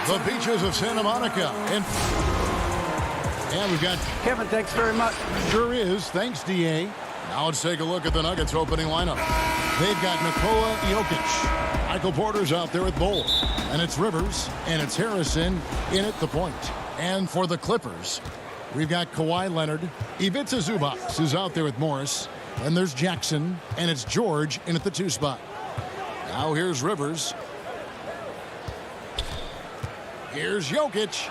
the beaches of Santa Monica. And we've got... Kevin, thanks very much. Sure is. Thanks, D.A. Now let's take a look at the Nuggets opening lineup. They've got Nikola Jokic. Michael Porter's out there with Bol. And it's Rivers. And it's Harrison in at the point. And for the Clippers, we've got Kawhi Leonard. Ivica Zubac is out there with Morris. And there's Jackson. And it's George in at the 2 spot. Now here's Rivers. Here's Jokic.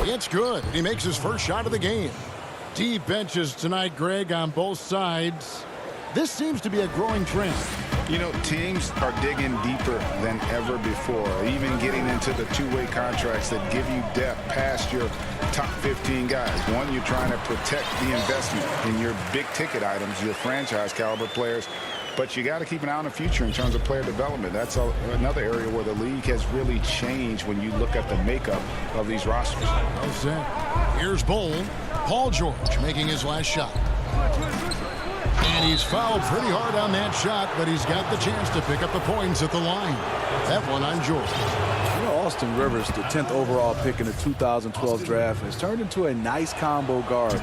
It's good. He makes his first shot of the game. Deep benches tonight, Greg, on both sides. This seems to be a growing trend. You know, teams are digging deeper than ever before, even getting into the two-way contracts that give you depth past your top 15 guys. One, you're trying to protect the investment in your big-ticket items, your franchise-caliber players. But you got to keep an eye on the future in terms of player development. That's another area where the league has really changed when you look at the makeup of these rosters. Here's Bol. Paul George making his last shot. And he's fouled pretty hard on that shot, but he's got the chance to pick up the points at the line. That one on George. You know, Austin Rivers, the 10th overall pick in the 2012 draft, has turned into a nice combo guard,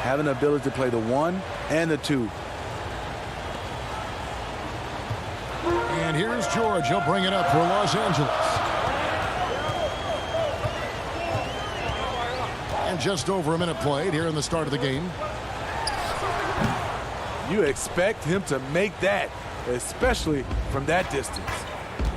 having the ability to play the 1 and the 2. And here's George. He'll bring it up for Los Angeles. And just over a minute played here in the start of the game. You expect him to make that, especially from that distance.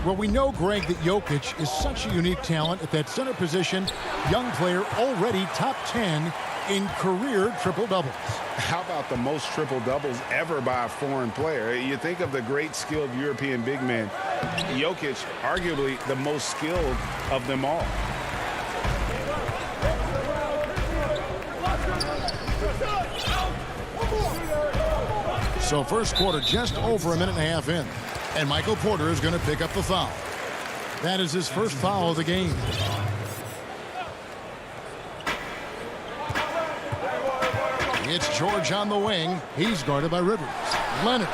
Well, we know, Greg, that Jokic is such a unique talent at that center position. Young player, already top 10 in career triple-doubles. How about the most triple-doubles ever by a foreign player? You think of the great skilled European big man. Jokic, arguably the most skilled of them all. So first quarter just over a minute and a half in. And Michael Porter is going to pick up the foul. That is his first foul of the game. It's George on the wing. He's guarded by Rivers. Leonard.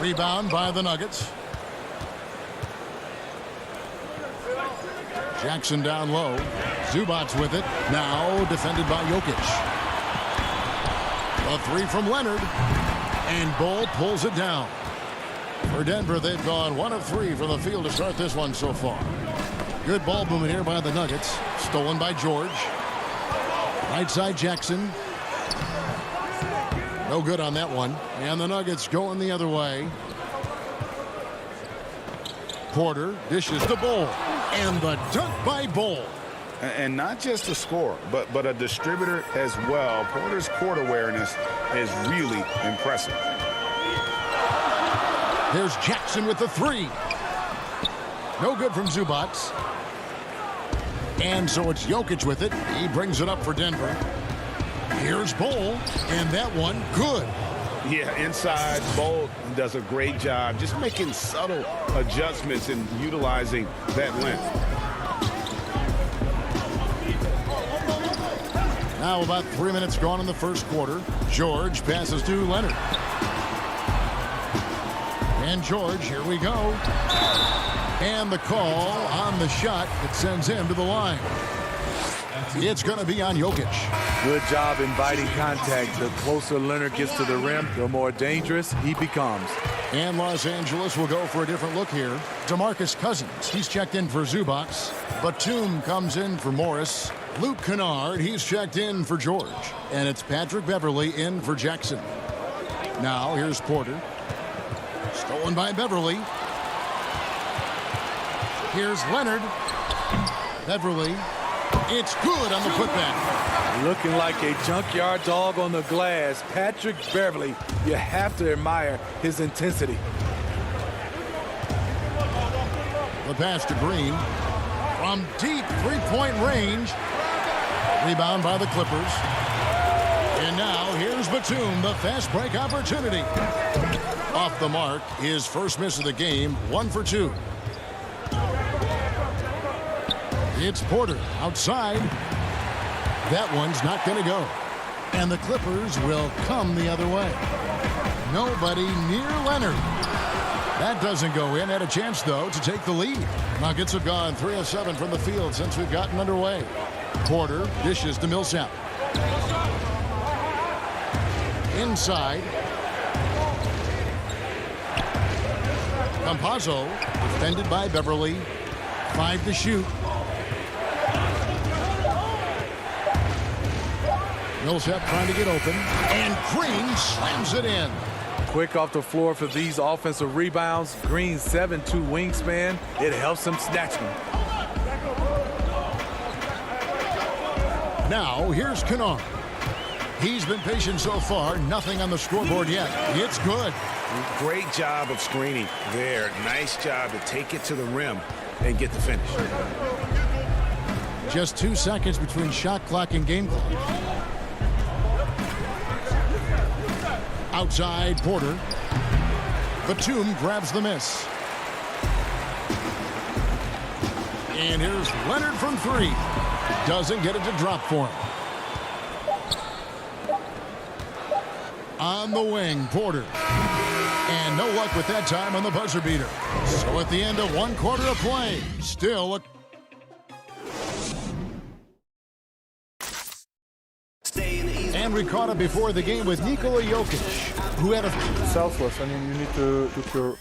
Rebound by the Nuggets. Jackson down low. Zubac's with it. Now defended by Jokic. A 3 from Leonard. And Bol pulls it down. For Denver, they've gone 1 of 3 from the field to start this one so far. Good ball movement here by the Nuggets. Stolen by George. Right side Jackson. No good on that one. And the Nuggets going the other way. Porter dishes to Bol. And the dunk by Bol. And not just a scorer, but a distributor as well. Porter's court awareness is really impressive. There's Jackson with the 3. No good from Zubac. And so it's Jokic with it. He brings it up for Denver. Here's Bol, and that one good. Yeah, inside, Bol does a great job just making subtle adjustments and utilizing that length. Now about 3 minutes gone in the first quarter. George passes to Leonard. And George, here we go. And the call on the shot that sends him to the line. It's going to be on Jokic. Good job inviting contact. The closer Leonard gets to the rim, the more dangerous he becomes. And Los Angeles will go for a different look here. DeMarcus Cousins, he's checked in for Zubac. Batum comes in for Morris. Luke Kennard, he's checked in for George. And it's Patrick Beverley in for Jackson. Now here's Porter. Stolen by Beverley. Here's Leonard. Beverley. It's good on the putback. Looking like a junkyard dog on the glass. Patrick Beverley, you have to admire his intensity. The pass to Green. From deep three-point range. Rebound by the Clippers. And now here's Batum, the fast break opportunity. Off the mark, his first miss of the game, 1 for 2. It's Porter outside. That one's not going to go. And the Clippers will come the other way. Nobody near Leonard. That doesn't go in. Had a chance, though, to take the lead. Nuggets have gone 3 of 7 from the field since we've gotten underway. Porter dishes to Millsap. Inside. Campazzo defended by Beverly. 5 to shoot. Millsap trying to get open. And Green slams it in. Quick off the floor for these offensive rebounds. Green's 7'2" wingspan. It helps him snatch them. Now, here's Kennard. He's been patient so far. Nothing on the scoreboard yet. It's good. Great job of screening there. Nice job to take it to the rim and get the finish. Just 2 seconds between shot clock and game clock. Outside, Porter. Batum grabs the miss. And here's Leonard from 3. Doesn't get it to drop for him. On the wing, Porter. And no luck with that time on the buzzer beater. So at the end of 1 quarter of play, still a... And we caught it before the game with Nikola Jokic, who had a... Selfless. I mean, you need to look your...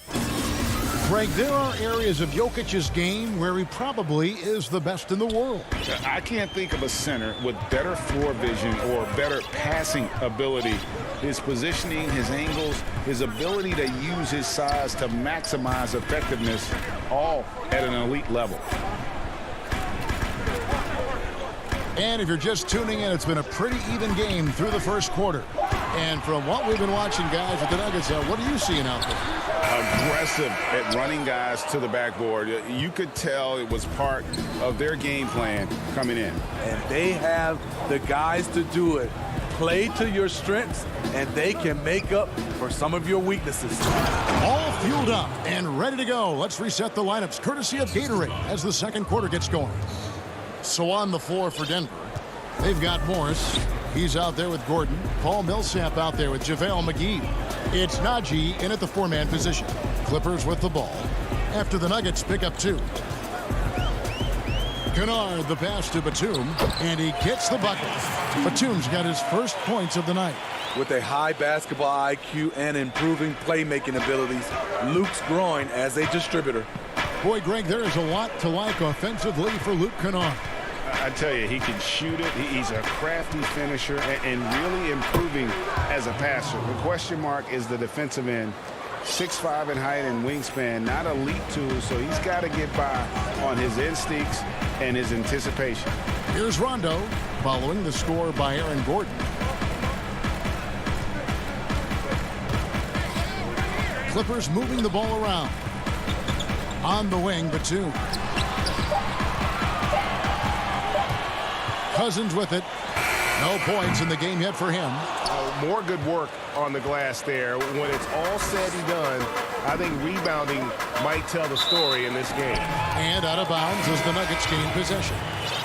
Greg, there are areas of Jokic's game where he probably is the best in the world. I can't think of a center with better floor vision or better passing ability. His positioning, his angles, his ability to use his size to maximize effectiveness, all at an elite level. And if you're just tuning in, it's been a pretty even game through the first quarter. And from what we've been watching, guys, with the Nuggets, what are you seeing out there? Aggressive at running guys to the backboard. You could tell it was part of their game plan coming in. And they have the guys to do it. Play to your strengths, and they can make up for some of your weaknesses. All fueled up and ready to go. Let's reset the lineups, courtesy of Gatorade, as the second quarter gets going. So on the floor for Denver, they've got Morris. He's out there with Gordon. Paul Millsap out there with JaVale McGee. It's Najee in at the 4-man position. Clippers with the ball after the Nuggets pick up 2. Kennard, the pass to Batum, and he gets the bucket. Batum's got his first points of the night. With a high basketball IQ and improving playmaking abilities, Luke's growing as a distributor. Boy, Greg, there is a lot to like offensively for Luke Kennard. I tell you, he can shoot it. He's a crafty finisher and really improving as a passer. The question mark is the defensive end. 6'5" in height and wingspan, not elite tool, so he's got to get by on his instincts and his anticipation. Here's Rondo, following the score by Aaron Gordon. Clippers moving the ball around. On the wing, Batum. Cousins with it. No points in the game yet for him. More good work on the glass there. When it's all said and done, I think rebounding might tell the story in this game. And out of bounds as the Nuggets gain possession.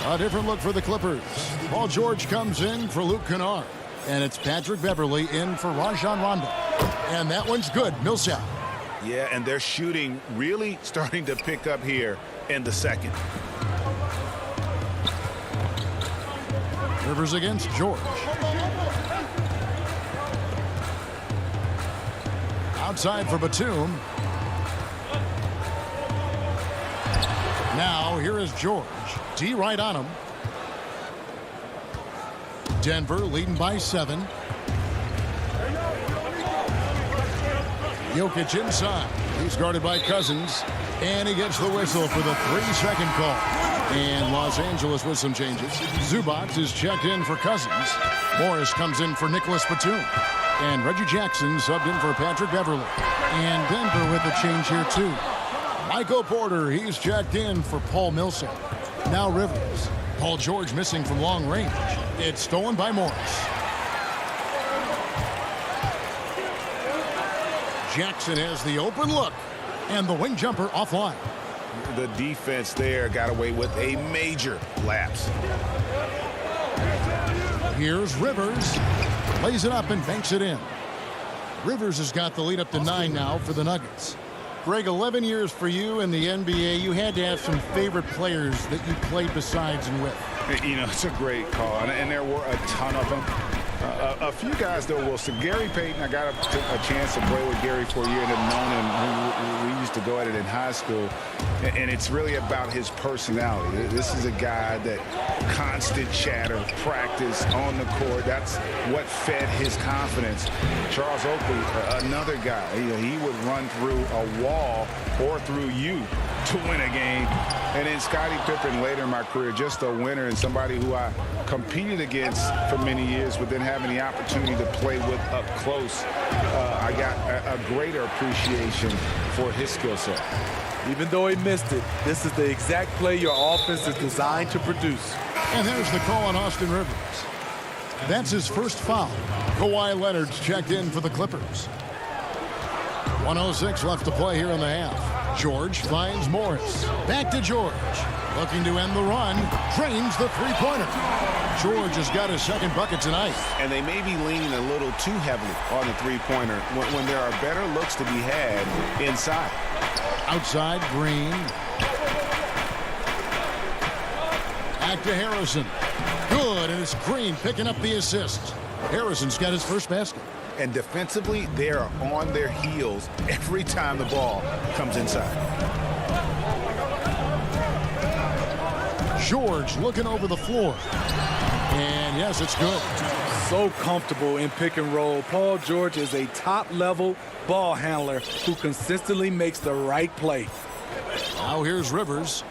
A different look for the Clippers. Paul George comes in for Luke Kennard. And it's Patrick Beverly in for Rajon Rondo. And that one's good. Millsap. Yeah, and their shooting really starting to pick up here in the second. Rivers against George. Outside for Batum. Now here is George. D right on him. Denver leading by 7. Jokic inside. He's guarded by Cousins. And he gets the whistle for the 3-second call. And Los Angeles with some changes. Zubac is checked in for Cousins. Morris comes in for Nicholas Batum. And Reggie Jackson subbed in for Patrick Beverly. And Denver with a change here too. Michael Porter, he's checked in for Paul Millsap. Now Rivers. Paul George missing from long range. It's stolen by Morris. Jackson has the open look. And the wing jumper offline. The defense there got away with a major lapse. Here's Rivers. Lays it up and banks it in. Rivers has got the lead up to 9 now for the Nuggets. Greg, 11 years for you in the NBA. You had to have some favorite players that you played besides and with. You know, it's a great call, and there were a ton of them. A few guys, though, Wilson. Gary Payton, I got a chance to play with Gary for a year and have known him. We used to go at it in high school, and it's really about his personality. This is a guy that constant chatter, practice on the court. That's what fed his confidence. Charles Oakley, another guy. He would run through a wall or through you to win a game. And then Scottie Pippen later in my career, just a winner and somebody who I competed against for many years, but then having the opportunity to play with up close, I got a greater appreciation for his skill set. Even though he missed it, this is the exact play your offense is designed to produce. And there's the call on Austin Rivers. That's his first foul. Kawhi Leonard's checked in for the Clippers. 1:06 left to play here in the half. George finds Morris. Back to George. Looking to end the run. Drains the three-pointer. George has got his second bucket tonight. And they may be leaning a little too heavily on the three-pointer when there are better looks to be had inside. Outside, Green. Back to Harrison. Good, and it's Green picking up the assist. Harrison's got his first basket. And defensively, they are on their heels every time the ball comes inside. George looking over the floor. And yes, it's good. So comfortable in pick and roll. Paul George is a top-level ball handler who consistently makes the right play. Now here's Rivers.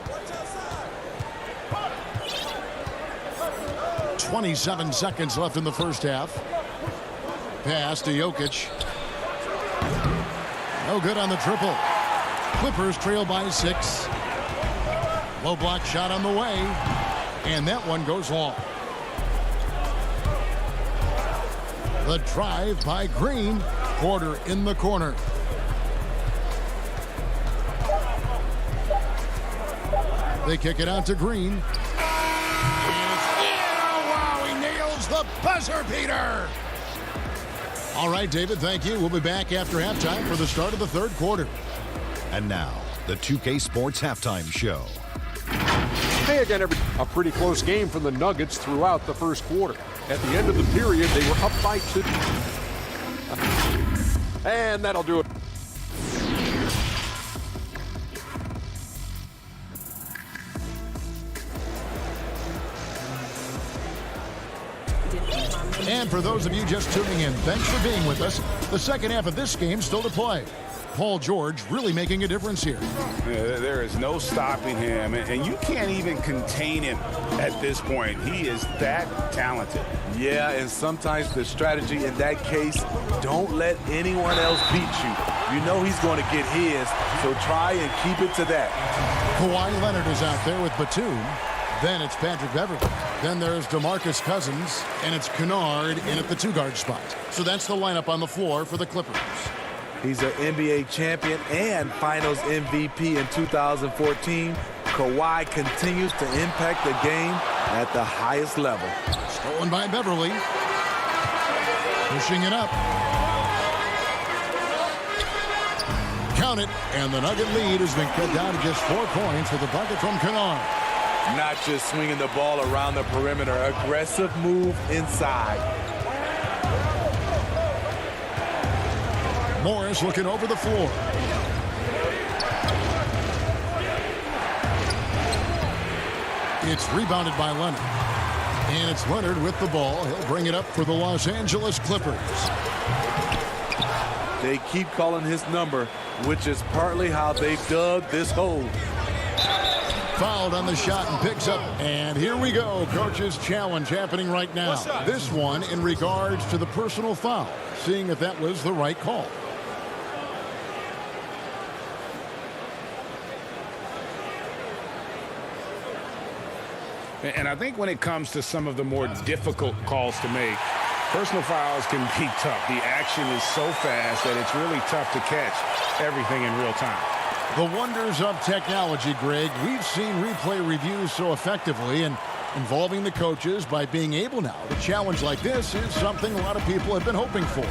27 seconds left in the first half. Pass to Jokic. No good on the triple. Clippers trail by 6. Low block shot on the way. And that one goes long. The drive by Green. Porter in the corner. They kick it out to Green. And it's in. Oh, wow, he nails the buzzer beater. All right, David, thank you. We'll be back after halftime for the start of the third quarter. And now, the 2K Sports Halftime Show. Hey again, a pretty close game from the Nuggets throughout the first quarter. At the end of the period, they were up by 2. And that'll do it. And for those of you just tuning in, thanks for being with us. The second half of this game still to play. Paul George really making a difference here. There is no stopping him, and you can't even contain him at this point. He is that talented. Yeah, and sometimes the strategy in that case, don't let anyone else beat you. You know he's going to get his, so try and keep it to that. Kawhi Leonard is out there with Batum. Then it's Patrick Beverley. Then there's DeMarcus Cousins, and it's Kennard in at the two-guard spot. So that's the lineup on the floor for the Clippers. He's an NBA champion and Finals MVP in 2014. Kawhi continues to impact the game at the highest level. Stolen by Beverley. Pushing it up. Count it, and the Nugget lead has been cut down to just 4 points with a bucket from Kennard. Not just swinging the ball around the perimeter, aggressive move inside. Morris looking over the floor. It's rebounded by Leonard. And it's Leonard with the ball. He'll bring it up for the Los Angeles Clippers. They keep calling his number, which is partly how they dug this hole. Fouled on the shot and picks up. And here we go. Coach's challenge happening right now. This one in regards to the personal foul. Seeing if that was the right call. And I think when it comes to some of the more difficult calls to make, personal fouls can be tough. The action is so fast that it's really tough to catch everything in real time. The wonders of technology, Greg. We've seen replay reviews so effectively, and involving the coaches by being able now to challenge like this is something a lot of people have been hoping for.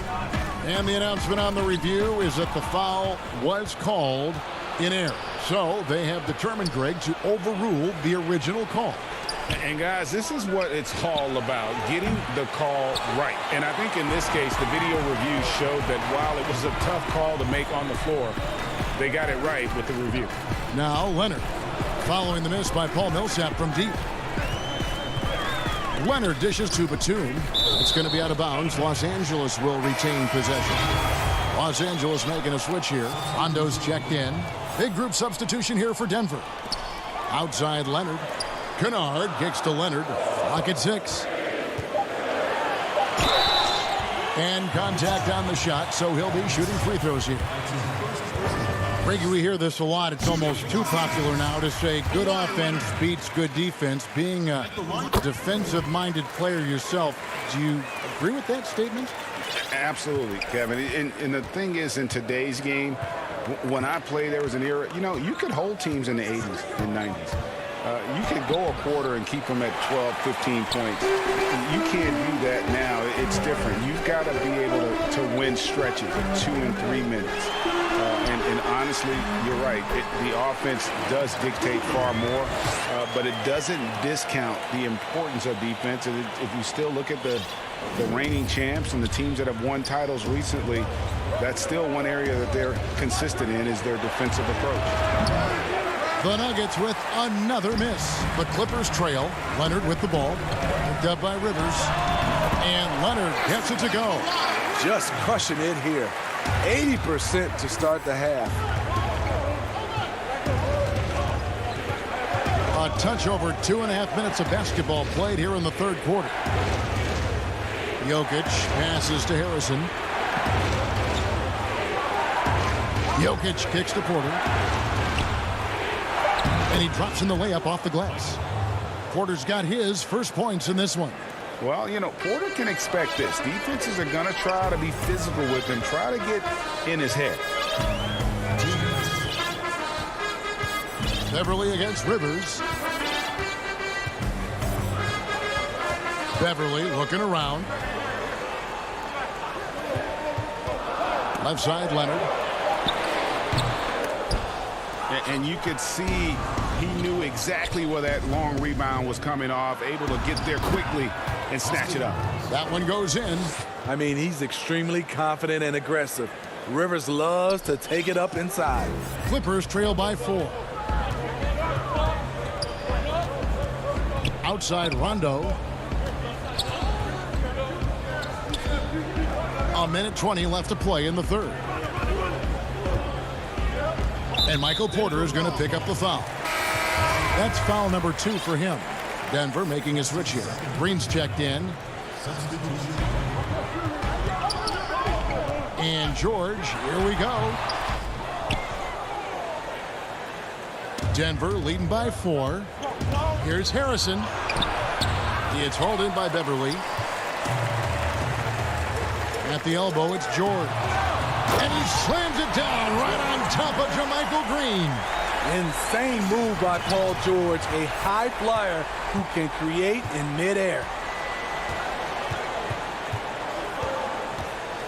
And the announcement on the review is that the foul was called in error. So they have determined, Greg, to overrule the original call. And guys, this is what it's all about, getting the call right. And I think in this case, the video review showed that while it was a tough call to make on the floor, they got it right with the review. Now Leonard, following the miss by Paul Millsap from deep. Leonard dishes to Batum. It's going to be out of bounds. Los Angeles will retain possession. Los Angeles making a switch here. Rondo's checked in. Big group substitution here for Denver. Outside Leonard. Kennard kicks to Leonard. Clock at 6. And contact on the shot, so he'll be shooting free throws here. Reggie, we hear this a lot. It's almost too popular now to say good offense beats good defense. Being a defensive-minded player yourself, do you agree with that statement? Absolutely, Kevin. And the thing is, in today's game, when I played, there was an era, you could hold teams in the 80s and 90s. You could go a quarter and keep them at 12, 15 points. You can't do that now. It's different. You've got to be able to win stretches of 2 and 3 minutes. And honestly, you're right. The offense does dictate far more, but it doesn't discount the importance of defense. And if you still look at the reigning champs and the teams that have won titles recently, that's still one area that they're consistent in is their defensive approach. The Nuggets with another miss. The Clippers trail. Leonard with the ball. Picked up by Rivers. And Leonard gets it to go. Just crushing it here. 80% to start the half. A touch over 2.5 minutes of basketball played here in the third quarter. Jokic passes to Harrison. Jokic kicks to Porter. And he drops in the layup off the glass. Porter's got his first points in this one. Well, Porter can expect this. Defenses are going to try to be physical with him, try to get in his head. Beverly against Rivers. Beverly looking around. Left side, Leonard. And you could see he knew exactly where that long rebound was coming off, able to get there quickly and snatch it up. That one goes in. I mean, he's extremely confident and aggressive. Rivers loves to take it up inside. Clippers trail by 4. Outside Rondo. A minute 20 left to play in the third. And Michael Porter is going to pick up the foul. That's foul number 2 for him. Denver making a switch here. Green's checked in. And George, here we go. Denver leading by 4. Here's Harrison. It's hauled in by Beverly. At the elbow, it's George. And he slams it down right on top of JaMychal Green. Insane move by Paul George, a high flyer who can create in midair.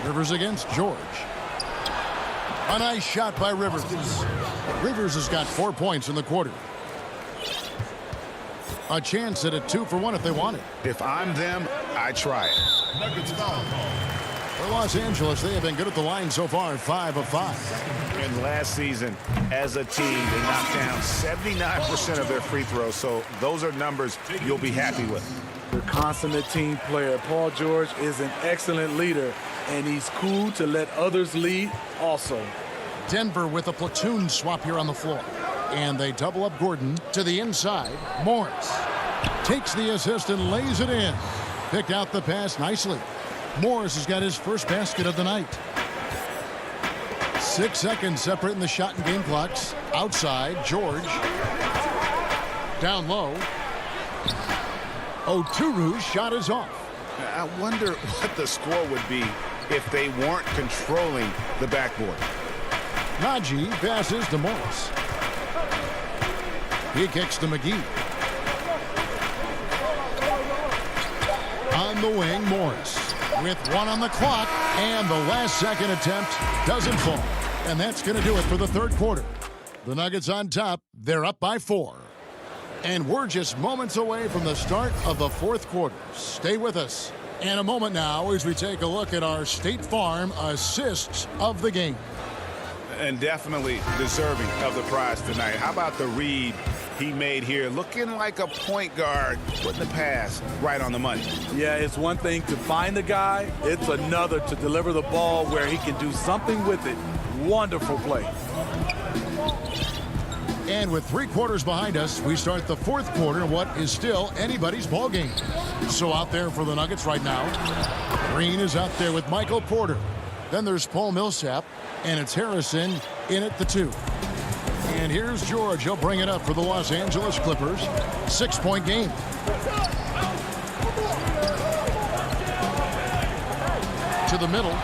Rivers against George. A nice shot by Rivers. Rivers has got 4 points in the quarter. A chance at a 2-for-1 if they want it. If I'm them, I try it. Nuggets foul. For Los Angeles, they have been good at the line so far, 5 of 5. And last season, as a team, they knocked down 79% of their free throws. So those are numbers you'll be happy with. The consummate team player, Paul George, is an excellent leader, and he's cool to let others lead also. Denver with a platoon swap here on the floor. And they double up Gordon to the inside. Morris takes the assist and lays it in. Picked out the pass nicely. Morris has got his first basket of the night. 6 seconds separating the shot and game clocks. Outside, George. Down low. Oturu's shot is off. I wonder what the score would be if they weren't controlling the backboard. Najee passes to Morris. He kicks to McGee. On the wing, Morris. with 1 on the clock, and the last second attempt doesn't fall. And that's going to do it for the third quarter. The Nuggets on top. They're up by 4. And we're just moments away from the start of the fourth quarter. Stay with us. In a moment now as we take a look at our State Farm assists of the game. And definitely deserving of the prize tonight. How about the read he made here? Looking like a point guard, putting the pass right on the money. Yeah, it's one thing to find the guy. It's another to deliver the ball where he can do something with it. Wonderful play. And with 3 quarters behind us, we start the fourth quarter in what is still anybody's ball game. So out there for the Nuggets right now, Green is out there with Michael Porter. Then there's Paul Millsap, and it's Harrison in at the 2. And here's George. He'll bring it up for the Los Angeles Clippers. 6-point game. To the middle.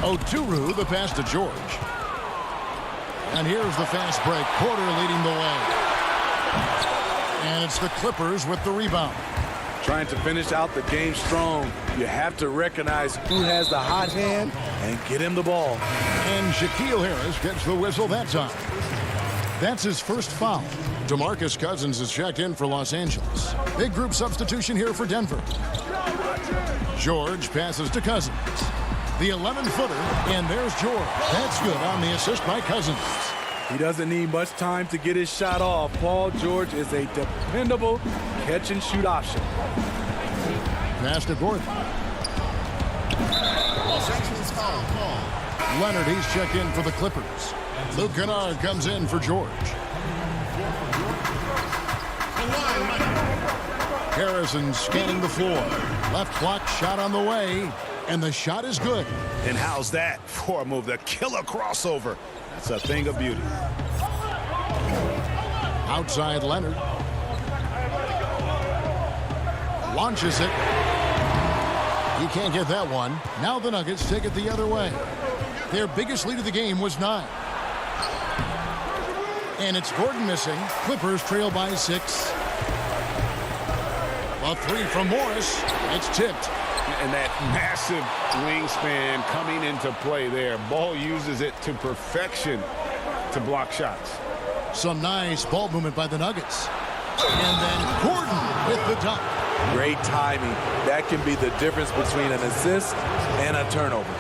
Oturu, the pass to George. And here's the fast break. Porter leading the way. And it's the Clippers with the rebound. Trying to finish out the game strong. You have to recognize who has the hot hand and get him the ball. And Shaquille Harris gets the whistle that time. That's his first foul. DeMarcus Cousins is checked in for Los Angeles. Big group substitution here for Denver. George passes to Cousins. The 11-footer, and there's George. That's good on the assist by Cousins. He doesn't need much time to get his shot off. Paul George is a dependable catch-and-shoot option. Pass to Gordon. Leonard, he's checked in for the Clippers. Luke Kennard comes in for George. Harrison scanning the floor. Left block shot on the way. And the shot is good. And how's that for a move? The killer crossover. That's a thing of beauty. Outside Leonard. Launches it. He can't get that one. Now the Nuggets take it the other way. Their biggest lead of the game was 9. And it's Gordon missing. Clippers trail by 6. A 3 from Morris. It's tipped. And that massive wingspan coming into play there. Ball uses it to perfection to block shots. Some nice ball movement by the Nuggets. And then Gordon with the dunk. Great timing. That can be the difference between an assist and a turnover.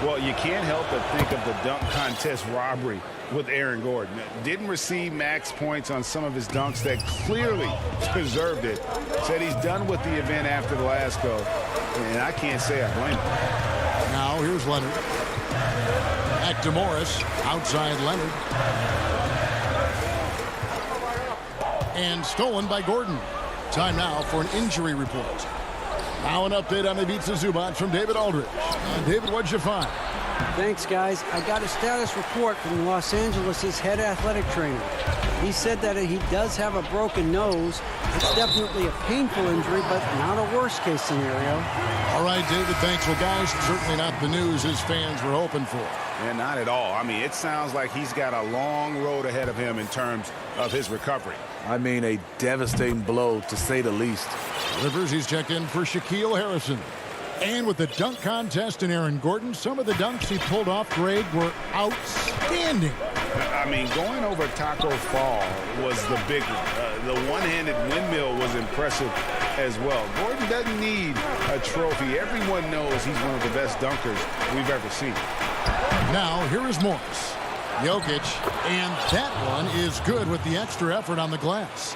Well, you can't help but think of the dunk contest robbery with Aaron Gordon. Didn't receive max points on some of his dunks that clearly deserved it. Said he's done with the event after the last go. And I can't say I blame him. Now here's Leonard. Back to Morris. Outside Leonard. And stolen by Gordon. Time now for an injury report. Now an update on the Ibiza Zubats from David Aldridge. David, what'd you find? Thanks, guys. I got a status report from Los Angeles' head athletic trainer. He said that he does have a broken nose. It's definitely a painful injury, but not a worst-case scenario. All right, David, thanks. Well, guys, certainly not the news his fans were hoping for. And not at all. I mean, it sounds like he's got a long road ahead of him in terms of his recovery. I mean, a devastating blow, to say the least. Rivers, he's checked in for Shaquille Harrison. And with the dunk contest and Aaron Gordon, some of the dunks he pulled off, Greg, were outstanding. I mean, going over Taco Fall was the big one. The one-handed windmill was impressive as well. Gordon doesn't need a trophy. Everyone knows he's one of the best dunkers we've ever seen. Now, here is Morris. Jokic, and that one is good with the extra effort on the glass.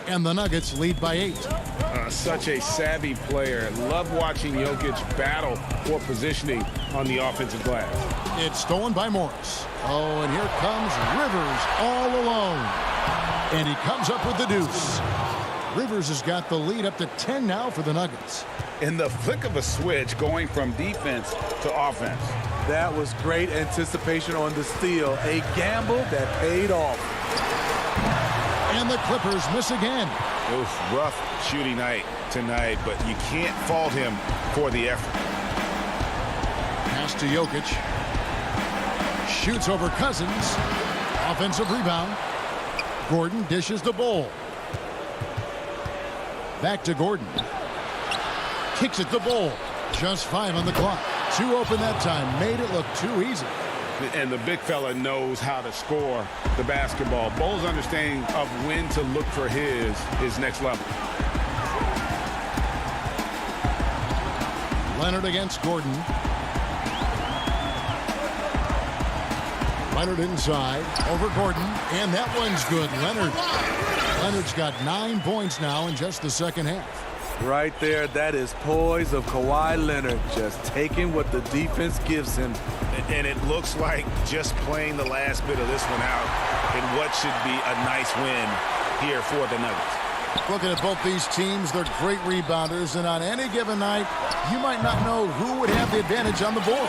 And the Nuggets lead by 8. Such a savvy player. Love watching Jokic battle for positioning on the offensive glass. It's stolen by Morris. Oh, and here comes Rivers all alone. And he comes up with the deuce. Rivers has got the lead up to 10 now for the Nuggets. In the flick of a switch, going from defense to offense. That was great anticipation on the steal. A gamble that paid off. And the Clippers miss again. Oof, rough shooting night tonight, but you can't fault him for the effort. Pass to Jokic. Shoots over Cousins. Offensive rebound. Gordon dishes the ball. Back to Gordon. Kicks at the ball. Just 5 on the clock. 2 open that time. Made it look too easy. And the big fella knows how to score the basketball. Bo's understanding of when to look for his is next level. Leonard against Gordon. Leonard inside. Over Gordon. And that one's good. Leonard's got 9 points now in just the second half. Right there, that is poise of Kawhi Leonard, just taking what the defense gives him. And it looks like just playing the last bit of this one out in what should be a nice win here for the Nuggets. Looking at both these teams, they're great rebounders, and on any given night, you might not know who would have the advantage on the board.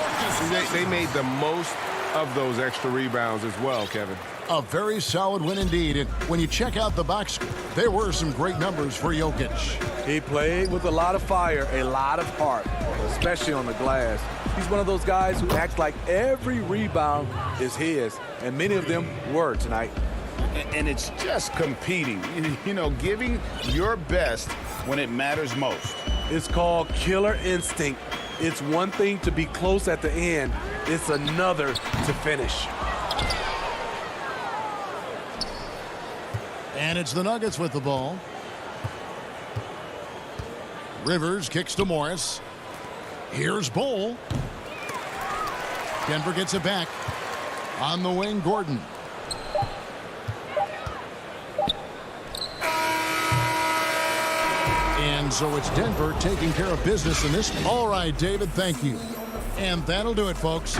They made the most of those extra rebounds as well, Kevin. A very solid win indeed, and when you check out the box score, there were some great numbers for Jokic. He played with a lot of fire, a lot of heart, especially on the glass. He's one of those guys who acts like every rebound is his, and many of them were tonight. And it's just competing, you know, giving your best when it matters most. It's called killer instinct. It's one thing to be close at the end. It's another to finish. And it's the Nuggets with the ball. Rivers kicks to Morris. Here's Bol. Denver gets it back. On the wing, Gordon. And so it's Denver taking care of business in this one. All right, David, thank you. And that'll do it, folks.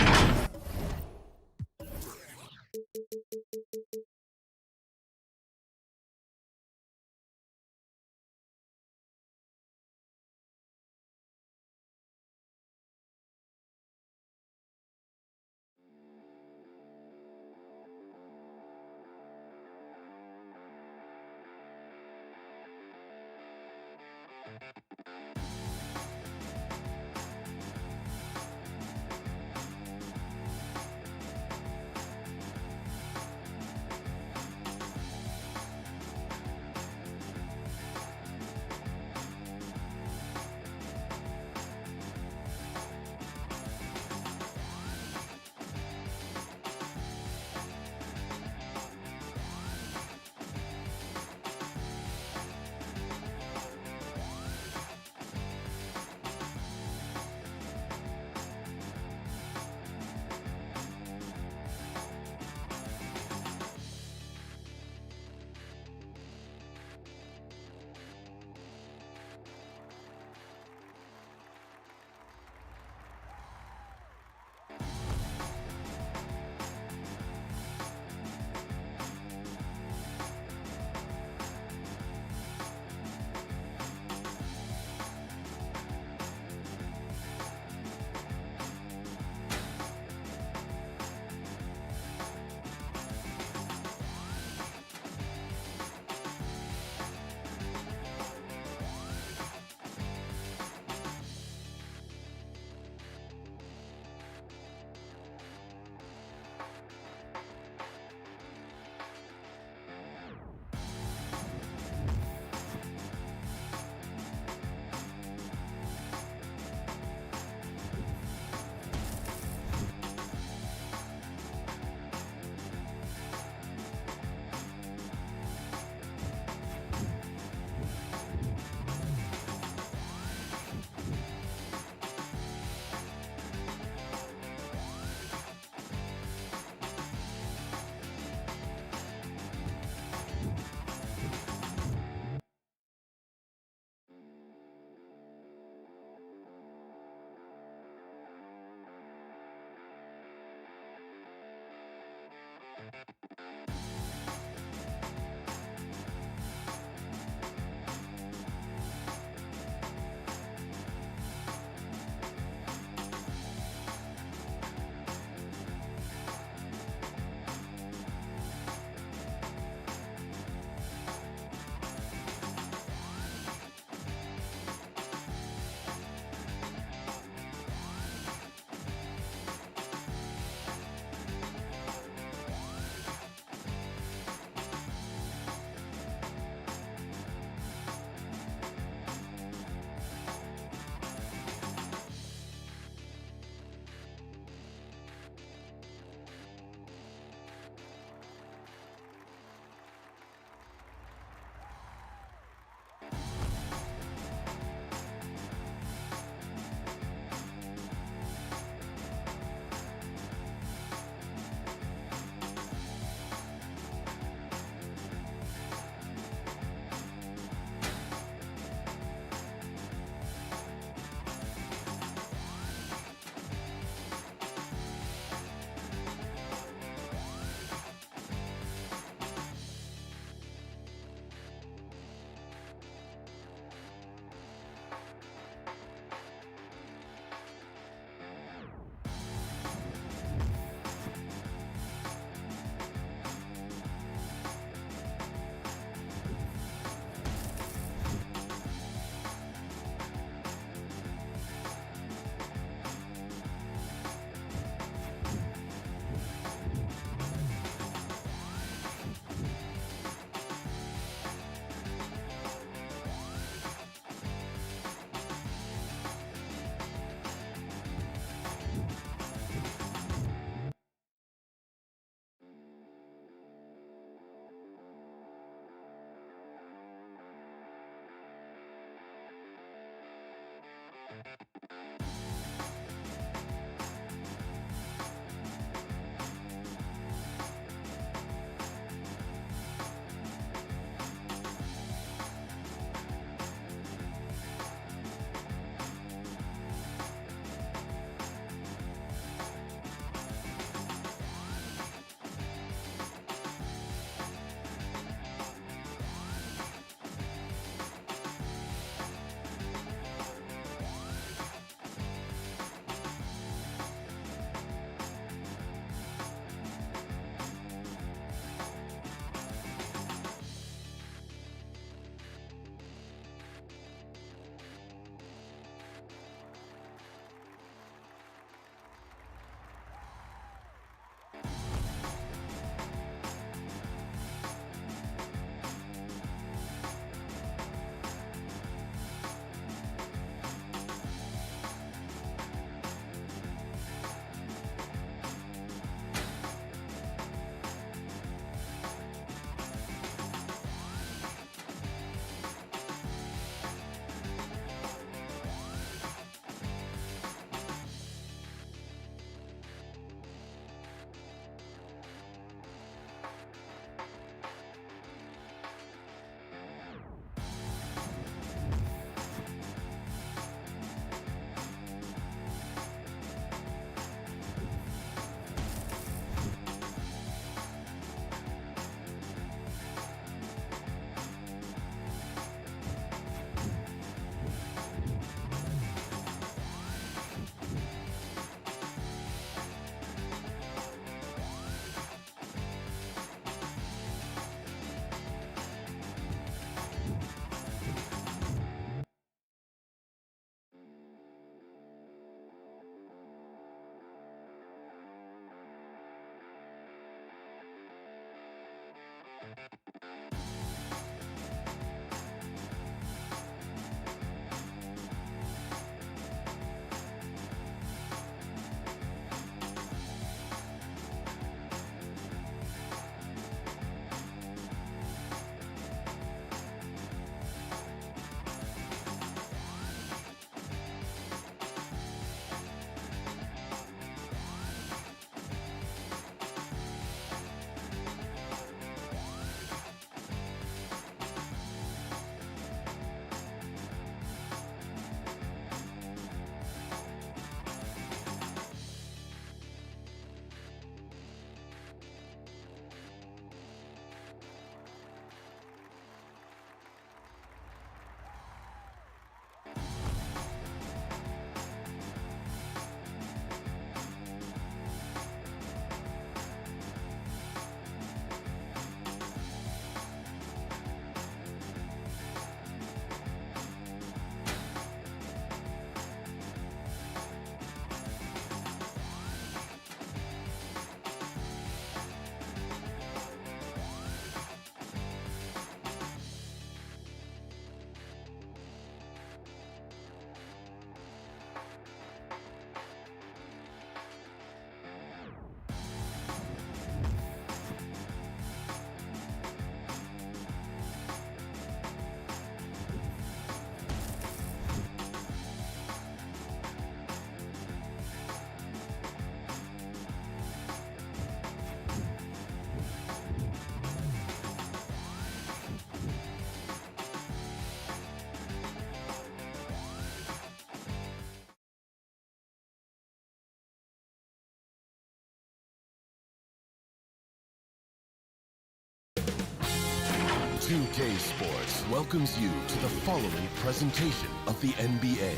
2K Sports welcomes you to the following presentation of the NBA.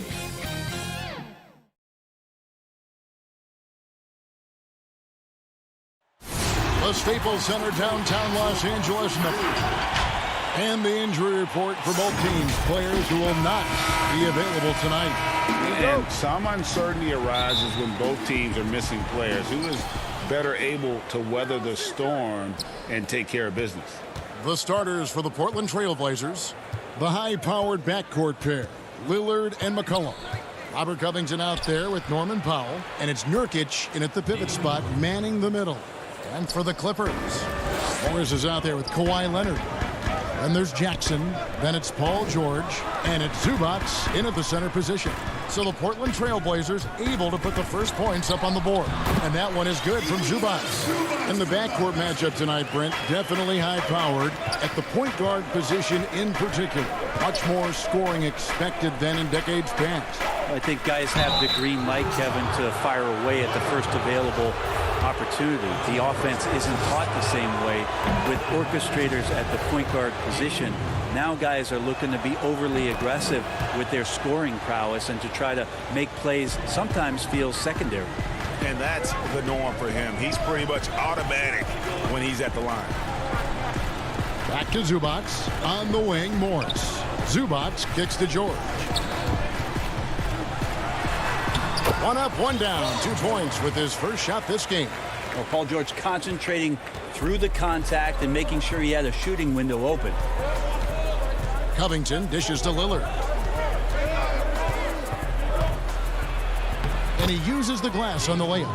The Staples Center, downtown Los Angeles. And the injury report for both teams. Players who will not be available tonight. And some uncertainty arises when both teams are missing players. Who is better able to weather the storm and take care of business? The starters for the Portland Trail Blazers. The high-powered backcourt pair, Lillard and McCollum. Robert Covington out there with Norman Powell. And it's Nurkic in at the pivot spot, manning the middle. And for the Clippers, Morris is out there with Kawhi Leonard. And there's Jackson, then it's Paul George, and it's Zubac in at the center position. So the Portland Trail Blazers able to put the first points up on the board. And that one is good from Zubac. And the backcourt matchup tonight, Brent, definitely high-powered at the point guard position in particular. Much more scoring expected than in decades past. I think guys have the green light, Kevin, to fire away at the first available opportunity. The offense isn't taught the same way with orchestrators at the point guard position. Now guys are looking to be overly aggressive with their scoring prowess and to try to make plays sometimes feel secondary. And that's the norm for him. He's pretty much automatic when he's at the line. Back to Zubac. On the wing, Morris. Zubac kicks to George. One up, one down. 2 points with his first shot this game. Well, Paul George concentrating through the contact and making sure he had a shooting window open. Covington dishes to Lillard. And he uses the glass on the layup.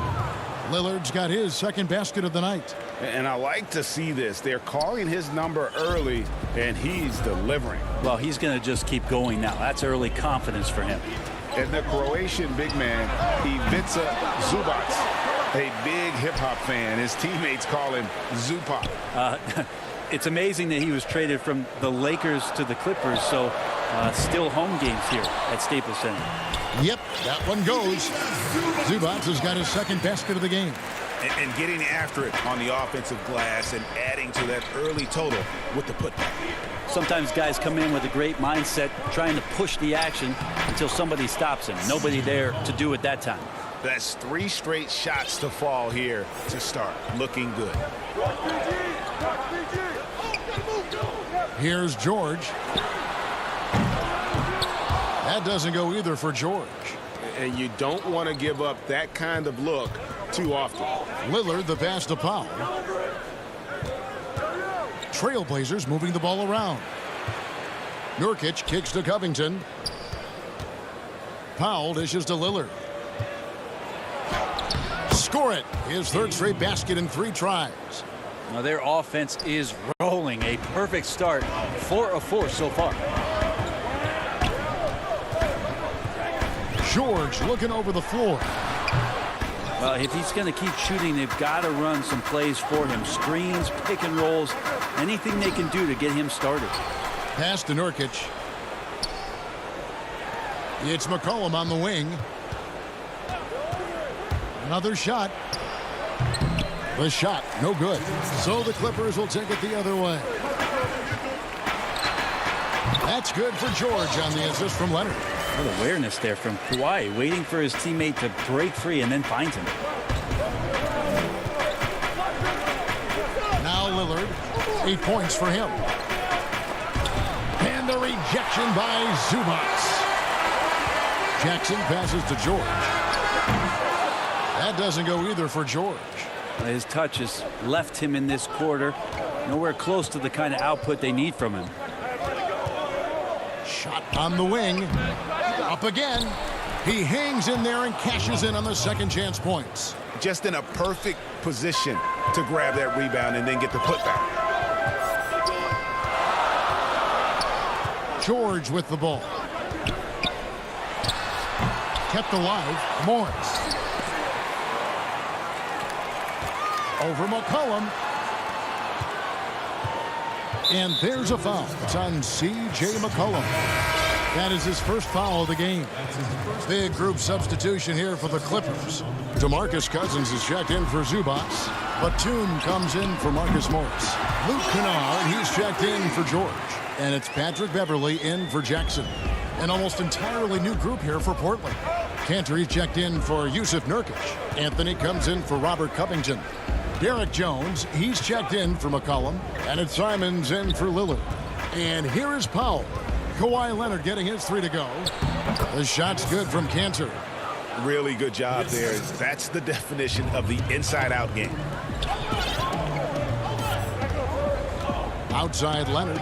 Lillard's got his second basket of the night. And I like to see this. They're calling his number early, and he's delivering. Well, he's going to just keep going now. That's early confidence for him. And the Croatian big man, Ivica Zubac, a big hip-hop fan. His teammates call him Zupac. It's amazing that he was traded from the Lakers to the Clippers, so still home games here at Staples Center. Yep, that one goes. Zubac has got his second basket of the game. And getting after it on the offensive glass and adding to that early total with the putback. Sometimes guys come in with a great mindset, trying to push the action until somebody stops him. Nobody there to do it that time. That's 3 straight shots to fall here to start. Looking good. Here's George. That doesn't go either for George. And you don't want to give up that kind of look too often. Lillard the pass to Powell. Trailblazers moving the ball around. Nurkic kicks to Covington. Powell dishes to Lillard. Score it. His third straight basket in 3 tries. Now their offense is rolling. A perfect start. 4 of 4 so far. George looking over the floor. Well, if he's going to keep shooting, they've got to run some plays for him. Screens, pick and rolls, anything they can do to get him started. Pass to Nurkic. It's McCollum on the wing. Another shot. The shot, no good. So the Clippers will take it the other way. That's good for George on the assist from Leonard. What awareness there from Kawhi, waiting for his teammate to break free and then finds him. Now Lillard, 8 points for him. And the rejection by Zubac. Jackson passes to George. That doesn't go either for George. His touch has left him in this quarter. Nowhere close to the kind of output they need from him. Shot on the wing. Up again. He hangs in there and cashes in on the second chance points. Just in a perfect position to grab that rebound and then get the putback. George with the ball. Kept alive. Morris. Over McCollum. And there's a foul. It's on C.J. McCollum. That is his first foul of the game. Big group substitution here for the Clippers. DeMarcus Cousins is checked in for Zubac. Batum comes in for Marcus Morris. Luke Kennard, he's checked in for George. And it's Patrick Beverley in for Jackson. An almost entirely new group here for Portland. Cantor, he's checked in for Yusuf Nurkic. Anthony comes in for Robert Covington. Derek Jones, he's checked in for McCollum. And it's Simons in for Lillard. And here is Powell. Kawhi Leonard getting his 3 to go. The shot's good from Cantor. Really good job there. That's the definition of the inside-out game. Outside Leonard.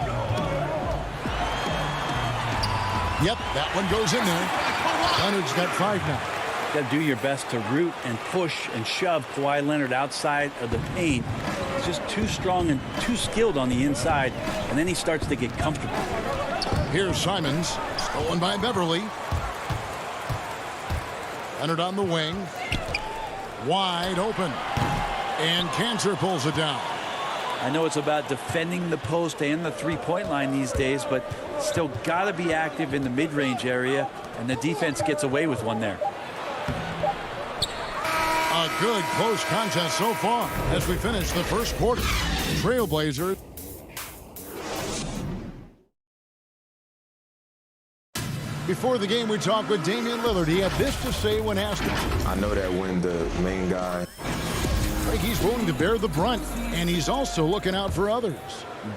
Yep, that one goes in there. Leonard's got 5 now. Got to do your best to root and push and shove Kawhi Leonard outside of the paint. He's just too strong and too skilled on the inside, and then he starts to get comfortable. Here's Simons, stolen by Beverly. Leonard on the wing. Wide open. And Cantor pulls it down. I know it's about defending the post and the three-point line these days, but still got to be active in the mid-range area, and the defense gets away with one there. A good close contest so far as we finish the first quarter. Trailblazers. Before the game, we talked with Damian Lillard. He had this to say when asked him. I know that when the main guy... He's willing to bear the brunt, and he's also looking out for others.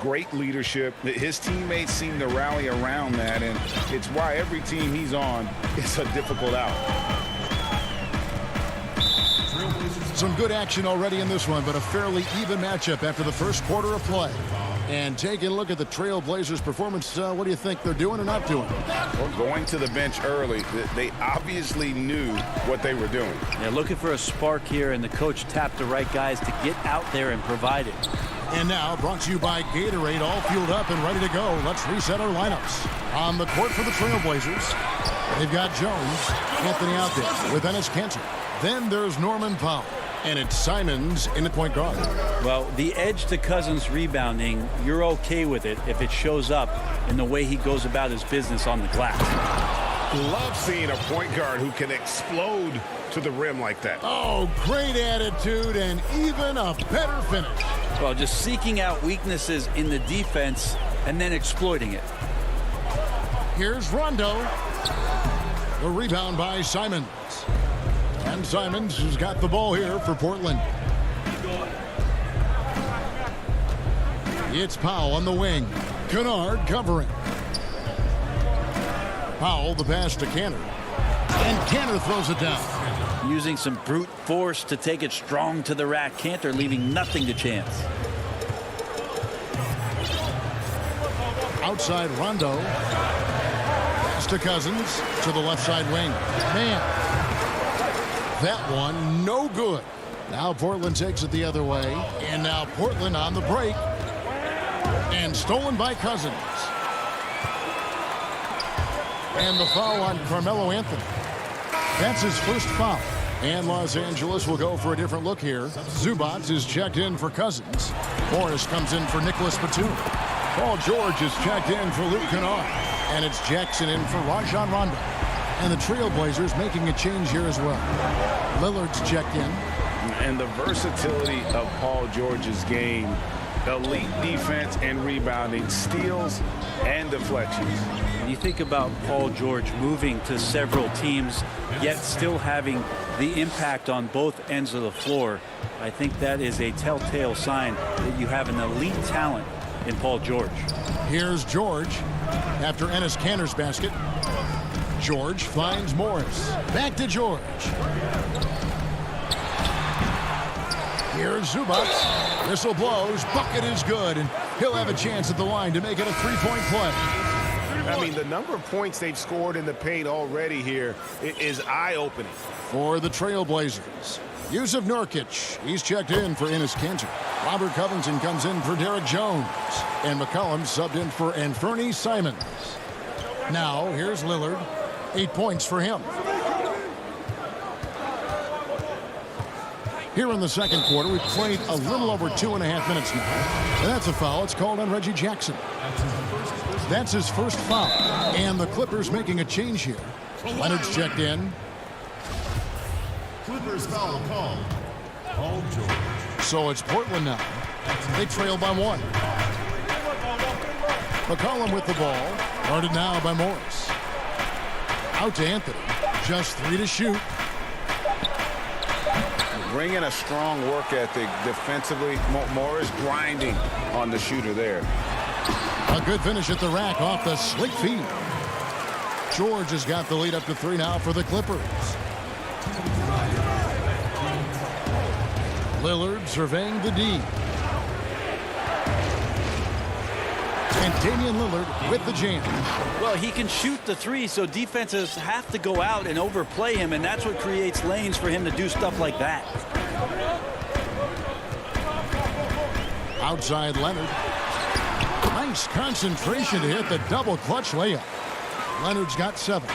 Great leadership. His teammates seem to rally around that, and it's why every team he's on is a difficult out. Some good action already in this one, but a fairly even matchup after the first quarter of play. And taking a look at the Trailblazers' performance, what do you think they're doing or not doing? Well, going to the bench early, they obviously knew what they were doing. Yeah, looking for a spark here, and the coach tapped the right guys to get out there and provide it. And now, brought to you by Gatorade, all fueled up and ready to go. Let's reset our lineups. On the court for the Trailblazers, they've got Jones, Anthony out there with Enes Kanter. Then there's Norman Powell. And it's Simons in the point guard. Well, the edge to Cousins rebounding, you're okay with it if it shows up in the way he goes about his business on the glass. Love seeing a point guard who can explode to the rim like that. Oh, great attitude and even a better finish. Well, just seeking out weaknesses in the defense and then exploiting it. Here's Rondo. The rebound by Simons. And Simons has got the ball here for Portland. It's Powell on the wing. Kennard covering. Powell, the pass to Cantor. And Cantor throws it down. Using some brute force to take it strong to the rack. Cantor leaving nothing to chance. Outside Rondo. Pass to Cousins to the left side wing. Man. That one, no good. Now Portland takes it the other way. And now Portland on the break. And stolen by Cousins. And the foul on Carmelo Anthony. That's his first foul. And Los Angeles will go for a different look here. Zubac is checked in for Cousins. Morris comes in for Nicholas Batum. Paul George is checked in for Luke Kennard. And it's Jackson in for Rajon Rondo. And the Trailblazers making a change here as well. Lillard's checked in. And the versatility of Paul George's game, elite defense and rebounding, steals and deflections. When you think about Paul George moving to several teams, yet still having the impact on both ends of the floor, I think that is a telltale sign that you have an elite talent in Paul George. Here's George after Enes Kanter's basket. George finds Morris. Back to George. Here's Zubac. Whistle blows. Bucket is good, and he'll have a chance at the line to make it a three-point play. I mean, the number of points they've scored in the paint already here is eye-opening. For the Trailblazers, Yusuf Nurkic. He's checked in for Enes Kanter. Robert Covington comes in for Derek Jones. And McCollum subbed in for Anthony Simons. Now, here's Lillard. 8 points for him. Here in the second quarter, we've played a little over 2.5 minutes now. And that's a foul. It's called on Reggie Jackson. That's his first foul. And the Clippers making a change here. Leonard's checked in. Clippers foul call. Paul George. So it's Portland now. They trail by 1. McCollum with the ball. Guarded now by Morris. Out to Anthony. Just 3 to shoot. Bringing a strong work ethic defensively. Morris grinding on the shooter there. A good finish at the rack off the slick feed. George has got the lead up to 3 now for the Clippers. Lillard surveying the D. And Damian Lillard with the jam. Well, he can shoot the 3, so defenses have to go out and overplay him, and that's what creates lanes for him to do stuff like that. Outside Leonard. Nice concentration to hit the double clutch layup. Leonard's got 7.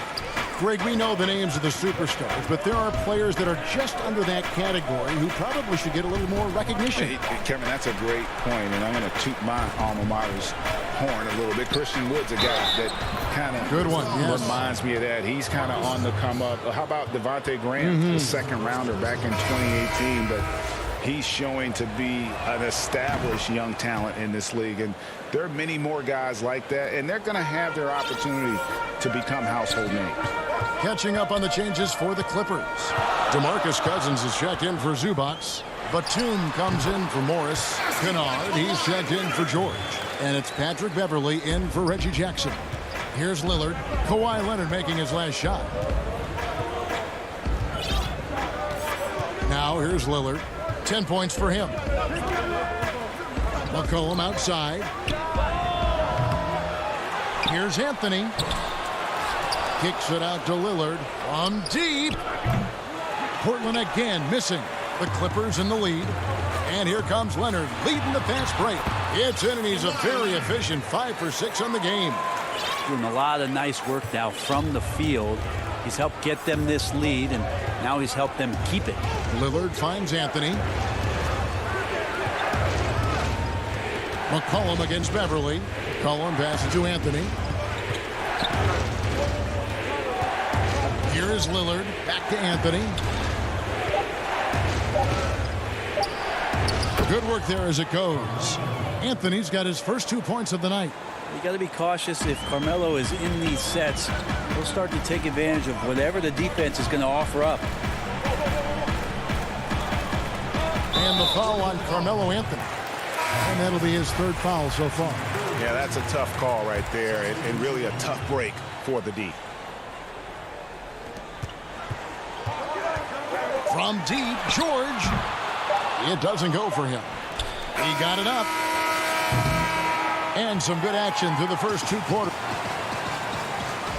Greg, we know the names of the superstars, but there are players that are just under that category who probably should get a little more recognition. Hey, Kevin, that's a great point, and I'm going to toot my alma mater's horn a little bit. Christian Wood's a guy that kind of reminds me of that. He's kind of on the come up. How about Devontae Graham, the second rounder back in 2018, but he's showing to be an established young talent in this league, and there are many more guys like that, and they're going to have their opportunity to become household names. Catching up on the changes for the Clippers. DeMarcus Cousins is checked in for Zubac. Batum comes in for Morris. Kennard, he's checked in for George. And it's Patrick Beverley in for Reggie Jackson. Here's Lillard. Kawhi Leonard making his last shot. Now here's Lillard. 10 points for him. McCollum outside. Here's Anthony. Kicks it out to Lillard from deep. Portland again missing. The Clippers in the lead. And here comes Leonard leading the fast break. It's in, and he's a very efficient 5 for 6 on the game. Doing a lot of nice work now from the field. He's helped get them this lead, and now he's helped them keep it. Lillard finds Anthony. McCollum against Beverley. McCollum passes to Anthony. Here is Lillard. Back to Anthony. Good work there as it goes. Anthony's got his first 2 points of the night. You got to be cautious. If Carmelo is in these sets, he'll start to take advantage of whatever the defense is going to offer up. And the foul on Carmelo Anthony. And that'll be his 3rd foul so far. Yeah, that's a tough call right there, and really a tough break for the D. From deep, George. It doesn't go for him. He got it up. And some good action through the first 2 quarters.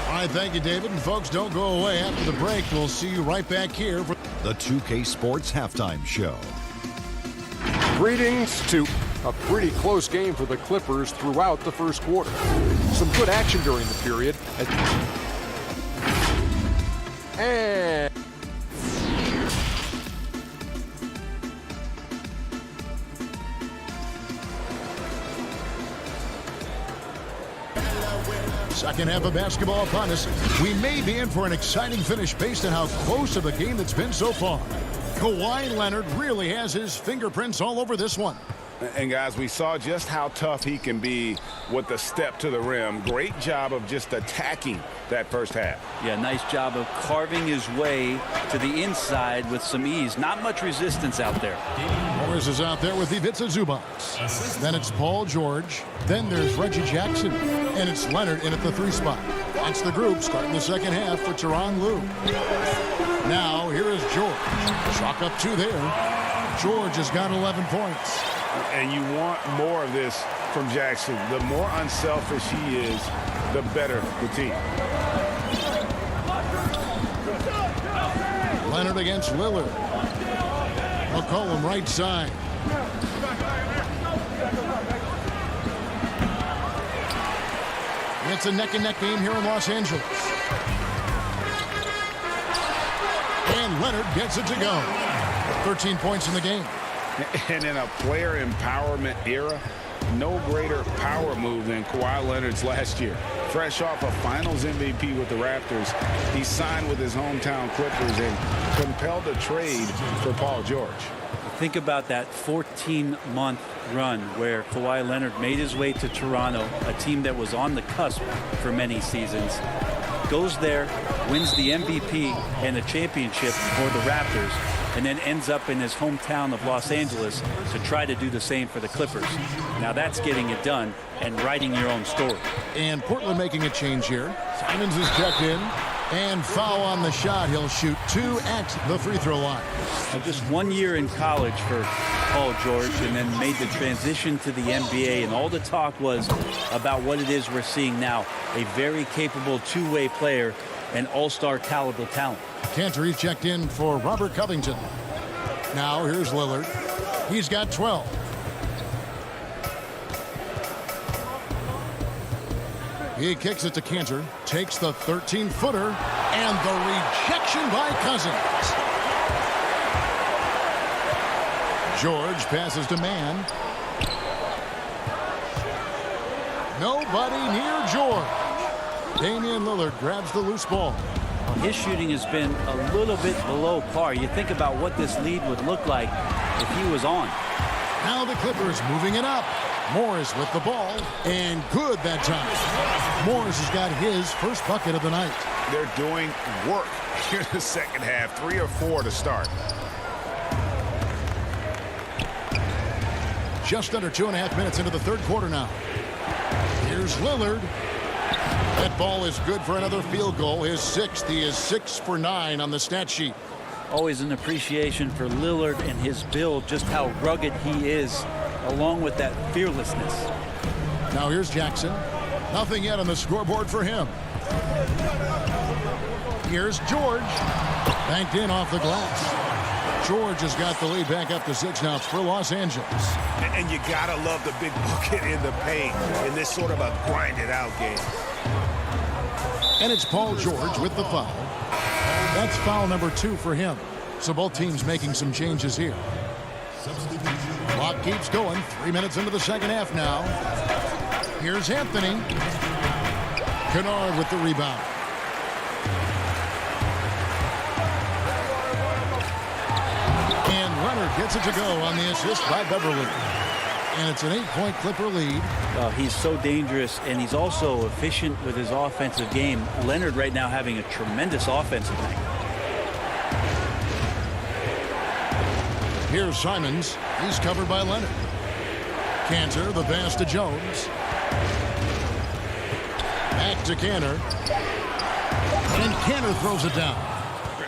All right, thank you, David. And folks, don't go away after the break. We'll see you right back here for the 2K Sports Halftime Show. Greetings to a pretty close game for the Clippers throughout the first quarter. Some good action during the period. And second half of basketball upon us. We may be in for an exciting finish based on how close of a game it's been so far. Kawhi Leonard really has his fingerprints all over this one. And guys, we saw just how tough he can be with the step to the rim. Great job of just attacking that first half. Yeah, nice job of carving his way to the inside with some ease. Not much resistance out there. Morris is out there with Ivica Zubac. Then it's Paul George. Then there's Reggie Jackson. And it's Leonard in at the 3 spot. That's the group starting the second half for Tyronn Lue. Now here is George. Chalk up 2 there. George has got 11 points. And you want more of this from Jackson. The more unselfish he is, the better the team. Leonard against Lillard. McCollum right side. It's a neck-and-neck game here in Los Angeles. And Leonard gets it to go. 13 points in the game. And in a player empowerment era, no greater power move than Kawhi Leonard's last year. Fresh off a Finals MVP with the Raptors, he signed with his hometown Clippers and compelled a trade for Paul George. Think about that 14-month run where Kawhi Leonard made his way to Toronto, a team that was on the cusp for many seasons. Goes there, wins the MVP and the championship for the Raptors, and then ends up in his hometown of Los Angeles to try to do the same for the Clippers. Now that's getting it done and writing your own story. And Portland making a change here. Simons is checked in. And foul on the shot. He'll shoot 2 at the free throw line. Just 1 year in college for Paul George, and then made the transition to the NBA. And all the talk was about what it is we're seeing now. A very capable two-way player and all-star caliber talent. Cantor checked in for Robert Covington. Now here's Lillard. He's got 12. He kicks it to Cantor, takes the 13-footer, and the rejection by Cousins. George passes to Mann. Nobody near George. Damian Lillard grabs the loose ball. His shooting has been a little bit below par. You think about what this lead would look like if he was on. Now the Clippers moving it up. Morris with the ball, and good that time. Morris has got his first bucket of the night. They're doing work here in the second half. 3 or 4 to start. Just under 2.5 minutes into the third quarter now. Here's Lillard. That ball is good for another field goal. His 6th. He is 6 for 9 on the stat sheet. Always an appreciation for Lillard and his build, just how rugged he is, along with that fearlessness. Now here's Jackson. Nothing yet on the scoreboard for him. Here's George. Banked in off the glass. George has got the lead back up to 6 now. It's for Los Angeles. And you gotta love the big bucket in the paint in this sort of a grinded out game. And it's Paul George with the foul. That's foul number 2 for him. So both teams making some changes here. Clock keeps going. 3 minutes into the second half now. Here's Anthony. Kennard with the rebound. And Leonard gets it to go on the assist by Beverly. And it's an 8-point Clipper lead. He's so dangerous, and he's also efficient with his offensive game. Leonard right now having a tremendous offensive night. Here's Simons. He's covered by Leonard. Cantor, the pass to Jones. Back to Cantor. And Cantor throws it down.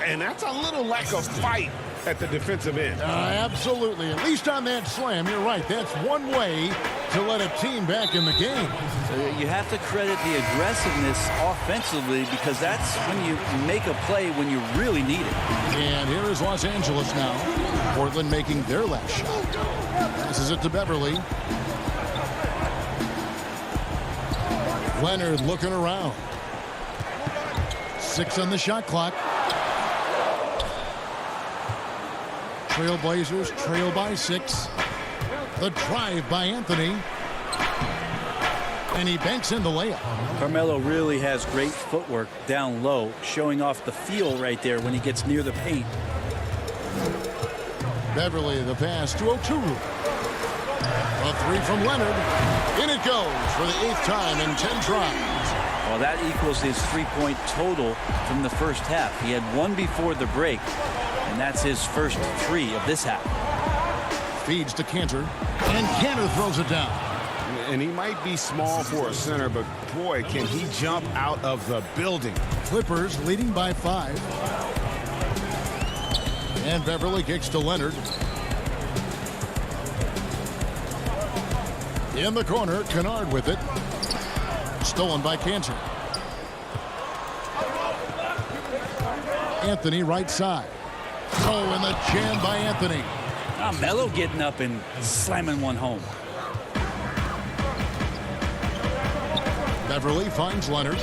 And that's a little lack of fight at the defensive end. Absolutely. At least on that slam, you're right. That's one way to let a team back in the game. So you have to credit the aggressiveness offensively, because that's when you make a play when you really need it. And here is Los Angeles now. Portland making their last shot. Passes it to Beverly. Leonard looking around. 6 on the shot clock. Trailblazers trail by 6. The drive by Anthony. And he banks in the layup. Carmelo really has great footwork down low, showing off the feel right there when he gets near the paint. Beverly, the pass to Oturu. A 3 from Leonard. In it goes for the 8th time in 10 tries. Well, that equals his 3-point total from the first half. He had 1 before the break, and that's his first 3 of this half. Feeds to Cantor, and Cantor throws it down. And he might be small for a center, but boy, can he jump out of the building. Clippers leading by 5. And Beverly kicks to Leonard. In the corner, Kennard with it. Stolen by Cantor. Anthony right side. Oh, and the jam by Anthony. Melo getting up and slamming one home. Beverly finds Leonard.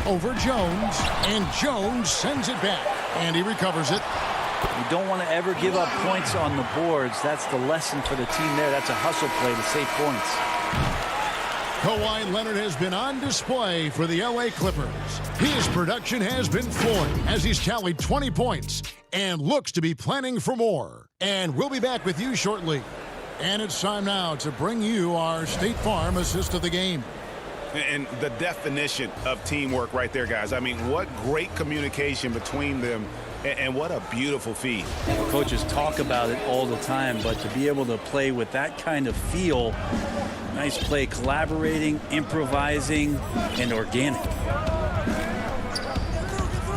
Over Jones, and Jones sends it back, and he recovers it. You don't want to ever give up points on the boards. That's the lesson for the team there. That's a hustle play to save points. Kawhi Leonard has been on display for the LA Clippers. His production has been flowing as he's tallied 20 points and looks to be planning for more. And we'll be back with you shortly. And it's time now to bring you our State Farm assist of the game. And the definition of teamwork right there, guys. I mean, what great communication between them, and what a beautiful feed. Coaches talk about it all the time, but to be able to play with that kind of feel, nice play, collaborating, improvising, and organic.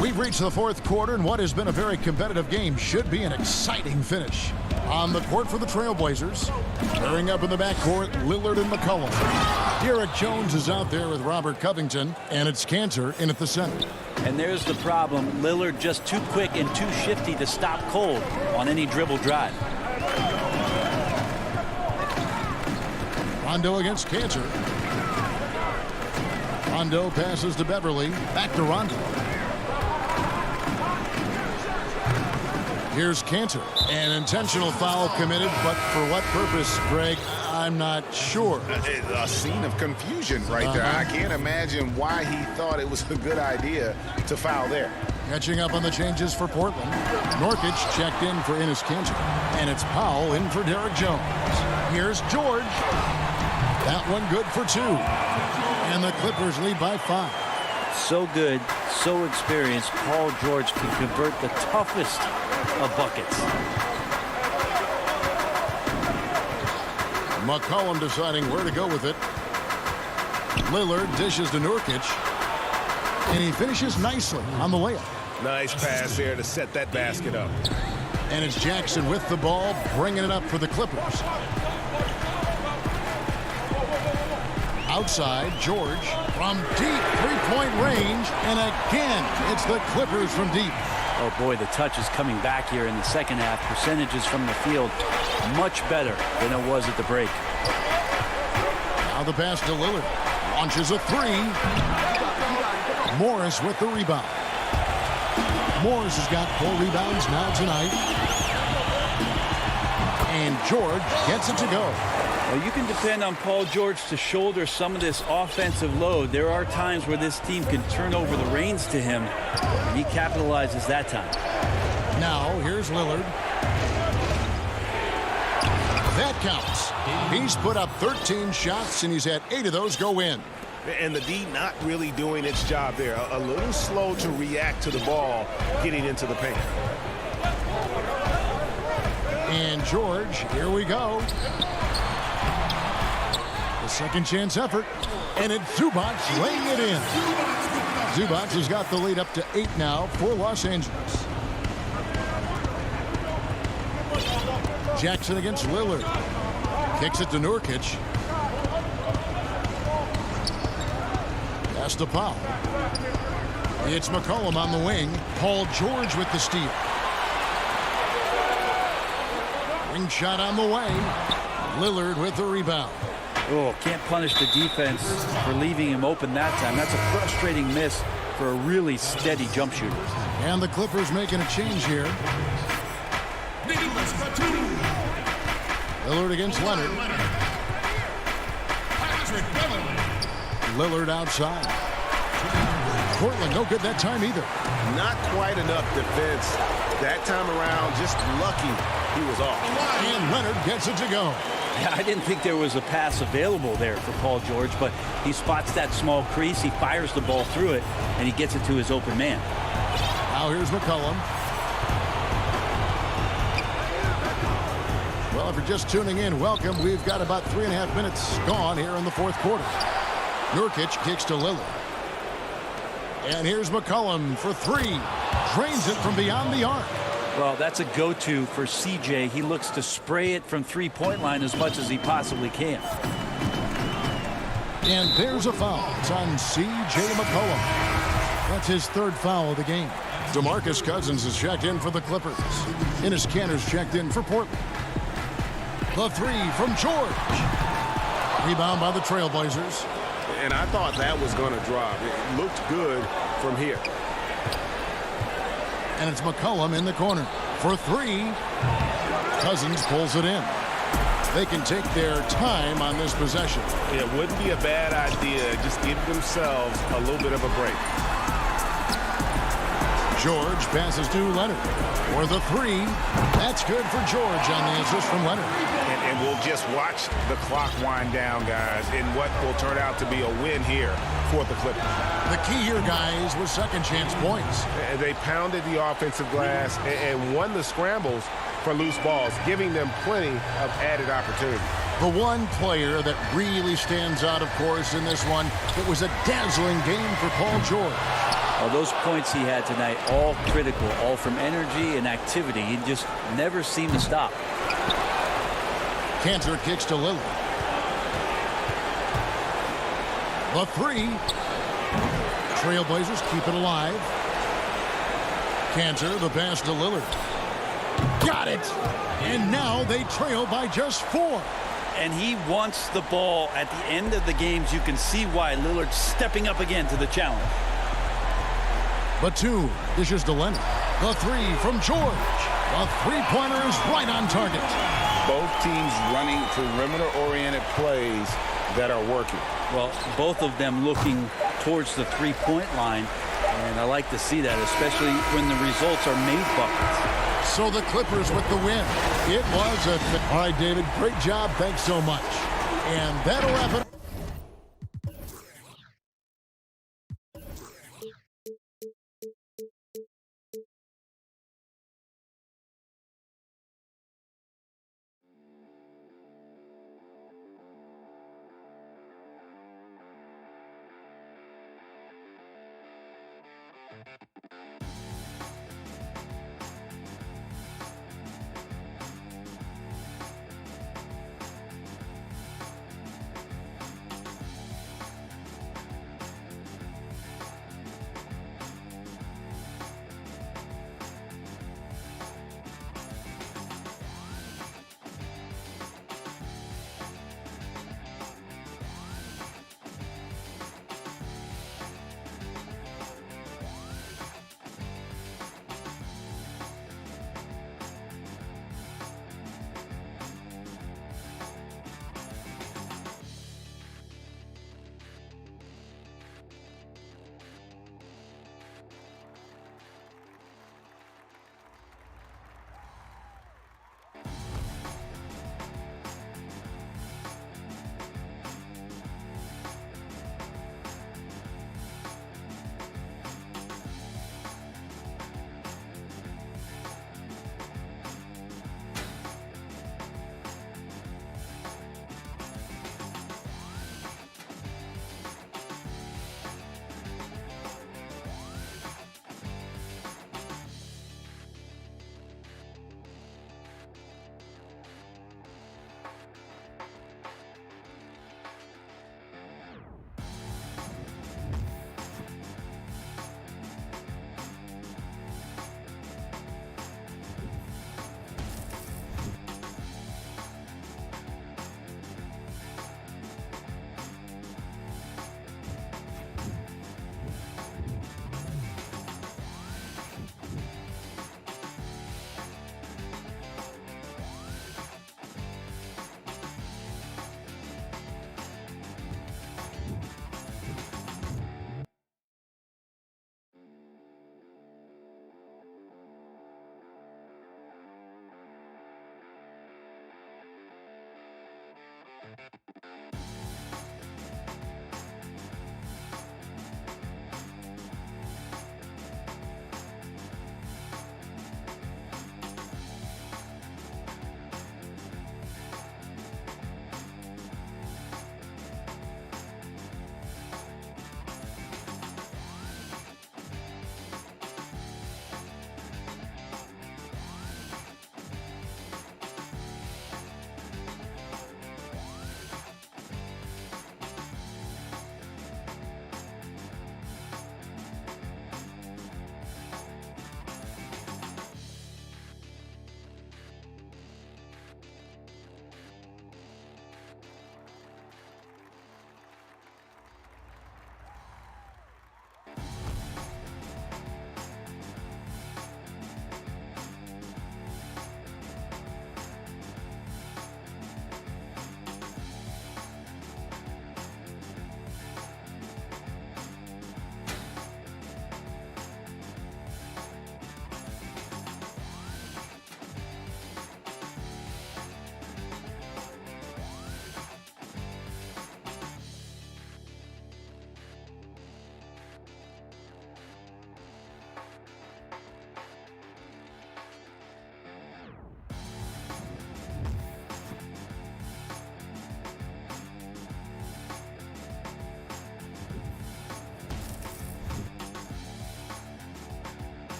We've reached the fourth quarter, and what has been a very competitive game should be an exciting finish. On the court for the Trailblazers, pairing up in the backcourt, Lillard and McCollum. Derek Jones is out there with Robert Covington, and it's Cantor in at the center. And there's the problem. Lillard just too quick and too shifty to stop cold on any dribble drive. Rondo against Cantor. Rondo passes to Beverly. Back to Rondo. Here's Cantor. An intentional foul committed, but for what purpose, Greg? I'm not sure. A scene of confusion right there. I can't imagine why he thought it was a good idea to foul there. Catching up on the changes for Portland. Nurkic checked in for Enes Kanter. And it's Powell in for Derek Jones. Here's George. That one good for 2. And the Clippers lead by 5. So good, so experienced. Paul George can convert the toughest of buckets. McCollum deciding where to go with it. Lillard dishes to Nurkic. And he finishes nicely on the layup. Nice pass there to set that basket up. And it's Jackson with the ball, bringing it up for the Clippers. Outside, George from deep three-point range. And again, it's the Clippers from deep. Oh, boy, the touch is coming back here in the second half. Percentages from the field much better than it was at the break. Now the pass to Lillard. Launches a 3. Morris with the rebound. Morris has got 4 rebounds now tonight. And George gets it to go. Well, you can depend on Paul George to shoulder some of this offensive load. There are times where this team can turn over the reins to him, and he capitalizes that time. Now, here's Lillard. That counts. He's put up 13 shots, and he's had 8 of those go in. And the D not really doing its job there. A little slow to react to the ball getting into the paint. And George, here we go. The second chance effort. And it's Zubac laying it in. Zubac has got the lead up to 8 now for Los Angeles. Jackson against Lillard. Kicks it to Nurkic. Pass to Powell. It's McCollum on the wing. Paul George with the steal. Ring shot on the way. Lillard with the rebound. Oh, can't punish the defense for leaving him open that time. That's a frustrating miss for a really steady jump shooter. And the Clippers making a change here. Lillard against Leonard. Lillard outside. Portland no good that time either. Not quite enough defense that time around. Just lucky he was off. And Leonard gets it to go. Yeah, I didn't think there was a pass available there for Paul George, but he spots that small crease, he fires the ball through it, and he gets it to his open man. Now here's McCollum. Well, if you're just tuning in, welcome. We've got about 3.5 minutes gone here in the fourth quarter. Nurkic kicks to Lillard. And here's McCollum for 3. Drains it from beyond the arc. Well, that's a go-to for CJ. He looks to spray it from three-point line as much as he possibly can. And there's a foul. It's on C.J. McCollum. That's his 3rd foul of the game. DeMarcus Cousins is checked in for the Clippers. Enes Kanter's checked in for Portland. The 3 from George. Rebound by the Trailblazers. And I thought that was going to drop. It looked good from here. And it's McCollum in the corner. for three. Cousins pulls it in. They can take their time on this possession. It wouldn't be a bad idea. Just give themselves a little bit of a break. George passes to Leonard for the three. That's good for George on the assist from Leonard. And we'll just watch the clock wind down, guys, in what will turn out to be a win here for the Clippers. The key here, guys, was second chance points. And they pounded the offensive glass and won the scrambles for loose balls, giving them plenty of added opportunity. The one player that really stands out, of course, in this one, it was a dazzling game for Paul George. Well, those points he had tonight, all critical, all from energy and activity. He just never seemed to stop. Cantor kicks to Lillard. The three. Trailblazers keep it alive. Cantor, the pass to Lillard. Got it! And now they trail by just 4. And he wants the ball at the end of the games. You can see why Lillard's stepping up again to the challenge. Batum dishes to Leonard. The three from George. The three-pointer is right on target. Both teams running perimeter-oriented plays that are working. Well, both of them looking towards the three-point line. And I like to see that, especially when the results are made buckets. So the Clippers with the win. It was a... All right, David, great job. Thanks so much. And that'll wrap it up.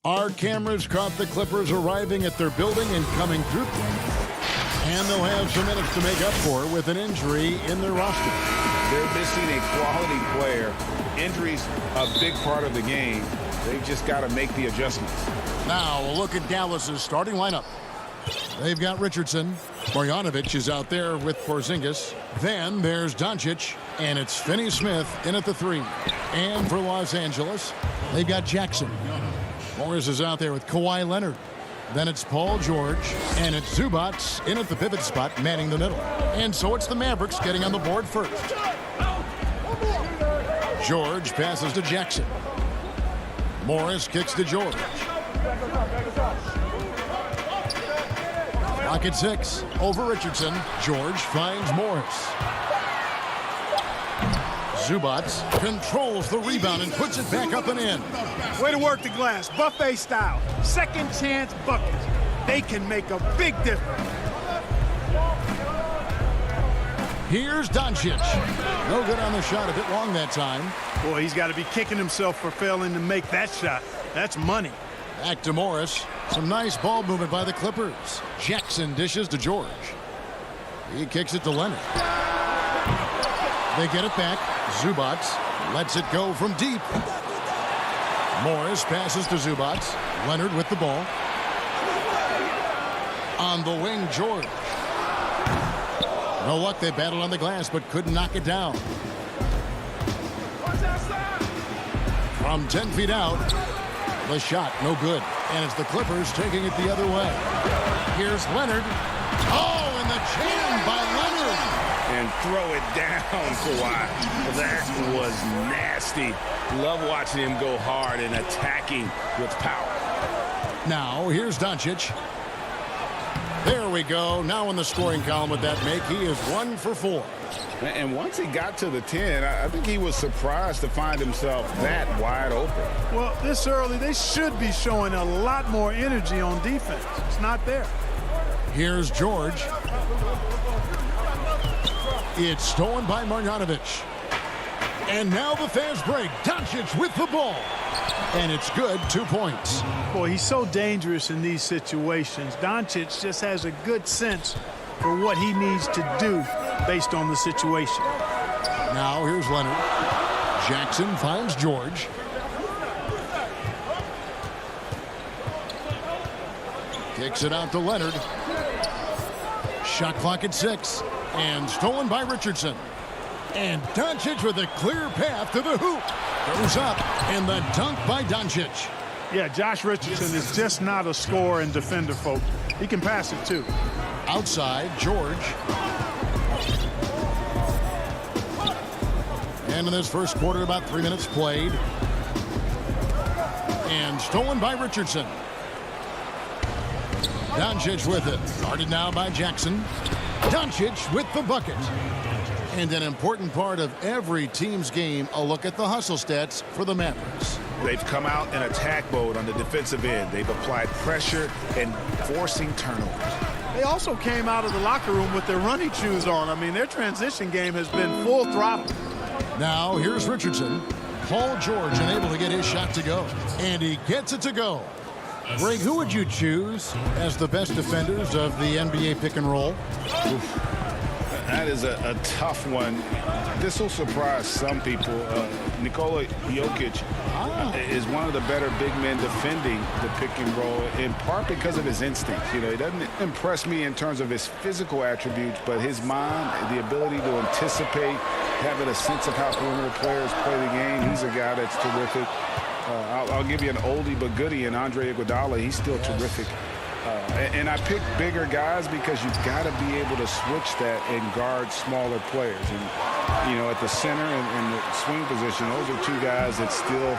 Our cameras caught the Clippers arriving at their building and coming through. And they'll have some minutes to make up for with an injury in their roster. They're missing a quality player. Injuries a big part of the game. They've just got to make the adjustments. Now we'll look at Dallas's starting lineup. They've got Richardson. Marjanovic is out there with Porzingis. Then there's Doncic, and it's Finney-Smith in at the 3. And for Los Angeles, they've got Jackson. Morris is out there with Kawhi Leonard. Then it's Paul George, and it's Zubac in at the pivot spot, manning the middle. And so it's the Mavericks getting on the board first. George passes to Jackson. Morris kicks to George. Clock at 6. Over Richardson. George finds Morris. Zubac controls the rebound and puts it back up and in. Way to work the glass, buffet style. Second chance buckets. They can make a big difference. Here's Doncic. No good on the shot, a bit long that time. Boy, he's got to be kicking himself for failing to make that shot. That's money. Back to Morris. Some nice ball movement by the Clippers. Jackson dishes to George. He kicks it to Leonard. They get it back. Zubac lets it go from deep. Morris passes to Zubac. Leonard with the ball. On the wing, George. No luck, they battled on the glass, but couldn't knock it down. From 10 feet out, the shot, no good. And it's the Clippers taking it the other way. Here's Leonard. Oh, and the jam by Leonard. And throw it down, Kawhi. That was nasty. Love watching him go hard and attacking with power. Now, here's Doncic. There we go. Now in the scoring column with that make, he is 1 for 4. And once he got to the 10, I think he was surprised to find himself that wide open. Well, this early, they should be showing a lot more energy on defense. It's not there. Here's George. It's stolen by Marjanovic. And now the fast break. Doncic with the ball. And it's good, 2 points. Boy, he's so dangerous in these situations. Doncic just has a good sense for what he needs to do based on the situation. Now here's Leonard. Jackson finds George. Kicks it out to Leonard. Shot clock at 6. And stolen by Richardson. And Doncic with a clear path to the hoop. Goes up, and the dunk by Doncic. Yeah, Josh Richardson is just not a scorer and defender, folks. He can pass it, too. Outside, George. And in this first quarter, about 3 minutes played. And stolen by Richardson. Doncic with it. Guarded now by Jackson. Doncic with the bucket. And an important part of every team's game, a look at the hustle stats for the Mavericks. They've come out in attack mode on the defensive end. They've applied pressure and forcing turnovers. They also came out of the locker room with their running shoes on. I mean, their transition game has been full throttle. Now here's Richardson. Paul George unable to get his shot to go. And he gets it to go. Greg, who would you choose as the best defenders of the NBA pick and roll? Oof. That is a tough one. This will surprise some people. Nikola Jokic is one of the better big men defending the pick and roll, in part because of his instincts. You know, he doesn't impress me in terms of his physical attributes, but his mind, the ability to anticipate, having a sense of how perimeter players play the game. He's a guy that's terrific. I'll give you an oldie but goodie in Andre Iguodala. He's still terrific. And I pick bigger guys because you've got to be able to switch that and guard smaller players. And, you know, at the center and the swing position, those are two guys that still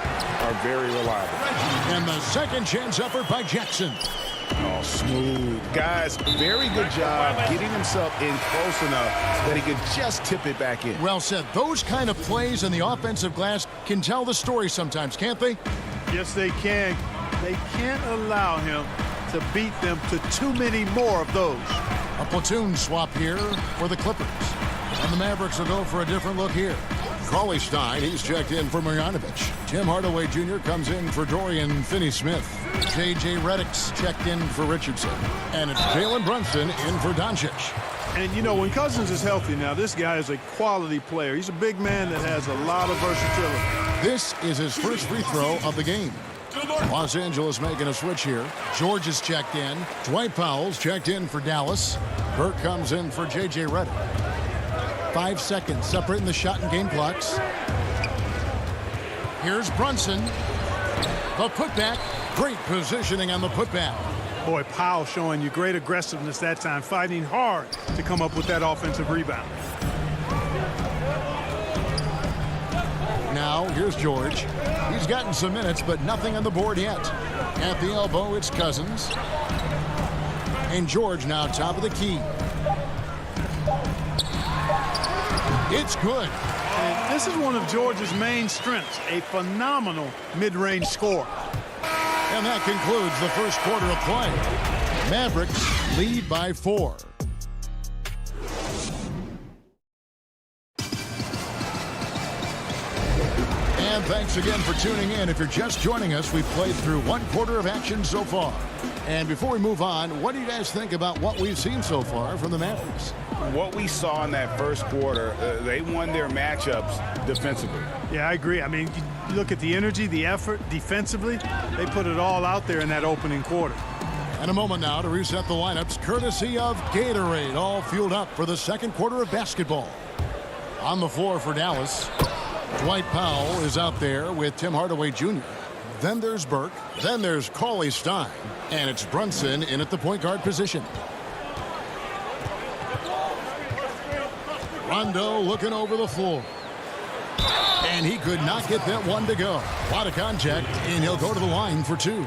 are very reliable. And the second chance effort by Jackson. Oh, smooth. Guys, very good job getting himself in close enough that he could just tip it back in. Well said. Those kind of plays in the offensive glass can tell the story sometimes, can't they? Yes, they can. They can't allow him to beat them to too many more of those. A platoon swap here for the Clippers. And the Mavericks will go for a different look here. Cauley Stein, he's checked in for Marjanovic. Tim Hardaway Jr. comes in for Dorian Finney-Smith. J.J. Redick's checked in for Richardson. And it's Jalen Brunson in for Doncic. And, you know, when Cousins is healthy now, this guy is a quality player. He's a big man that has a lot of versatility. This is his first free throw of the game. Los Angeles making a switch here. George is checked in. Dwight Powell's checked in for Dallas. Burke comes in for J.J. Redick. 5 seconds separating the shot and game clocks. Here's Brunson. The putback. Great positioning on the putback. Boy, Powell showing you great aggressiveness that time, fighting hard to come up with that offensive rebound. Now, here's George. He's gotten some minutes, but nothing on the board yet. At the elbow, it's Cousins. And George now top of the key. It's good. And this is one of George's main strengths, a phenomenal mid-range scorer. And that concludes the first quarter of play. Mavericks lead by 4. And thanks again for tuning in. If you're just joining us, we've played through 1 quarter of action so far. And before we move on, what do you guys think about what we've seen so far from the Mavericks? What we saw in that first quarter, they won their matchups defensively. Yeah, I agree. I mean, you look at the energy, the effort defensively, they put it all out there in that opening quarter. And a moment now to reset the lineups, courtesy of Gatorade, all fueled up for the second quarter of basketball. On the floor for Dallas, Dwight Powell is out there with Tim Hardaway Jr. Then there's Burke. Then there's Cauley Stein. And it's Brunson in at the point guard position. Rondo looking over the floor. And he could not get that one to go. A lot of contact, and he'll go to the line for 2.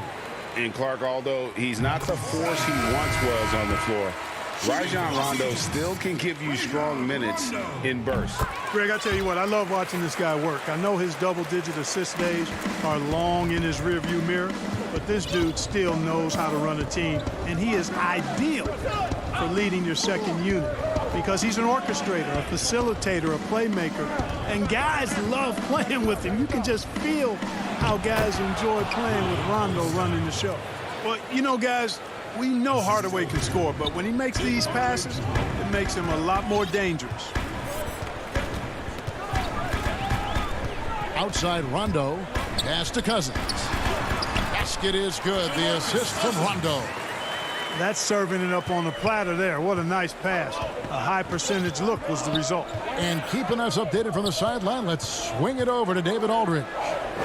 And Clark, although he's not the force he once was on the floor, Rajon Rondo still can give you strong minutes in bursts. Greg, I tell you what, I love watching this guy work. I know his double-digit assist days are long in his rearview mirror, but this dude still knows how to run a team, and he is ideal for leading your second unit because he's an orchestrator, a facilitator, a playmaker, and guys love playing with him. You can just feel how guys enjoy playing with Rondo running the show. Well, you know, guys, we know Hardaway can score, but when he makes these passes, it makes him a lot more dangerous. Outside Rondo, pass to Cousins. Basket is good. The assist from Rondo. That's serving it up on the platter there. What a nice pass. A high percentage look was the result. And keeping us updated from the sideline, let's swing it over to David Aldridge.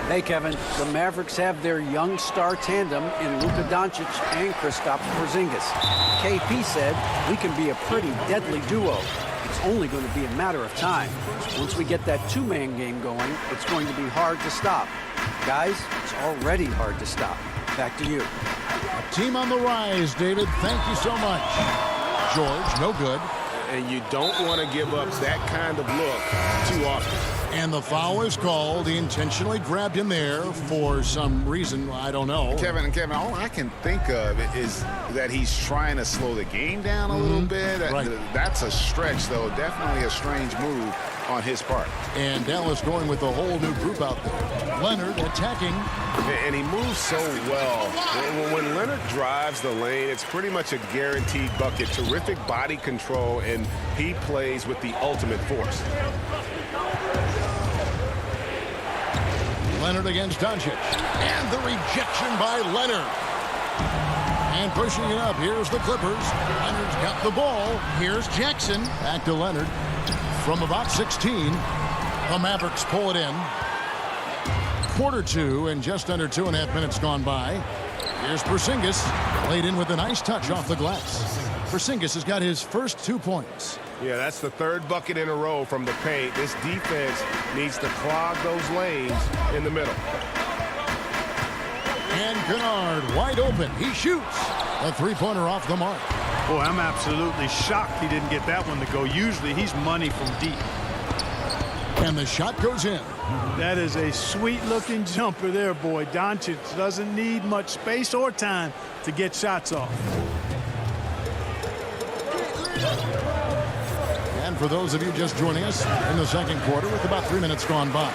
Hey, Kevin, the Mavericks have their young star tandem in Luka Doncic and Kristaps Porzingis. KP said, we can be a pretty deadly duo. It's only going to be a matter of time. Once we get that two-man game going, it's going to be hard to stop. Guys, it's already hard to stop. Back to you. A team on the rise, David. Thank you so much. George, no good. And you don't want to give up that kind of look too often. And the foul is called. He intentionally grabbed him there for some reason. I don't know. Kevin, all I can think of is that he's trying to slow the game down a little bit. Right. That's a stretch, though. Definitely a strange move on his part. And Dallas going with a whole new group out there. Leonard attacking. And he moves so well. When Leonard drives the lane, it's pretty much a guaranteed bucket. Terrific body control, and he plays with the ultimate force. Leonard against Doncic. And the rejection by Leonard. And pushing it up. Here's the Clippers. Leonard's got the ball. Here's Jackson. Back to Leonard. From about 16, the Mavericks pull it in. Quarter 2 and just under 2.5 minutes gone by. Here's Porzingis. Laid in with a nice touch off the glass. Porzingis has got his first 2 points. Yeah, that's the third bucket in a row from the paint. This defense needs to clog those lanes in the middle. And Kennard wide open. He shoots. A three-pointer off the mark. Boy, I'm absolutely shocked he didn't get that one to go. Usually he's money from deep. And the shot goes in. That is a sweet-looking jumper there, boy. Doncic doesn't need much space or time to get shots off. And for those of you just joining us in the second quarter with about 3 minutes gone by,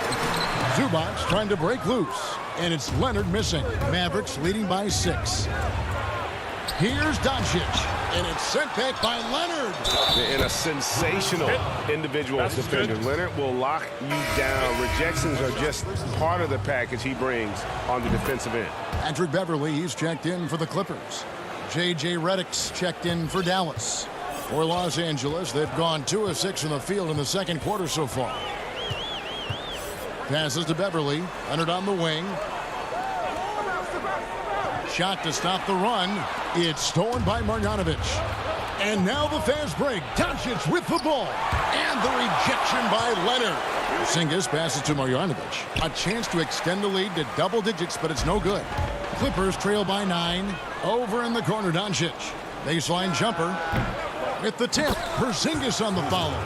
Zubac trying to break loose, and it's Leonard missing. Mavericks leading by 6. Here's Doncic, and it's sent back by Leonard. In a sensational individual defender. Leonard will lock you down. Rejections are just part of the package he brings on the defensive end. Patrick Beverly, he's checked in for the Clippers. J.J. Redick's checked in for Dallas. For Los Angeles, they've gone 2 of 6 from the field in the second quarter so far. Passes to Beverly. Leonard on the wing. Shot to stop the run. It's stolen by Marjanovic. And now the fast break. Doncic with the ball. And the rejection by Leonard. Porzingis passes to Marjanovic. A chance to extend the lead to double digits, but it's no good. Clippers trail by 9. Over in the corner, Doncic. Baseline jumper. At the tip, Porzingis on the follow.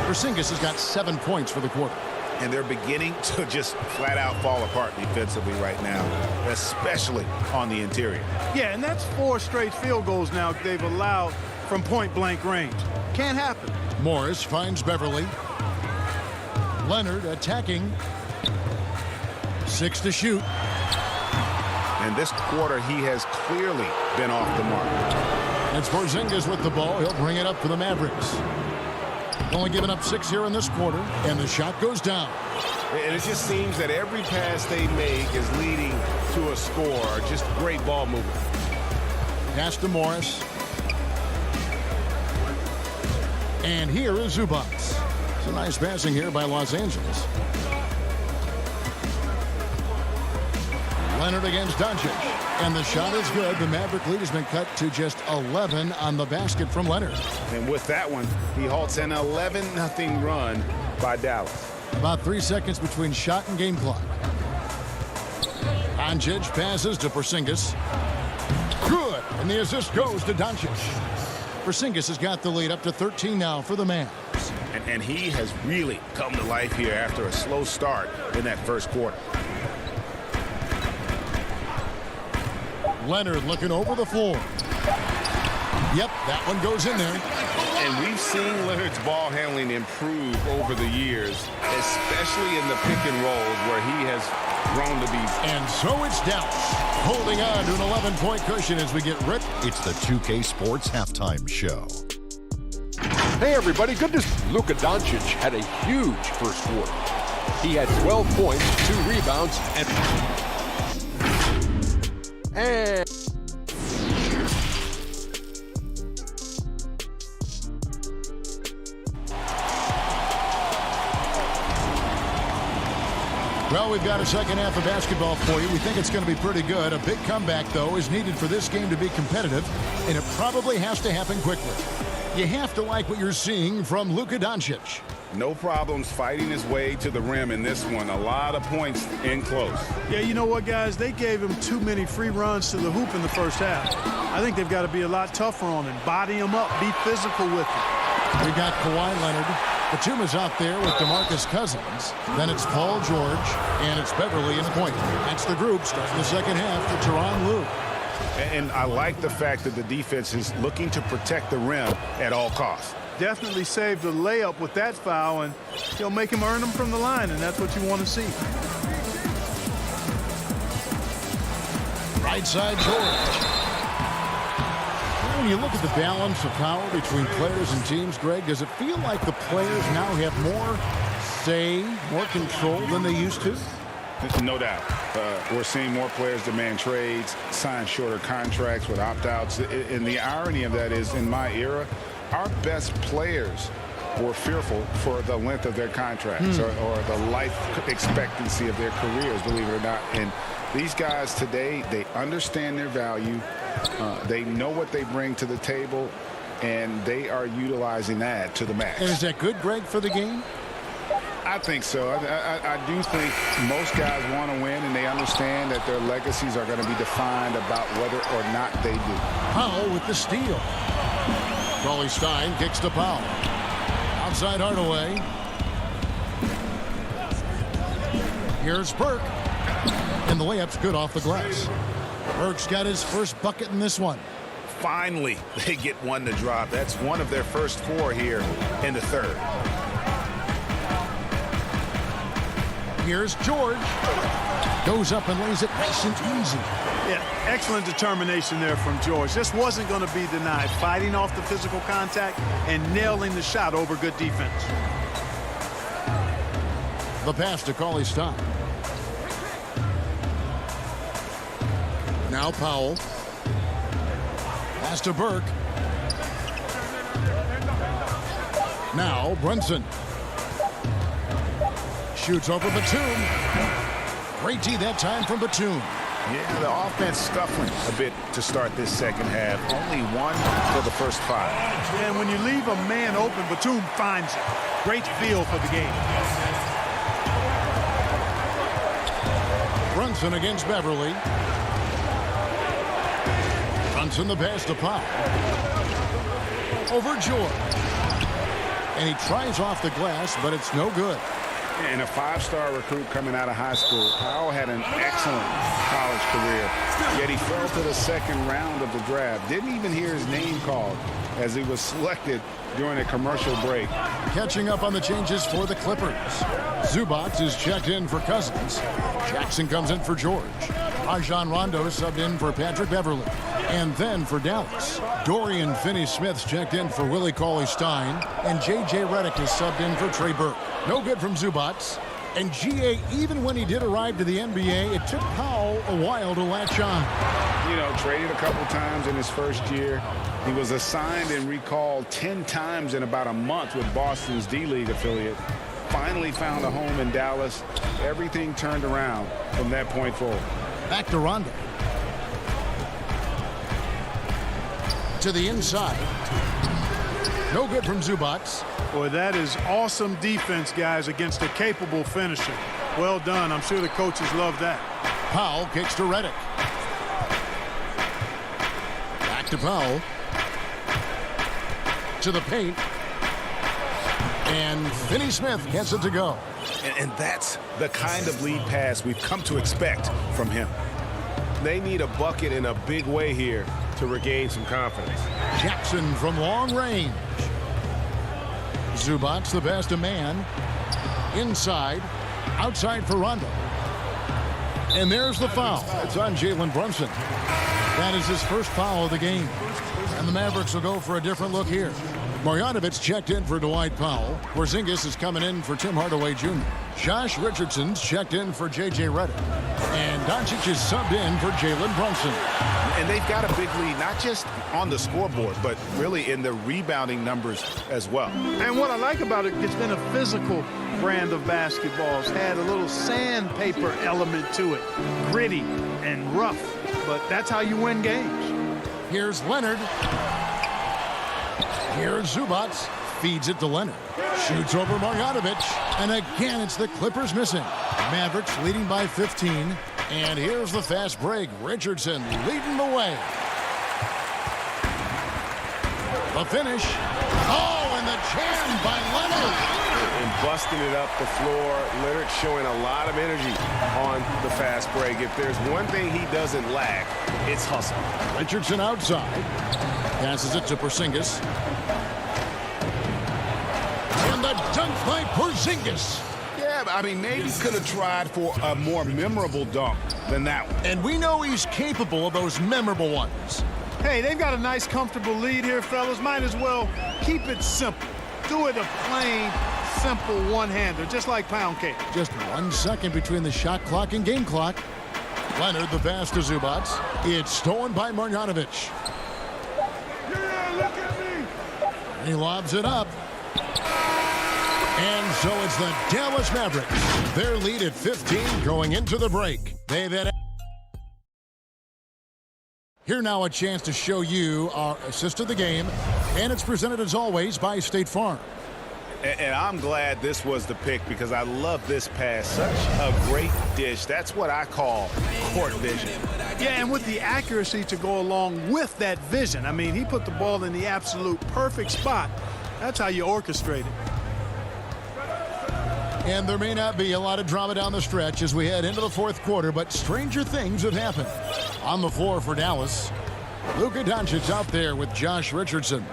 Porzingis has got 7 points for the quarter. And they're beginning to just flat out fall apart defensively right now, especially on the interior. Yeah, and that's 4 straight field goals now they've allowed from point-blank range. Can't happen. Morris finds Beverly. Leonard attacking. 6 to shoot. And this quarter, he has clearly been off the mark. It's Porzingis with the ball. He'll bring it up for the Mavericks. Only giving up 6 here in this quarter, and the shot goes down. And it just seems that every pass they make is leading to a score. Just great ball movement. Pass to Morris. And here is Zubac. It's a nice passing here by Los Angeles. Leonard against Doncic. And the shot is good. The Maverick lead has been cut to just 11 on the basket from Leonard. And with that one, he halts an 11-0 run by Dallas. About 3 seconds between shot and game clock. Doncic passes to Porzingis. Good. And the assist goes to Doncic. Porzingis has got the lead up to 13 now for the Mavs. And he has really come to life here after a slow start in that first quarter. Leonard looking over the floor. Yep, that one goes in there. And we've seen Leonard's ball handling improve over the years, especially in the pick and rolls where he has grown to be. And so it's Dallas holding on to an 11-point cushion as we get ripped. It's the 2K Sports Halftime Show. Hey, everybody. Good to see. Luka Doncic had a huge first quarter. He had 12 points, 2 rebounds, and well, we've got a second half of basketball for you. We think it's going to be pretty good. A big comeback, though, is needed for this game to be competitive, and it probably has to happen quickly. You have to like what you're seeing from Luka Doncic. No problems fighting his way to the rim in this one. A lot of points in close. Yeah, you know what, guys? They gave him too many free runs to the hoop in the first half. I think they've got to be a lot tougher on him. Body him up. Be physical with him. We got Kawhi Leonard. Batuma's out there with DeMarcus Cousins. Then it's Paul George, and it's Beverly in the point. That's the group starting the second half for Tyronn Lue. And I like the fact that the defense is looking to protect the rim at all costs. Definitely saved a layup with that foul, and he'll make him earn them from the line, and that's what you want to see. Right side George. When you look at the balance of power between players and teams, Greg, does it feel like the players now have more say, more control than they used to? No doubt. We're seeing more players demand trades, sign shorter contracts with opt-outs. And the irony of that is, in my era, our best players were fearful for the length of their contracts or the life expectancy of their careers, believe it or not. And These guys today, they understand their value. They know what they bring to the table, and they are utilizing that to the max. And is that good, Greg, for the game? I think so. I do think most guys want to win, and they understand that their legacies are going to be defined about whether or not they do. Powell with the steal. Cauley-Stein kicks to Powell. Outside Hardaway. Here's Burke. And the layup's good off the glass. Burke's got his first bucket in this one. Finally, they get one to drop. That's one of their first 4 here in the third. Here's George. Goes up and lays it nice and easy. Yeah, excellent determination there from George. This wasn't going to be denied. Fighting off the physical contact and nailing the shot over good defense. The pass to Cauley-Stein. Now Powell. Pass to Burke. Now Brunson. Shoots over Batum. Great D that time from Batum. Yeah, the offense scuffling a bit to start this second half. Only 1 for the first 5. And when you leave a man open, Batum finds it. Great feel for the game. Brunson against Beverly. Brunson the pass to Powell. Over George. And he tries off the glass, but it's no good. And a 5-star recruit coming out of high school. Powell had an excellent college career, yet he fell to the second round of the draft. Didn't even hear his name called as he was selected during a commercial break. Catching up on the changes for the Clippers. Zubac is checked in for Cousins. Jackson comes in for George. Rajon Rondo subbed in for Patrick Beverly. And then for Dallas, Dorian Finney-Smith's checked in for Willie Cauley-Stein. And J.J. Redick is subbed in for Trey Burke. No good from Zubac. And G.A., even when he did arrive to the NBA, it took Powell a while to latch on. You know, traded a couple times in his first year. He was assigned and recalled 10 times in about a month with Boston's D-League affiliate. Finally found a home in Dallas. Everything turned around from that point forward. Back to Rondo. To the inside. No good from Zubac. Boy, that is awesome defense, guys, against a capable finisher. Well done. I'm sure the coaches love that. Powell kicks to Redick. Back to Powell. To the paint. And Finney-Smith gets it to go. And that's the kind of lead pass we've come to expect from him. They need a bucket in a big way here to regain some confidence. Jackson from long range. Zubac the pass to man. Inside. Outside for Rondo. And there's the foul. It's on Jalen Brunson. That is his first foul of the game. And the Mavericks will go for a different look here. Marjanovic checked in for Dwight Powell. Porzingis is coming in for Tim Hardaway Jr. Josh Richardson's checked in for J.J. Redick. And Doncic is subbed in for Jalen Brunson. And they've got a big lead, not just on the scoreboard, but really in the rebounding numbers as well. And what I like about it, it's been a physical brand of basketball. It's had a little sandpaper element to it. Gritty and rough, but that's how you win games. Here's Leonard. Here's Zubac. Feeds it to Leonard. Shoots over Marjanovic. And again, it's the Clippers missing. Mavericks leading by 15. And here's the fast break. Richardson leading the way. The finish. Oh, and the jam by Leonard. And busting it up the floor. Leonard showing a lot of energy on the fast break. If there's one thing he doesn't lack, it's hustle. Richardson outside. Passes it to Porzingis. And the dunk by Porzingis. Yeah, I mean, maybe could have tried for a more memorable dunk than that one. And we know he's capable of those memorable ones. Hey, they've got a nice, comfortable lead here, fellas. Might as well keep it simple. Do it a plain, simple one-hander, just like pound cake. Just 1 second between the shot clock and game clock. Leonard, the pass to Zubac. It's stolen by Marjanovic. Yeah, look at me. He lobs it up. And so it's the Dallas Mavericks. Their lead at 15 going into the break. They've had Here now a chance to show you our assist of the game, and it's presented as always by State Farm. And I'm glad this was the pick because I love this pass. Such a great dish. That's what I call court vision. Yeah, and with the accuracy to go along with that vision. I mean, he put the ball in the absolute perfect spot. That's how you orchestrate it. And there may not be a lot of drama down the stretch as we head into the fourth quarter, but stranger things have happened. On the floor for Dallas, Luka Doncic out there with Josh Richardson.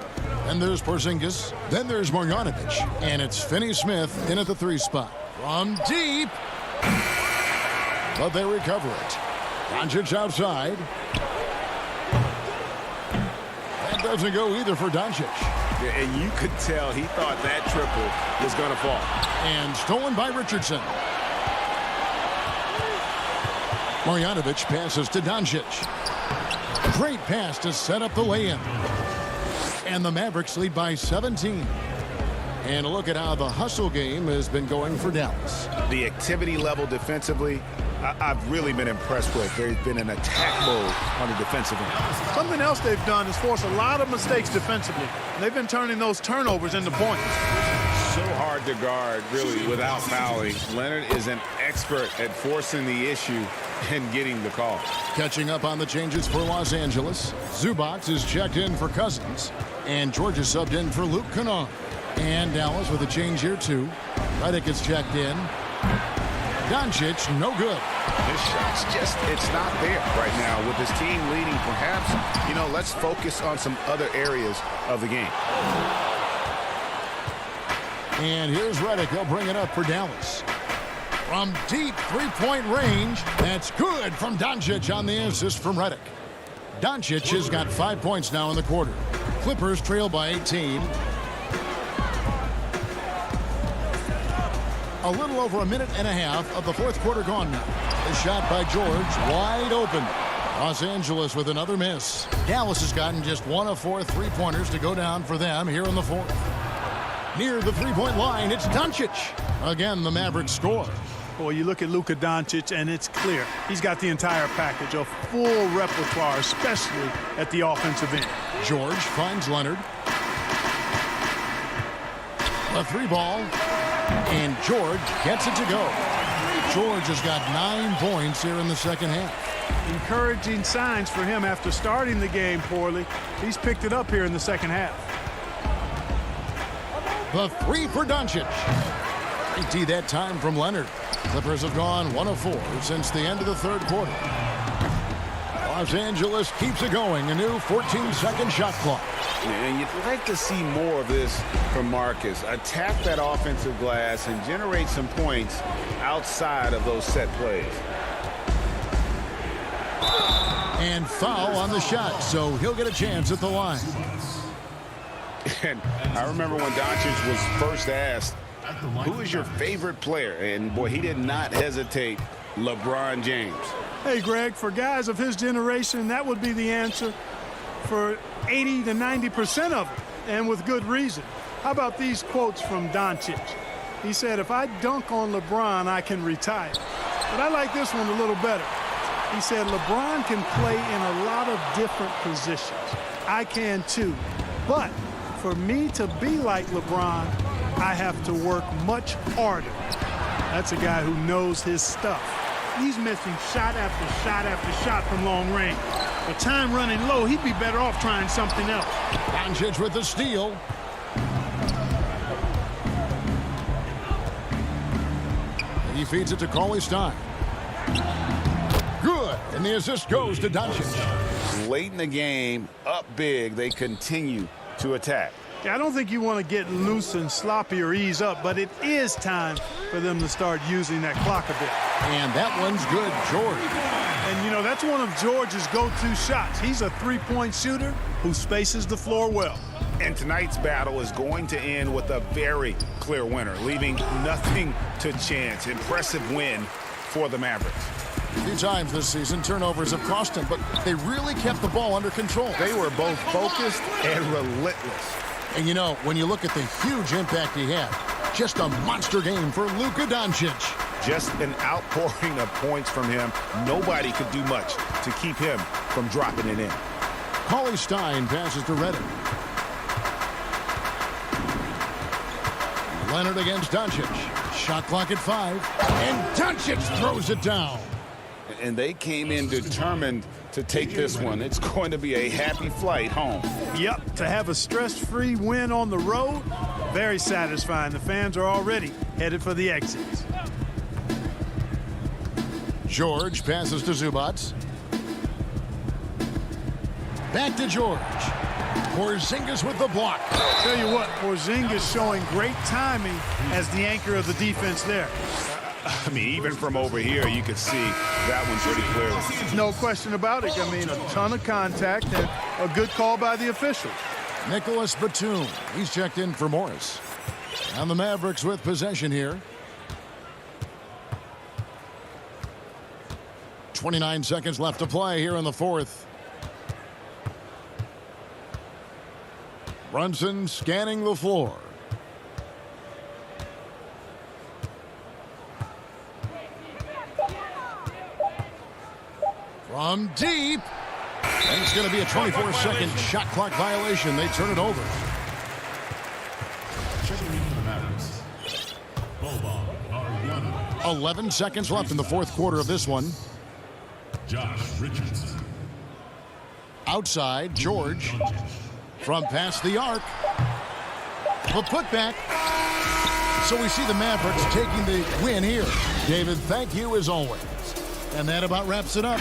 Then there's Porzingis. Then there's Marjanovic. And it's Finney-Smith in at the 3 spot. From deep. But they recover it. Doncic outside. That doesn't go either for Doncic. And you could tell he thought that triple was going to fall. And stolen by Richardson. Marjanovic passes to Doncic. Great pass to set up the lay-in. And the Mavericks lead by 17. And look at how the hustle game has been going for Dallas. The activity level defensively, I've really been impressed with. There's been an attack mode on the defensive end. Something else they've done is force a lot of mistakes defensively. They've been turning those turnovers into points. So hard to guard, really, without fouling. Leonard is an expert at forcing the issue and getting the call. Catching up on the changes for Los Angeles. Zubac is checked in for Cousins. And Georgia subbed in for Luke Kennard. And Dallas with a change here, too. Redick is checked in. Doncic, no good. His shot's just, it's not there right now. With his team leading, perhaps, you know, let's focus on some other areas of the game. And here's Redick. He'll bring it up for Dallas. From deep three-point range, that's good from Doncic on the assist from Redick. Doncic has got 5 points now in the quarter. Clippers trail by 18. A little over a minute and a half of the fourth quarter gone now. A shot by George, wide open. Los Angeles with another miss. Dallas has gotten just 1 of 4 three-pointers to go down for them here in the fourth. Near the three-point line, it's Doncic. Again, the Mavericks score. Boy, you look at Luka Doncic, and it's clear. He's got the entire package, a full repertoire, especially at the offensive end. George finds Leonard. A 3-ball. And George gets it to go. George has got 9 points here in the second half. Encouraging signs for him after starting the game poorly. He's picked it up here in the second half. The 3 for Doncic. 20 that time from Leonard. Clippers have gone 1 of 4 since the end of the third quarter. Los Angeles keeps it going. A new 14-second shot clock. And you'd like to see more of this from Marcus. Attack that offensive glass and generate some points outside of those set plays. And foul on the shot, so he'll get a chance at the line. And I remember when Doncic was first asked, who is your favorite player? And boy, he did not hesitate. LeBron James. Hey, Greg, for guys of his generation, that would be the answer for 80 to 90% of them, and with good reason. How about these quotes from Doncic? He said, if I dunk on LeBron, I can retire. But I like this one a little better. He said, LeBron can play in a lot of different positions. I can too. But for me to be like LeBron, I have to work much harder. That's a guy who knows his stuff. He's missing shot after shot after shot from long range. With time running low, he'd be better off trying something else. Doncic with the steal. He feeds it to Cauley Stein. Good. And the assist goes to Doncic. Late in the game, up big, they continue to attack. I don't think you want to get loose and sloppy or ease up, but it is time for them to start using that clock a bit. And that one's good, George. And, you know, that's one of George's go-to shots. He's a three-point shooter who spaces the floor well. And tonight's battle is going to end with a very clear winner, leaving nothing to chance. Impressive win for the Mavericks. A few times this season, turnovers have cost them, but they really kept the ball under control. They were both focused and relentless. And, you know, when you look at the huge impact he had, just a monster game for Luka Doncic. Just an outpouring of points from him. Nobody could do much to keep him from dropping it in. Cauley Stein passes to Reddick. Leonard against Doncic. Shot clock at 5. And Doncic throws it down. And they came in determined to take this one. It's going to be a happy flight home. Yep, to have a stress-free win on the road, very satisfying. The fans are already headed for the exits. George passes to Zubac. Back to George. Porzingis with the block. Tell you what, Porzingis showing great timing as the anchor of the defense there. I mean, even from over here, you can see that one pretty clearly. No question about it. I mean, a ton of contact and a good call by the official. Nicholas Batum. He's checked in for Morris. And the Mavericks with possession here. 29 seconds left to play here in the fourth. Brunson scanning the floor. From deep. And it's going to be a 24-second shot clock violation. They turn it over. Checking in for the Mavericks. 11 seconds left in the fourth quarter of this one. Josh Richardson. Outside, George. From past the arc. The putback. So we see the Mavericks taking the win here. David, thank you as always. And that about wraps it up.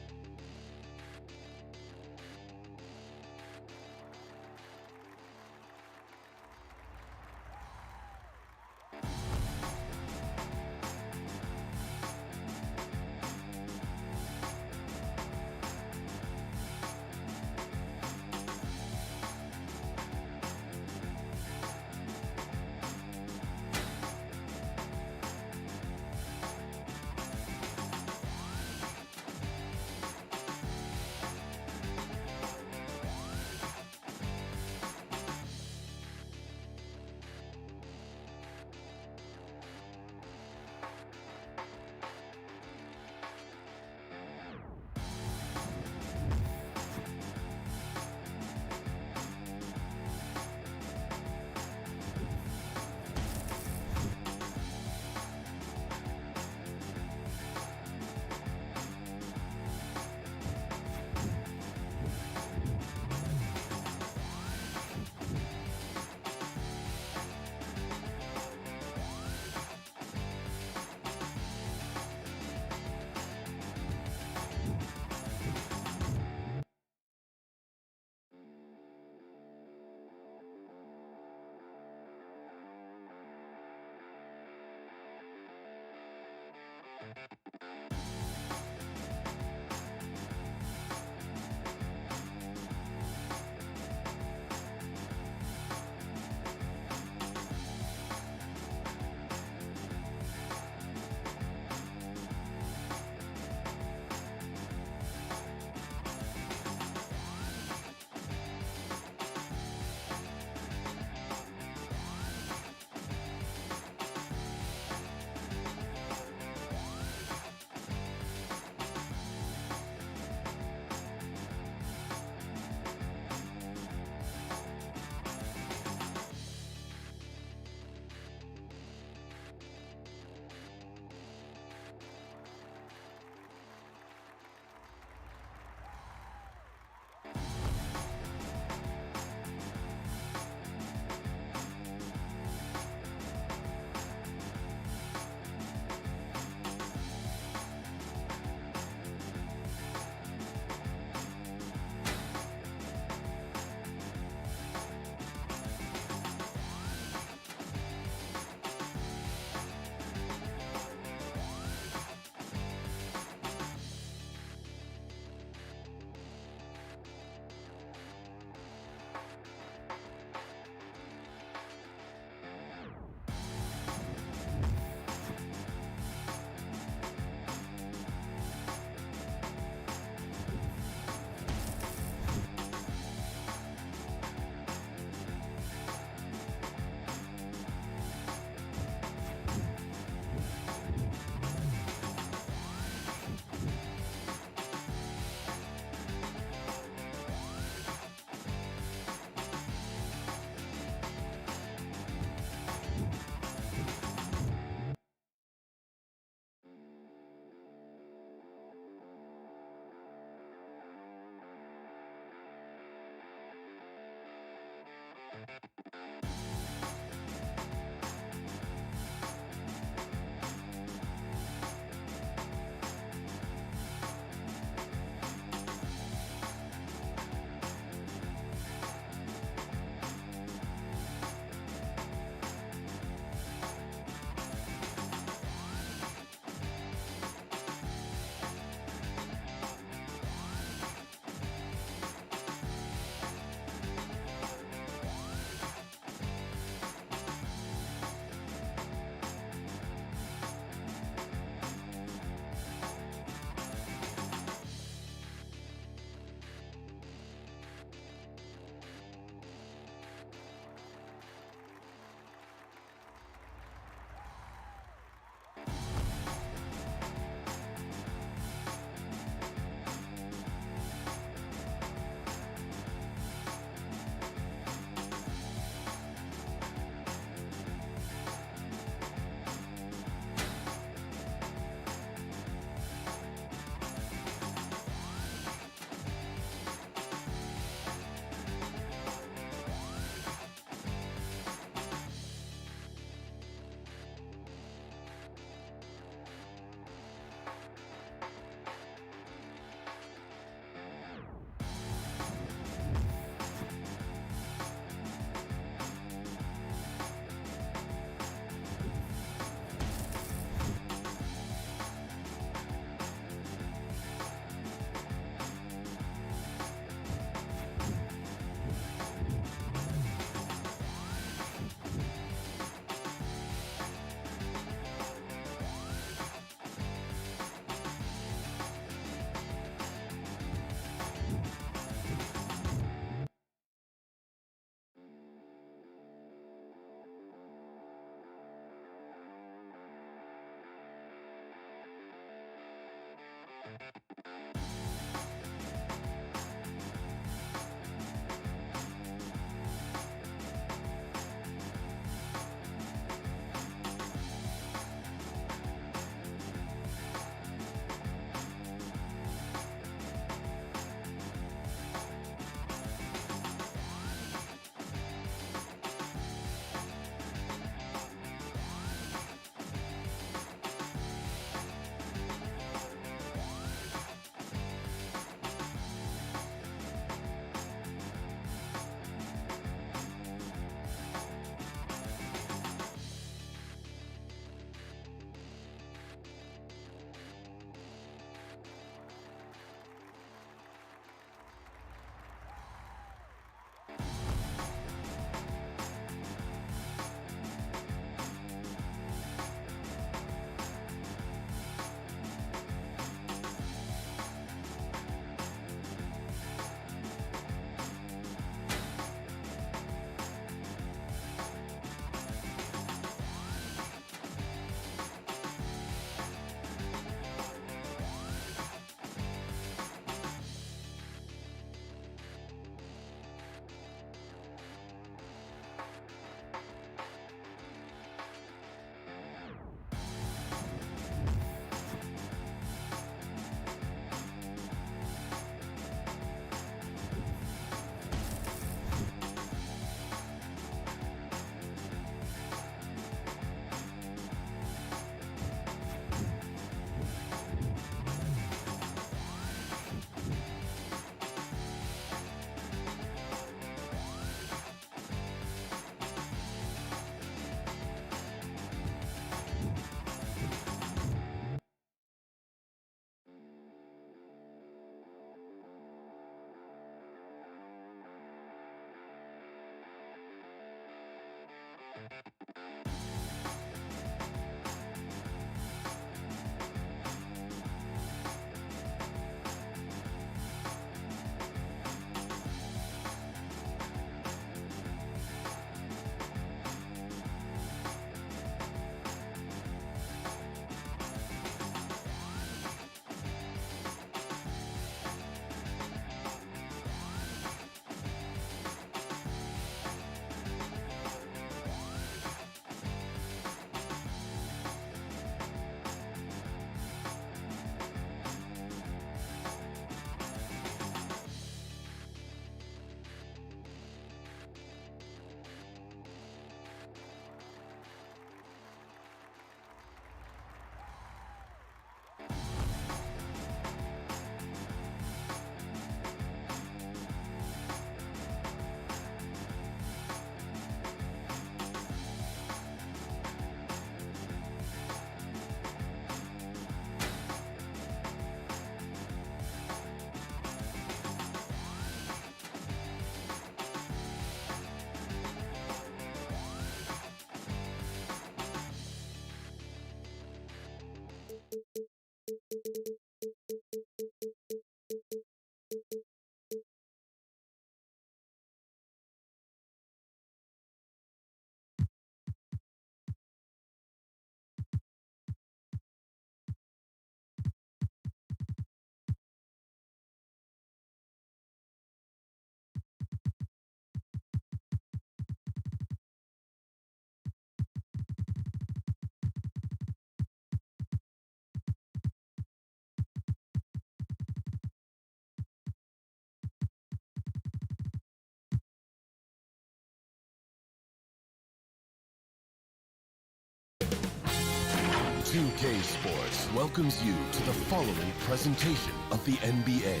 2K Sports welcomes you to the following presentation of the NBA.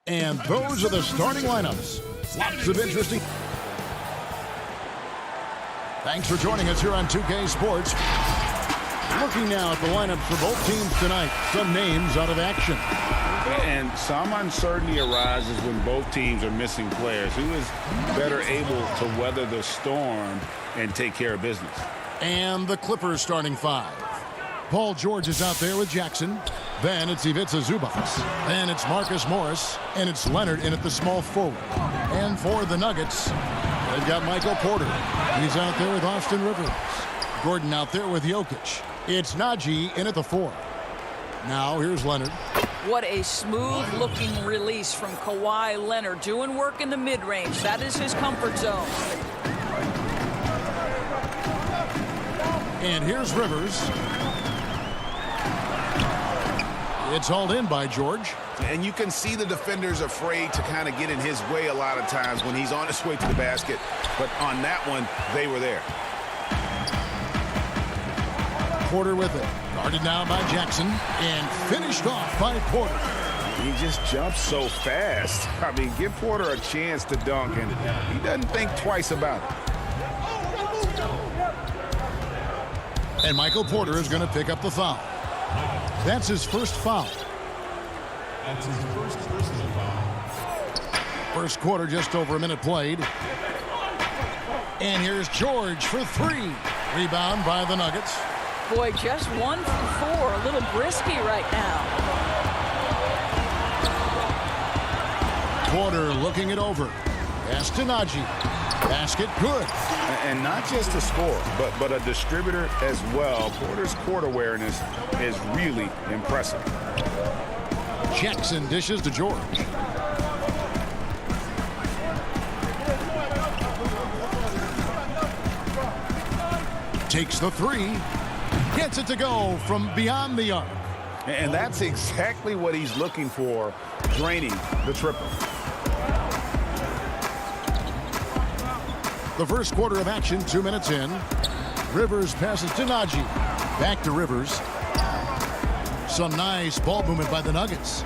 And those are the starting lineups. Lots of interesting. Thanks for joining us here on 2K Sports. Looking now at the lineups for both teams tonight. Some names out of action. And some uncertainty arises when both teams are missing players. Who is better able to weather the storm and take care of business? And the Clippers starting five. Paul George is out there with Jackson. Then it's Ivica Zubac. Then it's Marcus Morris. And it's Leonard in at the small forward. And for the Nuggets, they've got Michael Porter. He's out there with Austin Rivers. Gordon out there with Jokic. It's Najee in at the 4. Now here's Leonard. What a smooth-looking release from Kawhi Leonard. Doing work in the mid-range. That is his comfort zone. And here's Rivers. It's hauled in by George. And you can see the defenders afraid to kind of get in his way a lot of times when he's on his way to the basket. But on that one, they were there. Porter with it. Guarded now by Jackson. And finished off by Porter. He just jumps so fast. I mean, give Porter a chance to dunk, and he doesn't think twice about it. And Michael Porter is going to pick up the foul. That's his first foul. That's his first personal foul. First quarter, just over a minute played. And here's George for 3. Rebound by the Nuggets. Boy, just 1 for 4. A little brisky right now. Porter looking it over. Pass to Najee. Basket good. And not just a scorer, but a distributor as well. Porter's court awareness is really impressive. Jackson dishes to George. Takes the 3. Gets it to go from beyond the arc. And that's exactly what he's looking for, draining the triple. The first quarter of action, 2 minutes in. Rivers passes to Najee. Back to Rivers. Some nice ball movement by the Nuggets.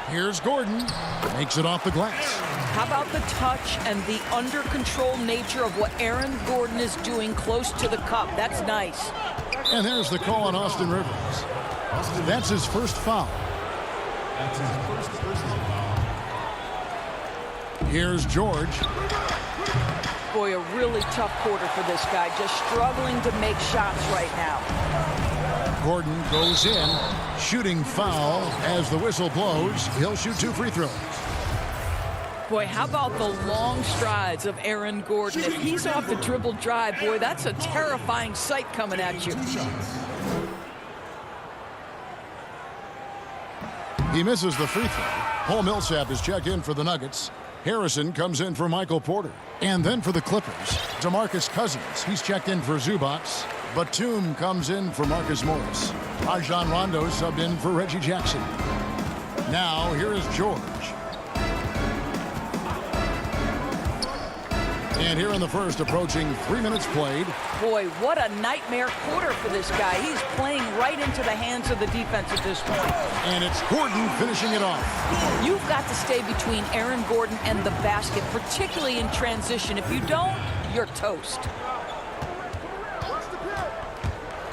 Here's Gordon. Makes it off the glass. How about the touch and the under-control nature of what Aaron Gordon is doing close to the cup? That's nice. And there's the call on Austin Rivers. That's his first foul. That's his first personal foul. Here's George. Boy, a really tough quarter for this guy. Just struggling to make shots right now. Gordon goes in. Shooting foul as the whistle blows. He'll shoot 2 free throws. Boy, how about the long strides of Aaron Gordon? If he's off the dribble drive, boy, that's a terrifying sight coming at you. He misses the free throw. Paul Millsap is checked in for the Nuggets. Harrison comes in for Michael Porter. And then for the Clippers, DeMarcus Cousins. He's checked in for Zubac. Batum comes in for Marcus Morris. Rajon Rondo subbed in for Reggie Jackson. Now, here is George. And here in the first, approaching 3 minutes played. Boy, what a nightmare quarter for this guy. He's playing right into the hands of the defense at this point. And it's Gordon finishing it off. You've got to stay between Aaron Gordon and the basket, particularly in transition. If you don't, you're toast.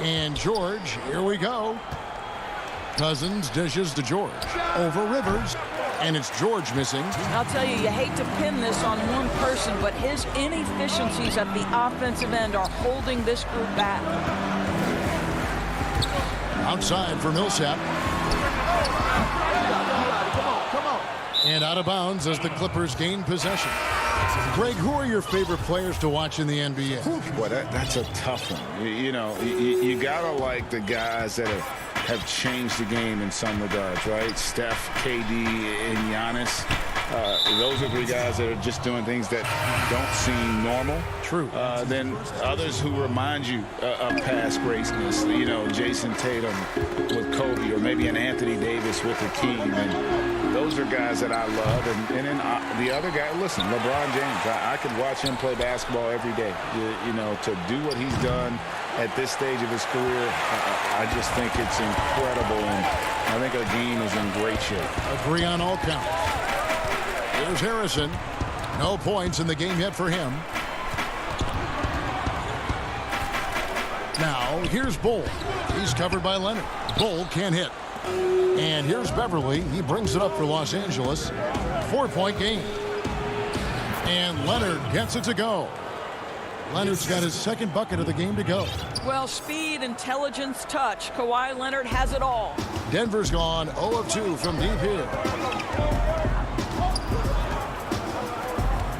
And George, here we go. Cousins dishes to George. Over Rivers. And it's George missing. I'll tell you, you hate to pin this on one person, but his inefficiencies at the offensive end are holding this group back. Outside for Millsap. And out of bounds as the Clippers gain possession. Greg, who are your favorite players to watch in the NBA? Boy, that's a tough one. You got to like the guys that have changed the game in some regards, right? Steph, KD, and Giannis. those are the guys that are just doing things that don't seem normal. True. Then others who remind you of past greatness. You know, Jason Tatum with Kobe, or maybe an Anthony Davis with the team. And those are guys that I love. And then the other guy, listen, LeBron James. I could watch him play basketball every day. You know, to do what he's done at this stage of his career, I just think it's incredible. And I think our game is in great shape. Agree on all counts. Here's Harrison. No points in the game yet for him. Now, here's Bull. He's covered by Leonard. Bull can't hit. And here's Beverly. He brings it up for Los Angeles. 4-point game. And Leonard gets it to go. Leonard's got his second bucket of the game to go. Well, speed, intelligence, touch. Kawhi Leonard has it all. Denver's gone 0 of 2 from deep here.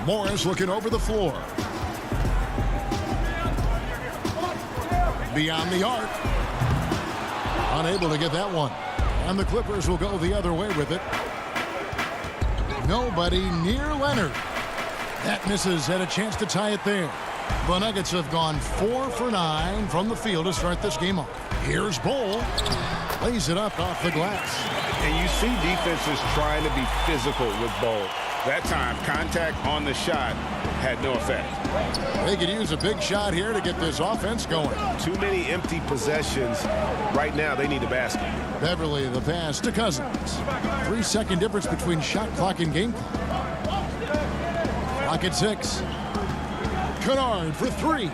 Morris looking over the floor. Beyond the arc. Unable to get that one. And the Clippers will go the other way with it. Nobody near Leonard. That misses, had a chance to tie it there. The Nuggets have gone 4 for 9 from the field to start this game off. Here's Bull. Lays it up off the glass. And you see defenses trying to be physical with Bull. That time, contact on the shot had no effect. They could use a big shot here to get this offense going. Too many empty possessions. Right now, they need a basket. Beverly, the pass to Cousins. 3-second difference between shot clock and game clock. Clock at 6. Kennard for 3.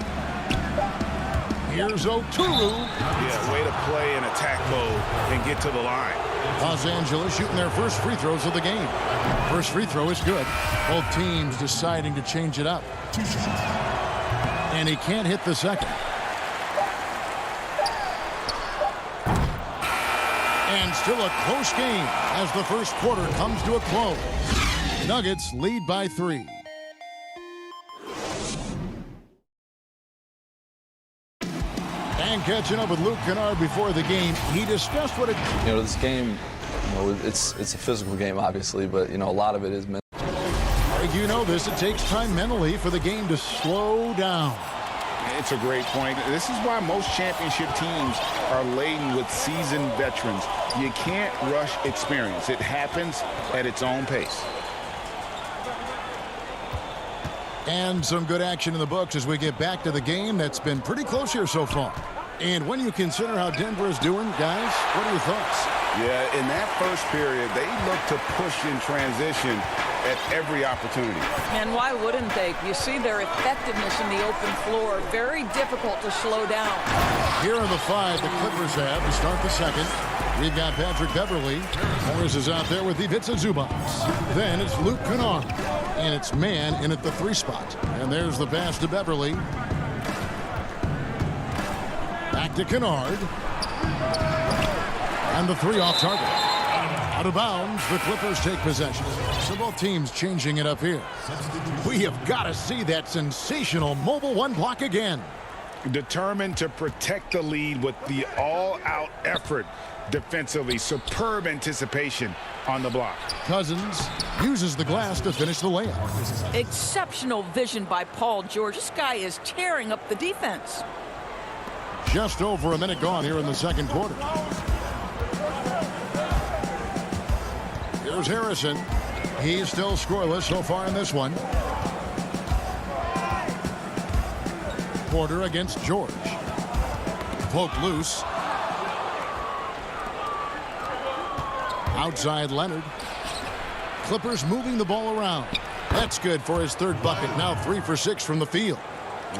Here's Oturu. Yeah, way to play in attack mode and get to the line. Los Angeles shooting their first free throws of the game. First free throw is good. Both teams deciding to change it up. And he can't hit the second. And still a close game as the first quarter comes to a close. Nuggets lead by 3. And catching up with Luke Kennard before the game, he discussed what it... You know, this game, it's a physical game, obviously, but, a lot of it is mental. You know this, it takes time mentally for the game to slow down. It's a great point. This is why most championship teams are laden with seasoned veterans. You can't rush experience. It happens at its own pace. And some good action in the books as we get back to the game that's been pretty close here so far. And when you consider how Denver is doing, guys, what are your thoughts? Yeah, in that first period, they looked to push in transition at every opportunity. And why wouldn't they? You see their effectiveness in the open floor. Very difficult to slow down. Here are the 5 the Clippers have to start the second. We've got Patrick Beverly. Morris is out there with Ivica Zubac. Then it's Luke Kennard. And it's man in at the 3 spot. And there's the pass to Beverly. Back to Kennard. And the 3 off target. Out of bounds, the Clippers take possession. So both teams changing it up here. We have got to see that sensational mobile 1 block again. Determined to protect the lead with the all-out effort defensively. Superb anticipation on the block. Cousins uses the glass to finish the layup. Exceptional vision by Paul George. This guy is tearing up the defense. Just over a minute gone here in the second quarter. Here's Harrison. He's still scoreless so far in this one. Porter against George. Poked loose. Outside Leonard. Clippers moving the ball around. That's good for his 3rd bucket. Now 3 for 6 from the field.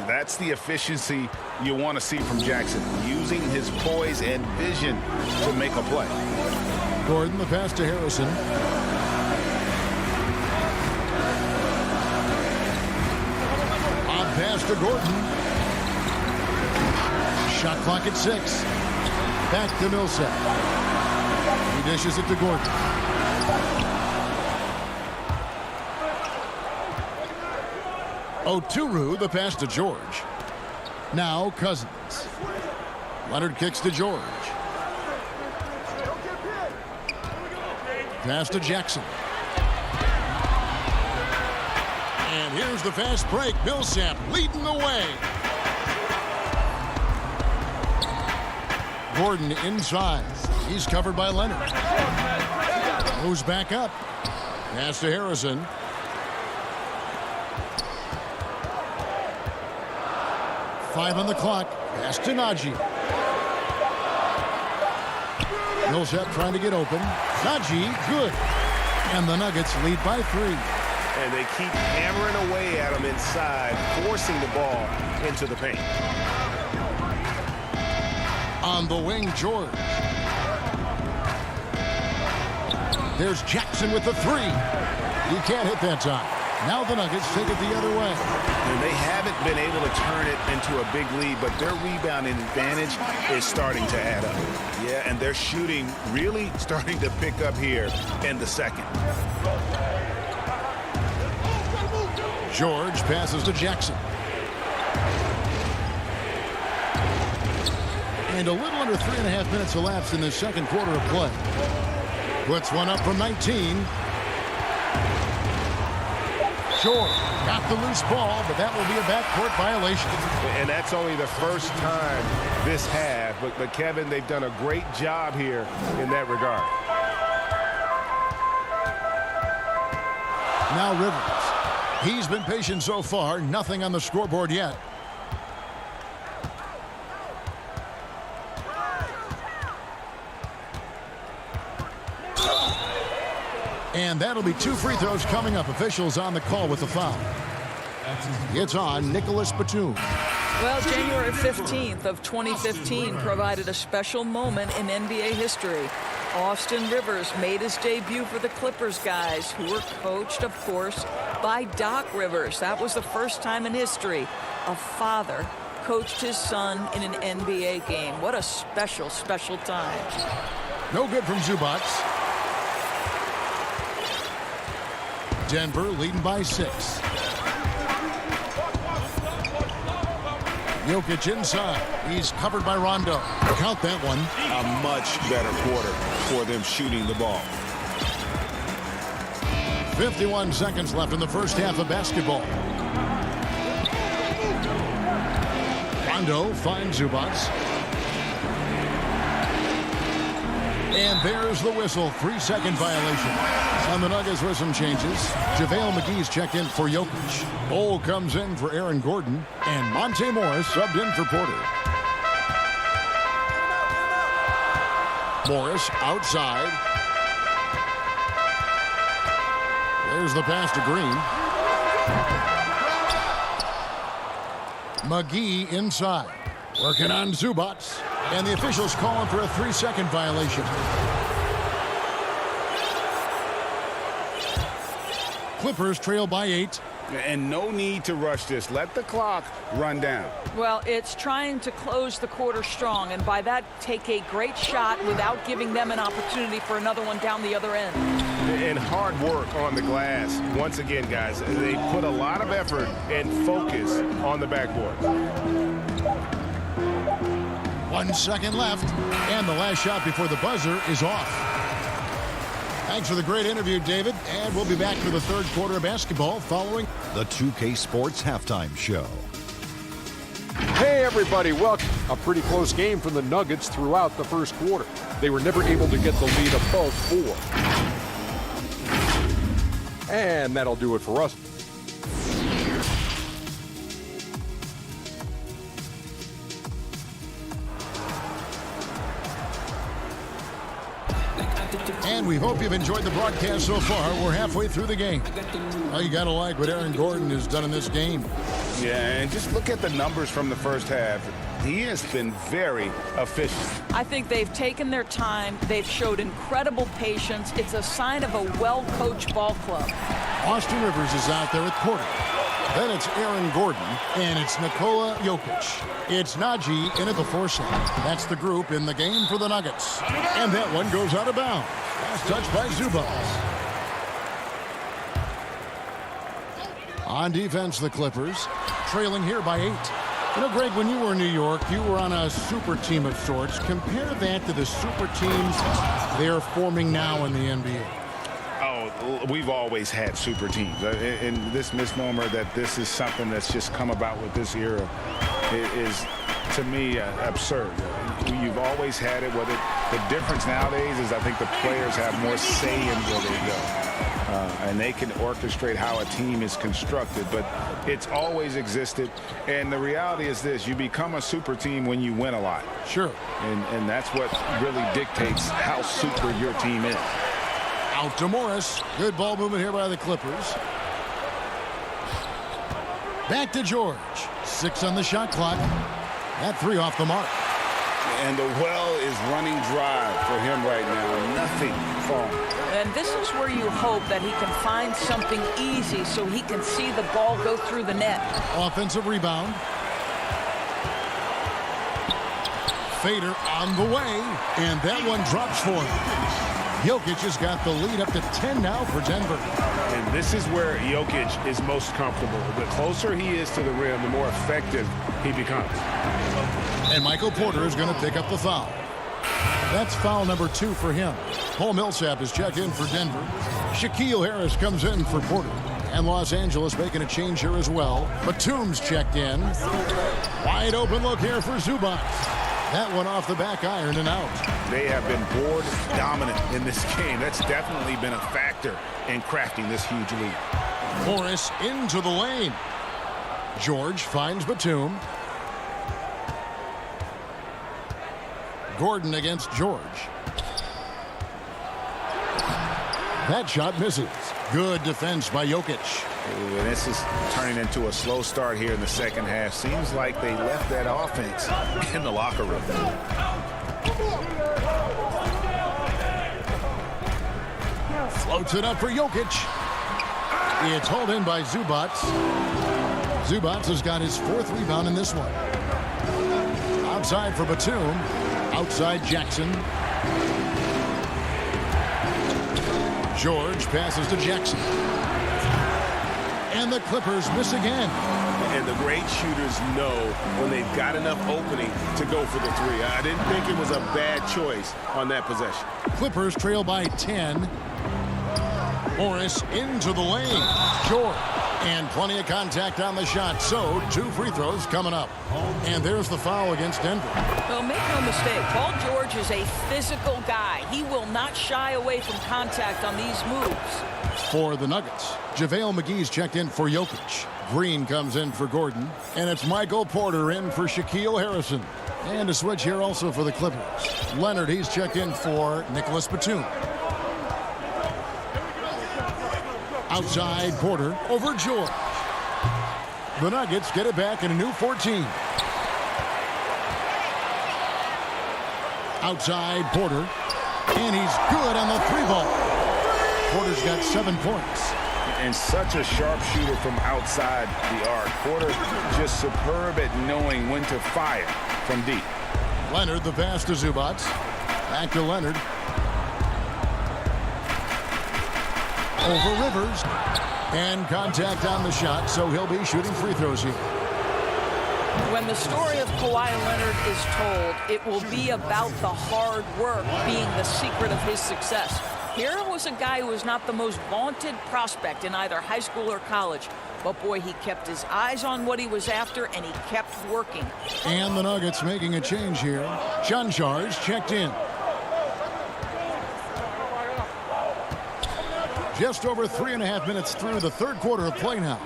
That's the efficiency you want to see from Jackson. Using his poise and vision to make a play. Gordon, the pass to Harrison. Odd pass to Gordon. Shot clock at 6. Back to Millsap. He dishes it to Gordon. Oturu, the pass to George. Now Cousins. Leonard kicks to George. Pass to Jackson. And here's the fast break. Millsap leading the way. Gordon inside. He's covered by Leonard. Moves back up. Pass to Harrison. Five on the clock. Pass to Najee. Millsap trying to get open. Najee, good. And the Nuggets lead by 3. And they keep hammering away at him inside, forcing the ball into the paint. On the wing, George. There's Jackson with the 3. He can't hit that time. Now the Nuggets take it the other way. And they haven't been able to turn it into a big lead, but their rebounding advantage is starting to add up. Yeah, and their shooting really starting to pick up here in the second. George passes to Jackson. And a little under 3.5 minutes elapsed in the second quarter of play. Puts one up from 19. George got the loose ball, but that will be a backcourt violation. And that's only the first time this half. But Kevin, they've done a great job here in that regard. Now Rivers. He's been patient so far. Nothing on the scoreboard yet. And that'll be 2 free throws coming up. Officials on the call with the foul. It's on Nicholas Batum. Well, January 15th of 2015 provided a special moment in NBA history. Austin Rivers made his debut for the Clippers guys, who were coached, of course, by Doc Rivers. That was the first time in history a father coached his son in an NBA game. What a special, special time. No good from Zubac. Denver leading by 6. Jokic inside. He's covered by Rondo. Count that one. A much better quarter for them shooting the ball. 51 seconds left in the first half of basketball. Rondo finds Zubac. And there's the whistle. 3-second violation. On the Nuggets with some changes. JaVale McGee's checked in for Jokic. Bol comes in for Aaron Gordon. And Monte Morris subbed in for Porter. Morris outside. There's the pass to Green. McGee inside. Working on Zubac. And the officials calling for a 3-second violation. Clippers trail by 8. And no need to rush this. Let the clock run down. Well, it's trying to close the quarter strong, and by that, take a great shot without giving them an opportunity for another one down the other end. And hard work on the glass. Once again, guys, they put a lot of effort and focus on the backboard. 1 second left, and the last shot before the buzzer is off. Thanks for the great interview, David, and we'll be back for the third quarter of basketball following the 2K Sports Halftime Show. Hey, everybody, welcome. A pretty close game for the Nuggets throughout the first quarter. They were never able to get the lead above 4. And that'll do it for us. And we hope you've enjoyed the broadcast so far. We're halfway through the game. Well, you got to like what Aaron Gordon has done in this game. Yeah, and just look at the numbers from the first half. He has been very efficient. I think they've taken their time. They've showed incredible patience. It's a sign of a well-coached ball club. Austin Rivers is out there at Porter. Then it's Aaron Gordon, and it's Nikola Jokic. It's Najee in at the 4 slot. That's the group in the game for the Nuggets. And that one goes out of bounds. Last touch by Zubac. On defense, the Clippers trailing here by 8. You know, Greg, when you were in New York, you were on a super team of sorts. Compare that to the super teams they're forming now in the NBA. Oh, we've always had super teams. And this misnomer that this is something that's just come about with this era is, to me, absurd. You've always had it. The difference nowadays is I think the players have more say in where they go. And they can orchestrate how a team is constructed. But it's always existed. And the reality is this. You become a super team when you win a lot. Sure. And that's what really dictates how super your team is. Out to Morris. Good ball movement here by the Clippers. Back to George. 6 on the shot clock. That 3 off the mark. And the well is running dry for him right now. Nothing falling. And this is where you hope that he can find something easy so he can see the ball go through the net. Offensive rebound. Fader on the way. And that one drops for him. Jokic has got the lead up to 10 now for Denver. And this is where Jokic is most comfortable. The closer he is to the rim, the more effective he becomes. And Michael Porter is going to pick up the foul. That's foul number 2 for him. Paul Millsap is checked in for Denver. Shaquille Harris comes in for Porter. And Los Angeles making a change here as well. Batum's checked in. Wide open look here for Zubac. That one off the back iron and out. They have been board dominant in this game. That's definitely been a factor in crafting this huge lead. Morris into the lane. George finds Batum. Gordon against George. That shot misses. Good defense by Jokic. Ooh, and this is turning into a slow start here in the second half. Seems like they left that offense in the locker room. Floats it up for Jokic. It's hauled in by Zubac. Zubac has got his 4th rebound in this one. Outside for Batum. Outside Jackson. George passes to Jackson. And the Clippers miss again. And the great shooters know when they've got enough opening to go for the 3. I didn't think it was a bad choice on that possession. Clippers trail by 10. Morris into the lane. George. And plenty of contact on the shot. So 2 free throws coming up. And there's the foul against Denver. Well, make no mistake, Paul George is a physical guy. He will not shy away from contact on these moves. For the Nuggets, JaVale McGee's checked in for Jokic. Green comes in for Gordon. And it's Michael Porter in for Shaquille Harrison. And a switch here also for the Clippers. Leonard, he's checked in for Nicholas Batum. Outside Porter over George. The Nuggets get it back in a new 14. Outside Porter. And he's good on the 3 ball. Porter's got 7 points. And such a sharp shooter from outside the arc. Porter just superb at knowing when to fire from deep. Leonard, the pass to Zubac. Back to Leonard. Over Rivers. And contact on the shot, so he'll be shooting free throws here. When the story of Kawhi Leonard is told, it will be about the hard work being the secret of his success. Here was a guy who was not the most vaunted prospect in either high school or college. But, boy, he kept his eyes on what he was after, and he kept working. And the Nuggets making a change here. Chanchar's checked in. Just over 3.5 minutes through the 3rd quarter of play now.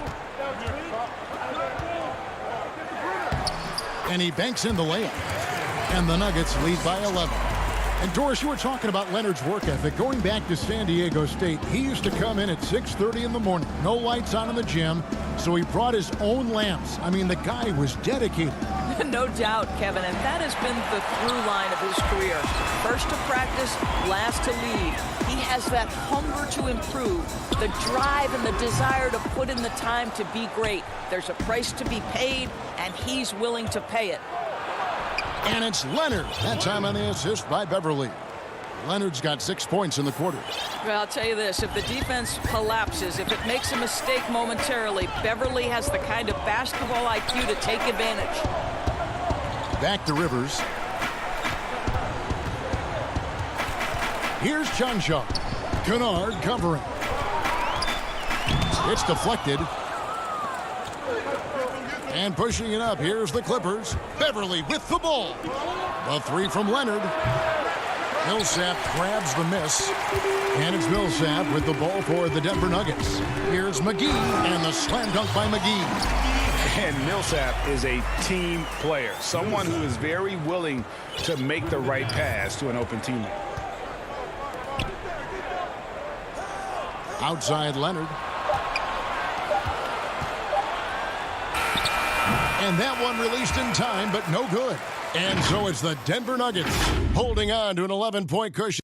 And he banks in the layup. And the Nuggets lead by 11. And Doris, you were talking about Leonard's work ethic. Going back to San Diego State, he used to come in at 6:30 in the morning. No lights on in the gym, so he brought his own lamps. I mean, the guy was dedicated. No doubt, Kevin, and that has been the through line of his career. First to practice, last to lead. He has that hunger to improve, the drive and the desire to put in the time to be great. There's a price to be paid, and he's willing to pay it. And it's Leonard. That time on the assist by Beverly. Leonard's got 6 points in the quarter. Well, I'll tell you this. If the defense collapses, if it makes a mistake momentarily, Beverly has the kind of basketball IQ to take advantage. Back to Rivers. Here's Chanchan. Kennard covering. It's deflected. And pushing it up, here's the Clippers. Beverly with the ball. The three from Leonard. Millsap grabs the miss. And it's Millsap with the ball for the Denver Nuggets. Here's McGee, and the slam dunk by McGee. And Millsap is a team player, someone who is very willing to make the right pass to an open teammate. Outside Leonard. And that one released in time, but no good. And so it's the Denver Nuggets holding on to an 11-point cushion.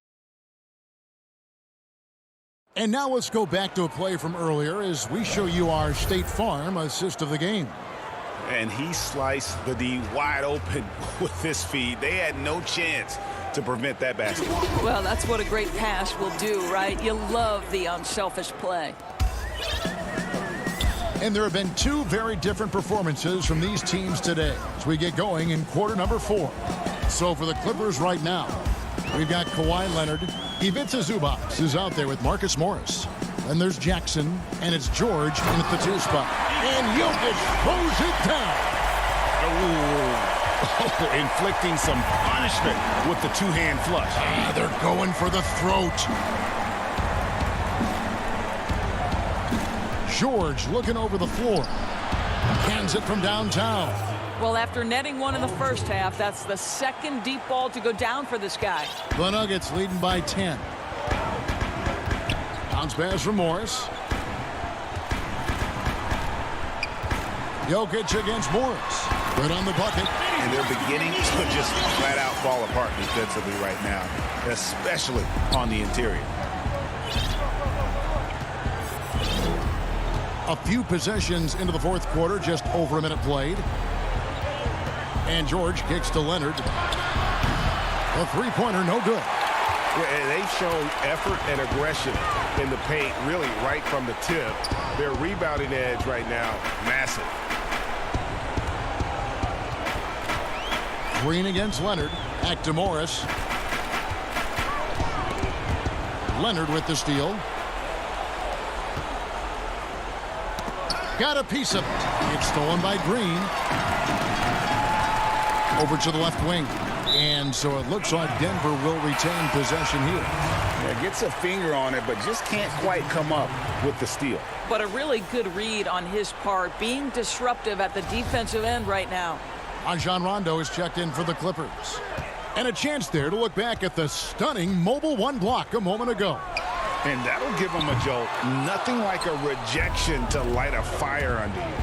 And now let's go back to a play from earlier as we show you our State Farm assist of the game. And he sliced the D wide open with his feed. They had no chance to prevent that basket. Well, that's what a great pass will do, right? You love the unselfish play. And there have been two very different performances from these teams today as we get going in quarter number 4. So for the Clippers right now, we've got Kawhi Leonard. Ivica Zubac is out there with Marcus Morris. And there's Jackson, and it's George in at the 2 spot. And Jokic throws it down. Oh, inflicting some punishment with the two-hand flush. They're going for the throat. George looking over the floor. Hands it from downtown. Well, after netting one in the first half, that's the second deep ball to go down for this guy. The Nuggets leading by 10. Bounce pass from Morris. Jokic against Morris. Right on the bucket. And they're beginning to just flat out fall apart defensively right now, especially on the interior. A few possessions into the fourth quarter, just over a minute played. And George kicks to Leonard. A three-pointer, no good. Yeah, they've shown effort and aggression in the paint, really right from the tip. Their rebounding edge right now, massive. Green against Leonard. Back to Morris. Leonard with the steal. Got a piece of it. It's stolen by Green. Over to the left wing. And so it looks like Denver will retain possession here. Yeah, gets a finger on it, but just can't quite come up with the steal. But a really good read on his part, being disruptive at the defensive end right now. Rajon Rondo is checked in for the Clippers. And a chance there to look back at the stunning mobile one block a moment ago. And that'll give him a jolt. Nothing like a rejection to light a fire under you.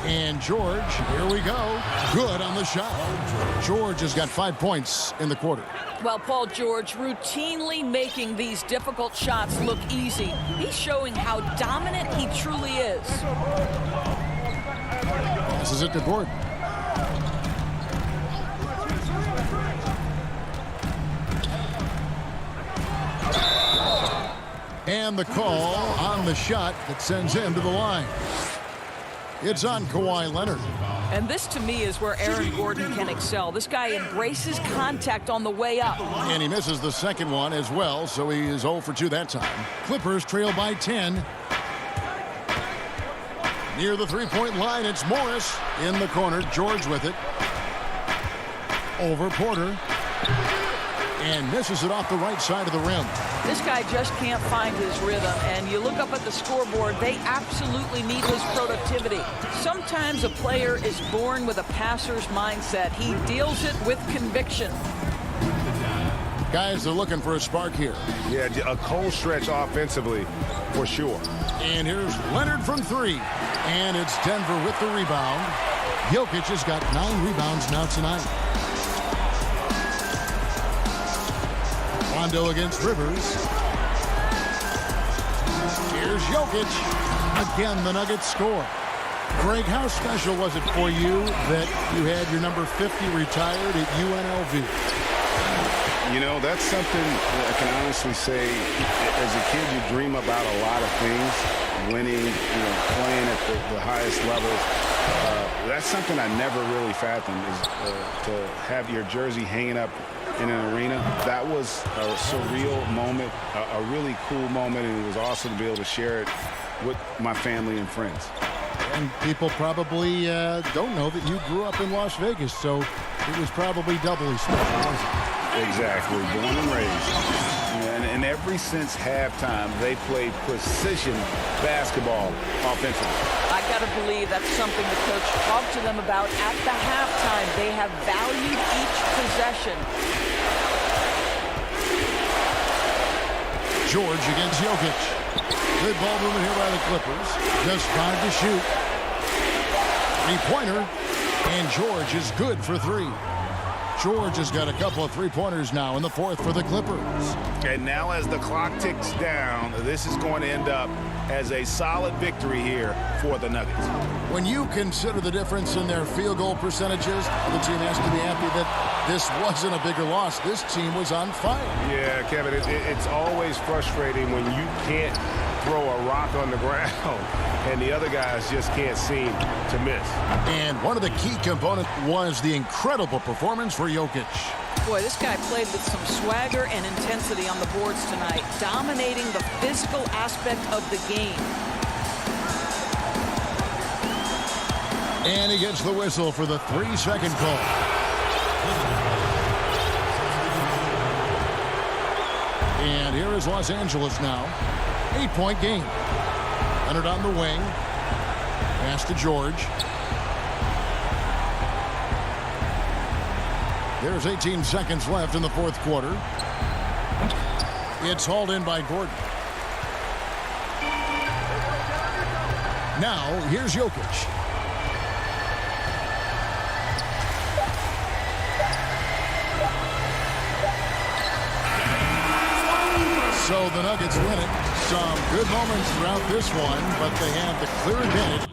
And George, here we go. Good on the shot. George has got 5 points in the quarter. Well, Paul George routinely making these difficult shots look easy. He's showing how dominant he truly is. This is it to Gordon. And the call on the shot that sends him to the line. It's on Kawhi Leonard. And this, to me, is where Aaron Gordon can excel. This guy embraces contact on the way up. And he misses the second one as well, so he is 0 for 2 that time. Clippers trail by 10. Near the three-point line, it's Morris in the corner. George with it. Over Porter. And misses it off the right side of the rim. This guy just can't find his rhythm, and you look up at the scoreboard, they absolutely need his productivity. Sometimes a player is born with a passer's mindset. He deals it with conviction. Guys are looking for a spark here. Yeah, a cold stretch offensively for sure. And here's Leonard from 3. And it's Denver with the rebound. Jokic has got 9 rebounds now tonight. Rondo against Rivers. Here's Jokic. Again, the Nuggets score. Greg, how special was it for you that you had your number 50 retired at UNLV? You know, that's something I can honestly say. As a kid, you dream about a lot of things. Winning, playing at the highest levels. That's something I never really fathomed, is to have your jersey hanging up in an arena. That was a surreal moment, a really cool moment, and it was awesome to be able to share it with my family and friends. And people probably don't know that you grew up in Las Vegas, so it was probably doubly special, wasn't it? Exactly. Born and raised. And ever since halftime, they played precision basketball offensively. I got to believe that's something the coach talked to them about at the halftime. They have valued each possession. George against Jokic. Good ball movement here by the Clippers. Just 5 to shoot. Three-pointer. And George is good for 3. George has got a couple of three-pointers now in the fourth for the Clippers. And now as the clock ticks down, this is going to end up as a solid victory here for the Nuggets. When you consider the difference in their field goal percentages, the team has to be happy that this wasn't a bigger loss. This team was on fire. Yeah, Kevin, it's always frustrating when you can't throw a rock on the ground and the other guys just can't seem to miss. And one of the key components was the incredible performance for Jokic. Boy, this guy played with some swagger and intensity on the boards tonight, dominating the physical aspect of the game. And he gets the whistle for the 3-second call. And here is Los Angeles now. 8-point game. Leonard on the wing. Pass to George. There's 18 seconds left in the fourth quarter. It's hauled in by Gordon. Now, here's Jokic. So the Nuggets win it. Some good moments throughout this one, but they have the clear advantage.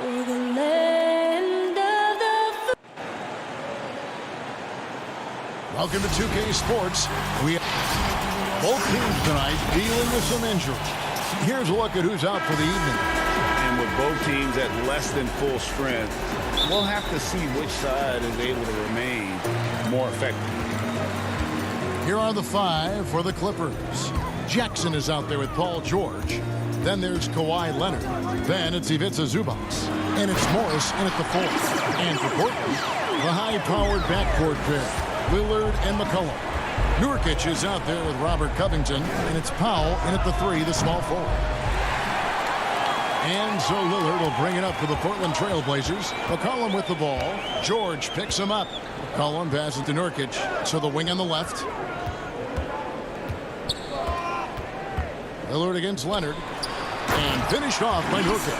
Welcome to 2K Sports. We have both teams tonight dealing with some injuries. Here's a look at who's out for the evening. And with both teams at less than full strength, we'll have to see which side is able to remain more effective. Here are the 5 for the Clippers. Jackson is out there with Paul George. Then there's Kawhi Leonard. Then it's Ivica Zubac. And it's Morris in at the 4th. And for Portland, the high-powered backcourt pair, Lillard and McCollum. Nurkic is out there with Robert Covington. And it's Powell in at the 3, the small forward. And so Lillard will bring it up for the Portland Trailblazers. McCollum with the ball. George picks him up. McCollum passes to Nurkic. So the wing on the left. Lillard against Leonard. And finished off by Nurkic.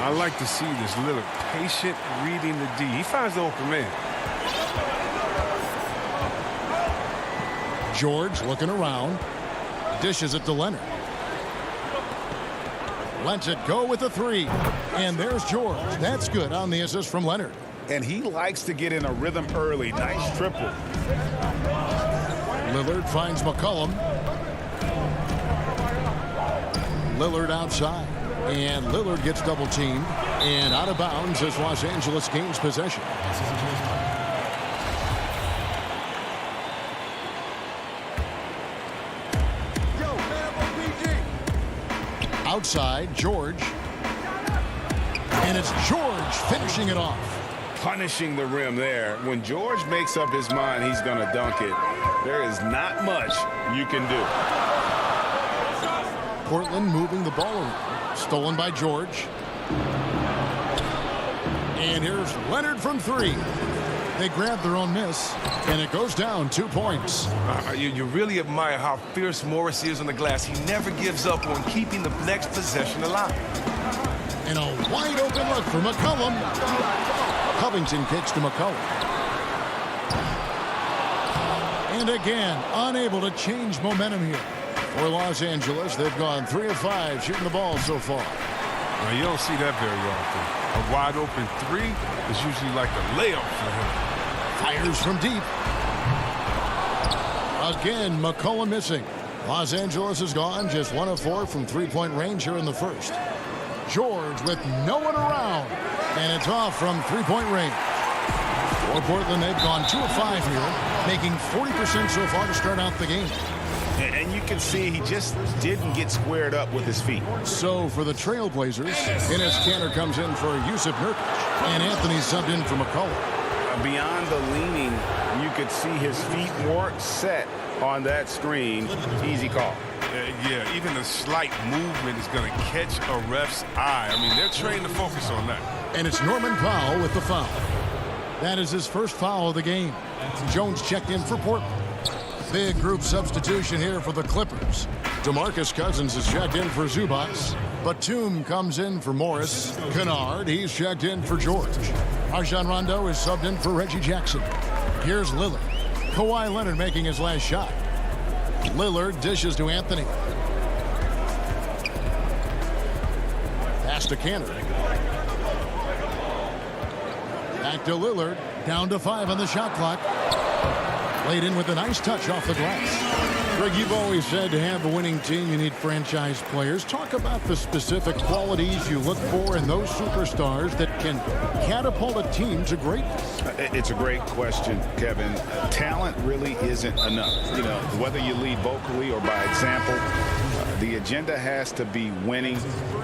I like to see this Lillard patient reading the D. He finds the open man. George looking around. Dishes it to Leonard. Lets it go with the 3. And there's George. That's good on the assist from Leonard. And he likes to get in a rhythm early. Nice triple. Lillard finds McCollum. Lillard outside. And Lillard gets double teamed. And out of bounds as Los Angeles gains possession. Outside, George. And it's George finishing it off. Punishing the rim there. When George makes up his mind he's going to dunk it, there is not much you can do. Portland moving the ball around. Stolen by George. And here's Leonard from 3. They grab their own miss, and it goes down 2 points. You really admire how fierce Morris is on the glass. He never gives up on keeping the next possession alive. And a wide open look for McCollum. Covington kicks to McCollum. And again, unable to change momentum here. For Los Angeles, they've gone 3 of 5 shooting the ball so far. Now, you don't see that very often. A wide open 3 is usually like a layup for him. Fires from deep. Again, McCollum missing. Los Angeles has gone just 1 of 4 from 3-point range here in the first. George with no one around. And it's off from 3-point range. For Portland, they've gone 2 of 5 here, making 40% so far to start out the game. And you can see he just didn't get squared up with his feet. So for the Trailblazers, Enes Kanter comes in for Jusuf Nurkic. And Anthony subbed in for McCollum. Beyond the leaning, you could see his feet weren't set on that screen. Easy call. Yeah, even a slight movement is going to catch a ref's eye. I mean, they're trained to focus on that. And it's Norman Powell with the foul. That is his first foul of the game. Jones checked in for Portland. Big group substitution here for the Clippers. DeMarcus Cousins is checked in for Zubac. Batum comes in for Morris. Kennard, he's checked in for George. Rajon Rondo is subbed in for Reggie Jackson. Here's Lillard. Kawhi Leonard making his last shot. Lillard dishes to Anthony. Pass to Kanter. Back to Lillard. Down to 5 on the shot clock. Laid in with a nice touch off the glass. Greg, you've always said to have a winning team, you need franchise players. Talk about the specific qualities you look for in those superstars that can catapult a team to greatness. It's a great question, Kevin. Talent really isn't enough. You know, whether you lead vocally or by example, the agenda has to be winning,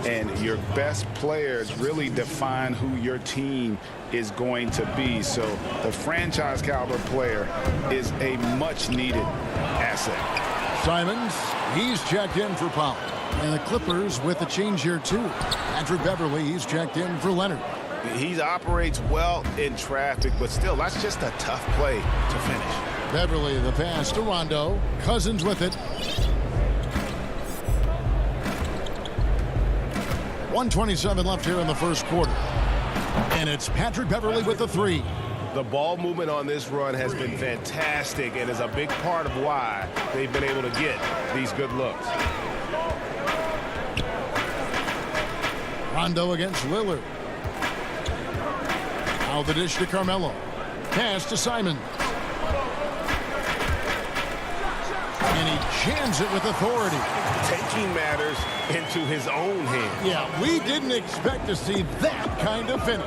and your best players really define who your team is going to be. So the franchise caliber player is a much needed asset. Simons, he's checked in for Powell. And the Clippers with a change here too. Patrick Beverly, he's checked in for Leonard. He operates well in traffic, but still, that's just a tough play to finish. Beverly, the pass to Rondo. Cousins with it. 1:27 left here in the first quarter. And it's Patrick Beverly with the 3. The ball movement on this run has been fantastic and is a big part of why they've been able to get these good looks. Rondo against Lillard. Now the dish to Carmelo. Pass to Simon. And he jams it with authority. Taking matters into his own hands. Yeah, we didn't expect to see that kind of finish.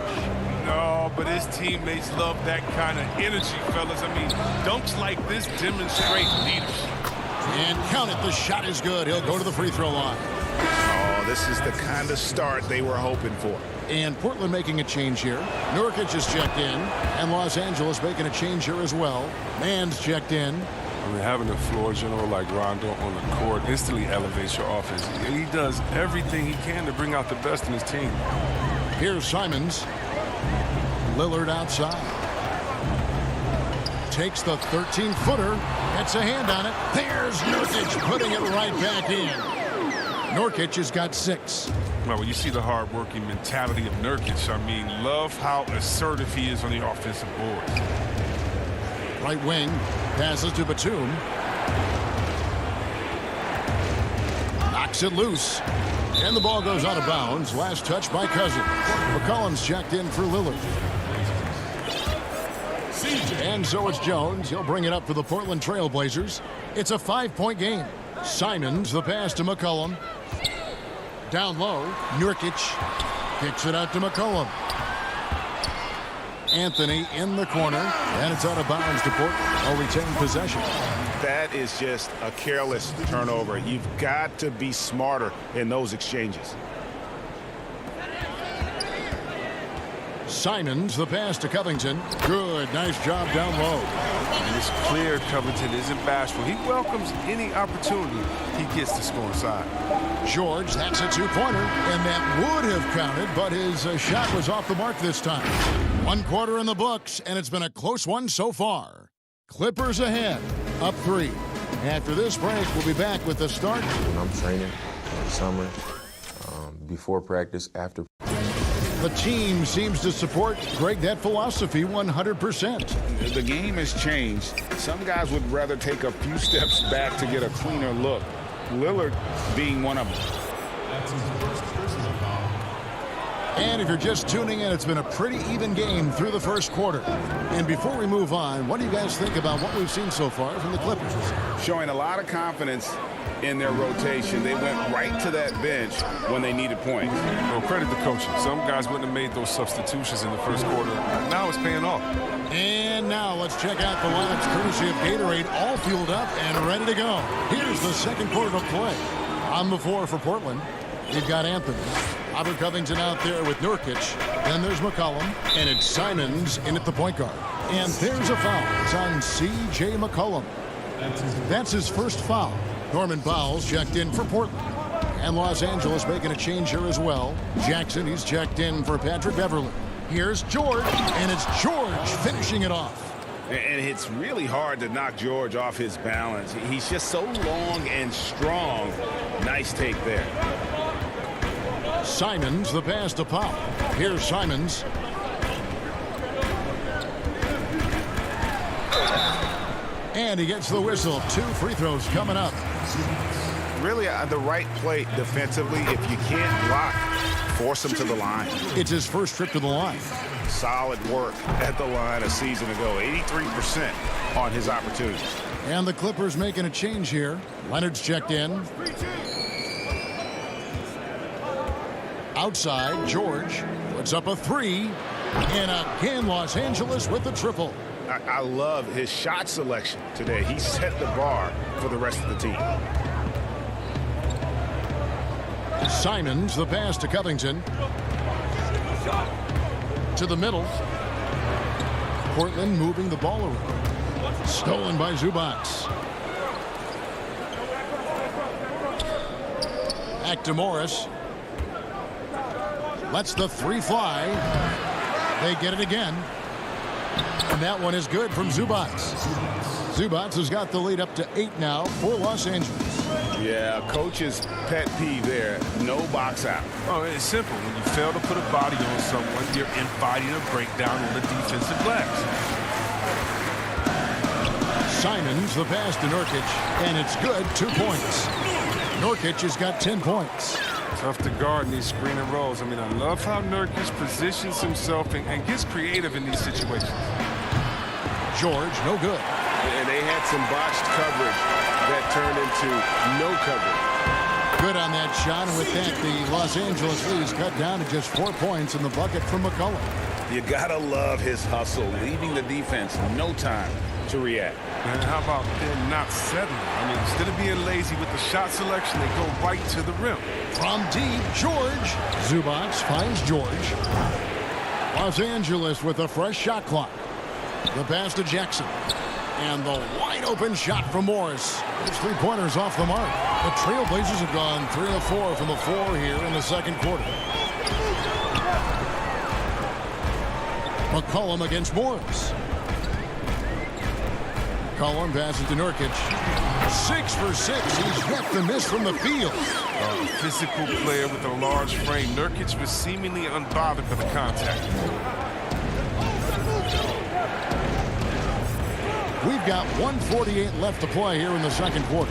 No, but his teammates love that kind of energy, fellas. I mean, dunks like this demonstrate leadership. And count it, the shot is good. He'll go to the free throw line. Oh, this is the kind of start they were hoping for. And Portland making a change here. Nurkic is checked in. And Los Angeles making a change here as well. Mann's checked in. I mean, having a floor general like Rondo on the court instantly elevates your offense. He does everything he can to bring out the best in his team. Here's Simons. Lillard outside. Takes the 13-footer. Gets a hand on it. There's Nurkic putting it right back in. Nurkic has got 6. Well, when you see the hard-working mentality of Nurkic, I mean, love how assertive he is on the offensive boards. Right wing. Passes to Batum. Knocks it loose. And the ball goes out of bounds. Last touch by Cousins. McCollum's checked in for Lillard. And so it's Jones. He'll bring it up for the Portland Trail Blazers. It's a 5-point game. Simons, the pass to McCollum. Down low, Nurkic kicks it out to McCollum. Anthony in the corner, and it's out of bounds to Portland. I'll retain possession. That is just a careless turnover. You've got to be smarter in those exchanges. Simons, the pass to Covington. Good, nice job down low. And it's clear Covington isn't bashful. He welcomes any opportunity he gets to score inside. George, that's a 2-pointer, and that would have counted, but his shot was off the mark this time. 1 quarter in the books, and it's been a close one so far. Clippers ahead, up 3. After this break, we'll be back with the start. When I'm training in the summer, before practice, after. The team seems to support, Greg, that philosophy 100%. The game has changed. Some guys would rather take a few steps back to get a cleaner look. Lillard being one of them. That's his first personal foul. And if you're just tuning in, it's been a pretty even game through the first quarter. And before we move on, what do you guys think about what we've seen so far from the Clippers? Showing a lot of confidence in their rotation. They went right to that bench when they needed points. Well, credit the coaching. Some guys wouldn't have made those substitutions in the first quarter. Now it's paying off. And now let's check out the lineups courtesy of Gatorade, all fueled up and ready to go. Here's the second quarter of play. On the floor for Portland, we've got Anthony. Robert Covington out there with Nurkic. Then there's McCollum, and it's Simons in at the point guard. And there's a foul. It's on C.J. McCollum. That's his first foul. Norman Powell's checked in for Portland. And Los Angeles making a change here as well. Jackson, he's checked in for Patrick Beverley. Here's George, and it's George finishing it off. And it's really hard to knock George off his balance. He's just so long and strong. Nice take there. Simons, the pass to Powell. Here's Simons. And he gets the whistle. 2 free throws coming up. Really the right play defensively. If you can't block, force him to the line. It's his first trip to the line. Solid work at the line a season ago. 83% on his opportunities. And the Clippers making a change here. Leonard's checked in. Outside, George puts up a 3. And again, Los Angeles with the triple. I love his shot selection today. He set the bar for the rest of the team. Simons, the pass to Covington. To the middle. Portland moving the ball around. Stolen by Zubac. Back to Morris. Lets the 3 fly. They get it again. And that one is good from Zubac. Zubac has got the lead up to 8 now for Los Angeles. Yeah, coach's pet peeve there. No box out. Oh, it's simple. When you fail to put a body on someone, you're inviting a breakdown on the defensive glass. Simons, the pass to Nurkic, and it's good. 2 points. Nurkic has got 10 points. Tough to guard in these screening roles. I mean, I love how Nurkic positions himself and gets creative in these situations. George, no good. And they had some botched coverage that turned into no coverage. Good on that shot, and with that, the Los Angeles lead is cut down to just 4 points in the bucket from McCollum. You gotta love his hustle, leaving the defense no time to react. And how about them not settling? I mean, instead of being lazy with the shot selection, they go right to the rim. From deep, George. Zubac finds George. Los Angeles with a fresh shot clock. The pass to Jackson. And the wide open shot from Morris. His 3-pointers off the mark. The Trailblazers have gone 3 of 4 from the floor here in the second quarter. McCollum against Morris. McCollum passes to Nurkic. 6 for 6. He's yet to miss from the field. A physical player with a large frame. Nurkic was seemingly unbothered by the contact. We've got 1:48 left to play here in the second quarter.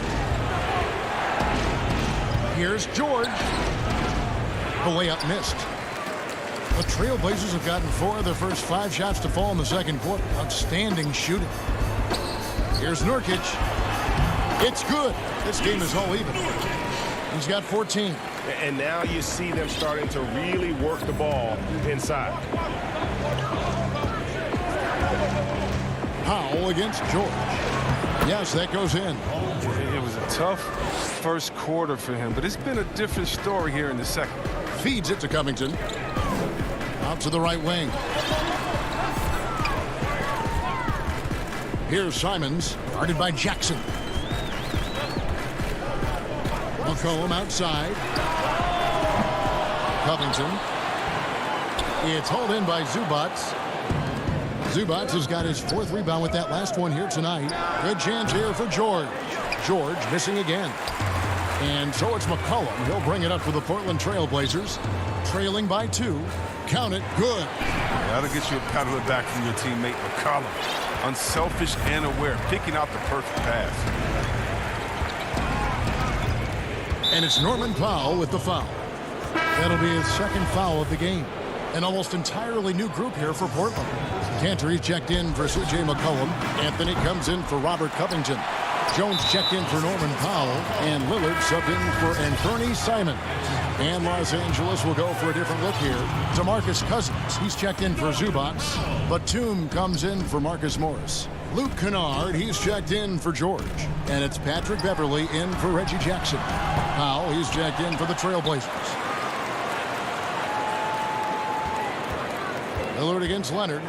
Here's George. The layup missed. The Trailblazers have gotten 4 of their first 5 shots to fall in the second quarter. Outstanding shooting. Here's Nurkic. It's good. This game is all even. He's got 14. And now you see them starting to really work the ball inside. Powell against George. Yes, that goes in. It was a tough first quarter for him, but it's been a different story here in the second. Feeds it to Covington. Out to the right wing. Here's Simons, guarded by Jackson. McCollum outside. Covington. It's hauled in by Zubac. Zubac has got his 4th rebound with that last one here tonight. Good chance here for George. George missing again. And so it's McCollum. He'll bring it up for the Portland Trailblazers. Trailing by 2. Count it. Good. That'll get you a pat on the back from your teammate McCollum. Unselfish and aware, picking out the perfect pass. And it's Norman Powell with the foul. That'll be his 2nd foul of the game. An almost entirely new group here for Portland. Cantor checked in for C.J. McCollum. Anthony comes in for Robert Covington. Jones checked in for Norman Powell. And Lillard subbed in for Anthony Simons. And Los Angeles will go for a different look here. DeMarcus Cousins, he's checked in for Zubac. Batum comes in for Marcus Morris. Luke Kennard, he's checked in for George. And it's Patrick Beverly in for Reggie Jackson. Powell, he's checked in for the Trailblazers. Lillard against Leonard.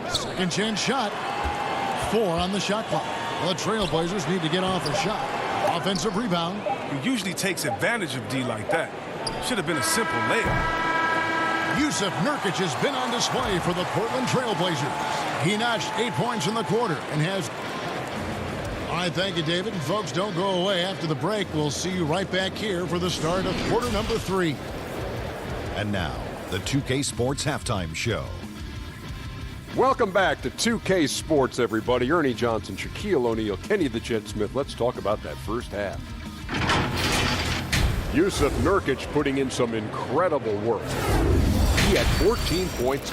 Second chance shot. 4 on the shot clock. The Trailblazers need to get off a shot. Offensive rebound. He usually takes advantage of D like that. Should have been a simple layup. Yusuf Nurkic has been on display for the Portland Trailblazers. He notched 8 points in the quarter and has... All right, thank you, David. And folks, don't go away. After the break, we'll see you right back here for the start of quarter number 3. And now, the 2K Sports Halftime Show. Welcome back to 2K Sports, everybody. Ernie Johnson, Shaquille O'Neal, Kenny the Jet Smith. Let's talk about that first half. Yusuf Nurkic putting in some incredible work. He had 14 points.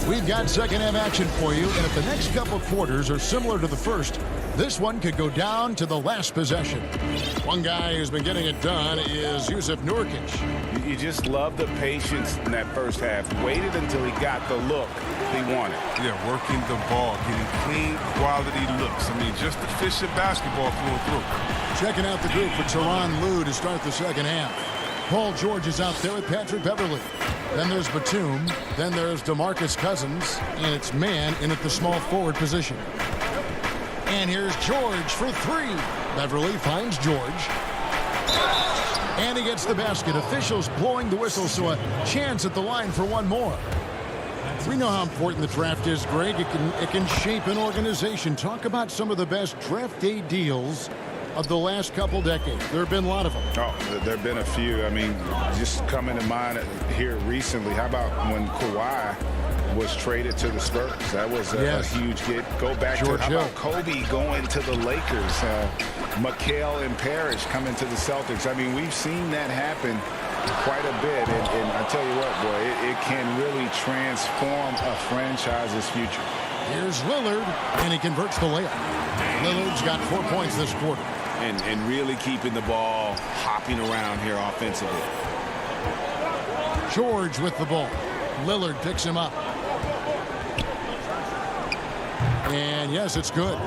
We've got second half action for you, and if the next couple quarters are similar to the first, this one could go down to the last possession. One guy who's been getting it done is Yusuf Nurkic. You just love the patience in that first half. Waited until he got the look he wanted. Yeah, working the ball, getting clean, quality looks. I mean, just efficient basketball through. Checking out the group for Tyronn Lue to start the second half. Paul George is out there with Patrick Beverly. Then there's Batum. Then there's DeMarcus Cousins. And it's man in at the small forward position. And here's George for 3. Beverly finds George. And he gets the basket. Officials blowing the whistle, so a chance at the line for one more. We know how important the draft is, Greg. It can shape an organization. Talk about some of the best draft day deals of the last couple decades. There have been a lot of them. Oh, there have been a few. I mean, just coming to mind here recently, how about when Kawhi was traded to the Spurs? That was a huge get. Go back to how about Kobe going to the Lakers, McHale and Parrish coming to the Celtics. I mean, we've seen that happen quite a bit, and I tell you what, boy, it can really transform a franchise's future. Here's Lillard, and he converts the layup. Lillard's got 4 points this quarter. And really keeping the ball hopping around here offensively. George with the ball. Lillard picks him up. And yes, it's good.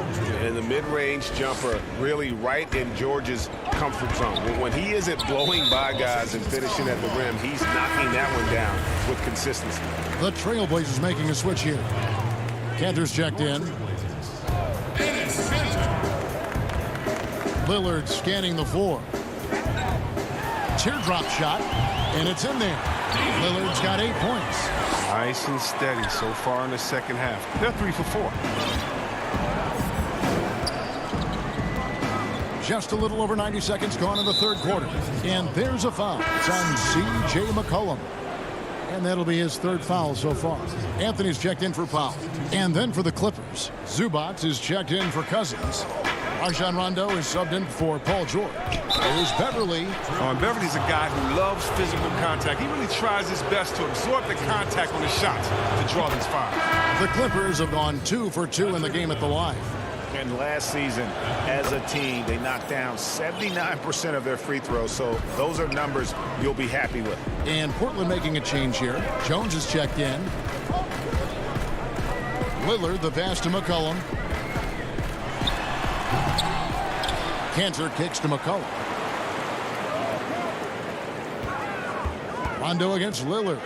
And the mid-range jumper really right in George's comfort zone. When he isn't blowing by guys and finishing at the rim, he's knocking that one down with consistency. The Trailblazers making a switch here. Cantor's checked in. Lillard scanning the floor. Teardrop shot, and it's in there. Lillard's got 8 points. Nice and steady so far in the second half. They're 3 for 4. Just a little over 90 seconds gone in the third quarter. And there's a foul. It's on C.J. McCollum. And that'll be his third foul so far. Anthony's checked in for Powell. And then for the Clippers, Zubac is checked in for Cousins. Rajon Rondo is subbed in for Paul George. Here's Beverly. Beverly's a guy who loves physical contact. He really tries his best to absorb the contact on the shots to draw these fouls. The Clippers have gone 2 for 2 in the game at the line. And last season, as a team, they knocked down 79% of their free throws, so those are numbers you'll be happy with. And Portland making a change here. Jones is checked in. Lillard, the pass to McCollum. Cantor kicks to McCollum. Rondo against Lillard.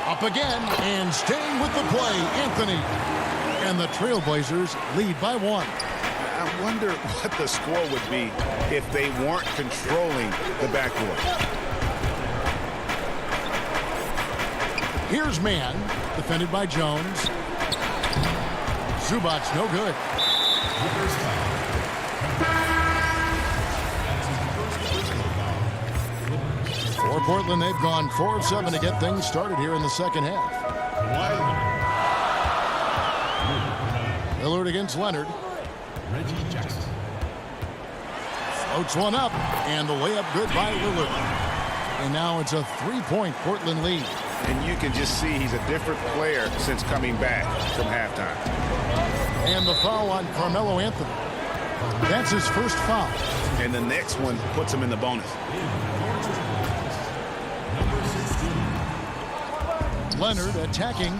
Up again, and staying with the play, Anthony. And the Trailblazers lead by 1. I wonder what the score would be if they weren't controlling the backcourt. Here's Mann, defended by Jones. Zubac, no good. For Portland, they've gone 4 of 7 to get things started here in the second half. Lillard against Leonard. Reggie Jackson. Floats one up, and the layup good by Lillard. And now it's a 3-point Portland lead. And you can just see he's a different player since coming back from halftime. And the foul on Carmelo Anthony. That's his first foul. And the next one puts him in the bonus. Leonard attacking.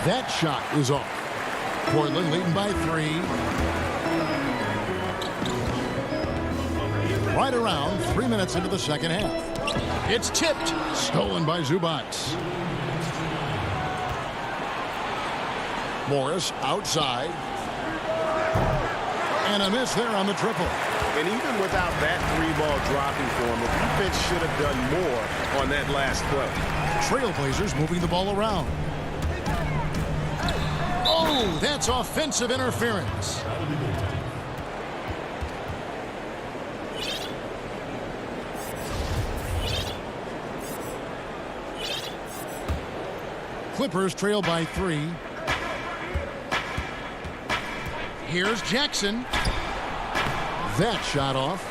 That shot is off. Portland leading by 3. Right around 3 minutes into the second half. It's tipped. Stolen by Zubac. Morris outside. And a miss there on the triple. And even without that 3-ball dropping for him, the defense should have done more on that last play. Trailblazers moving the ball around. Oh, that's offensive interference. Clippers trail by 3. Here's Jackson. That shot off.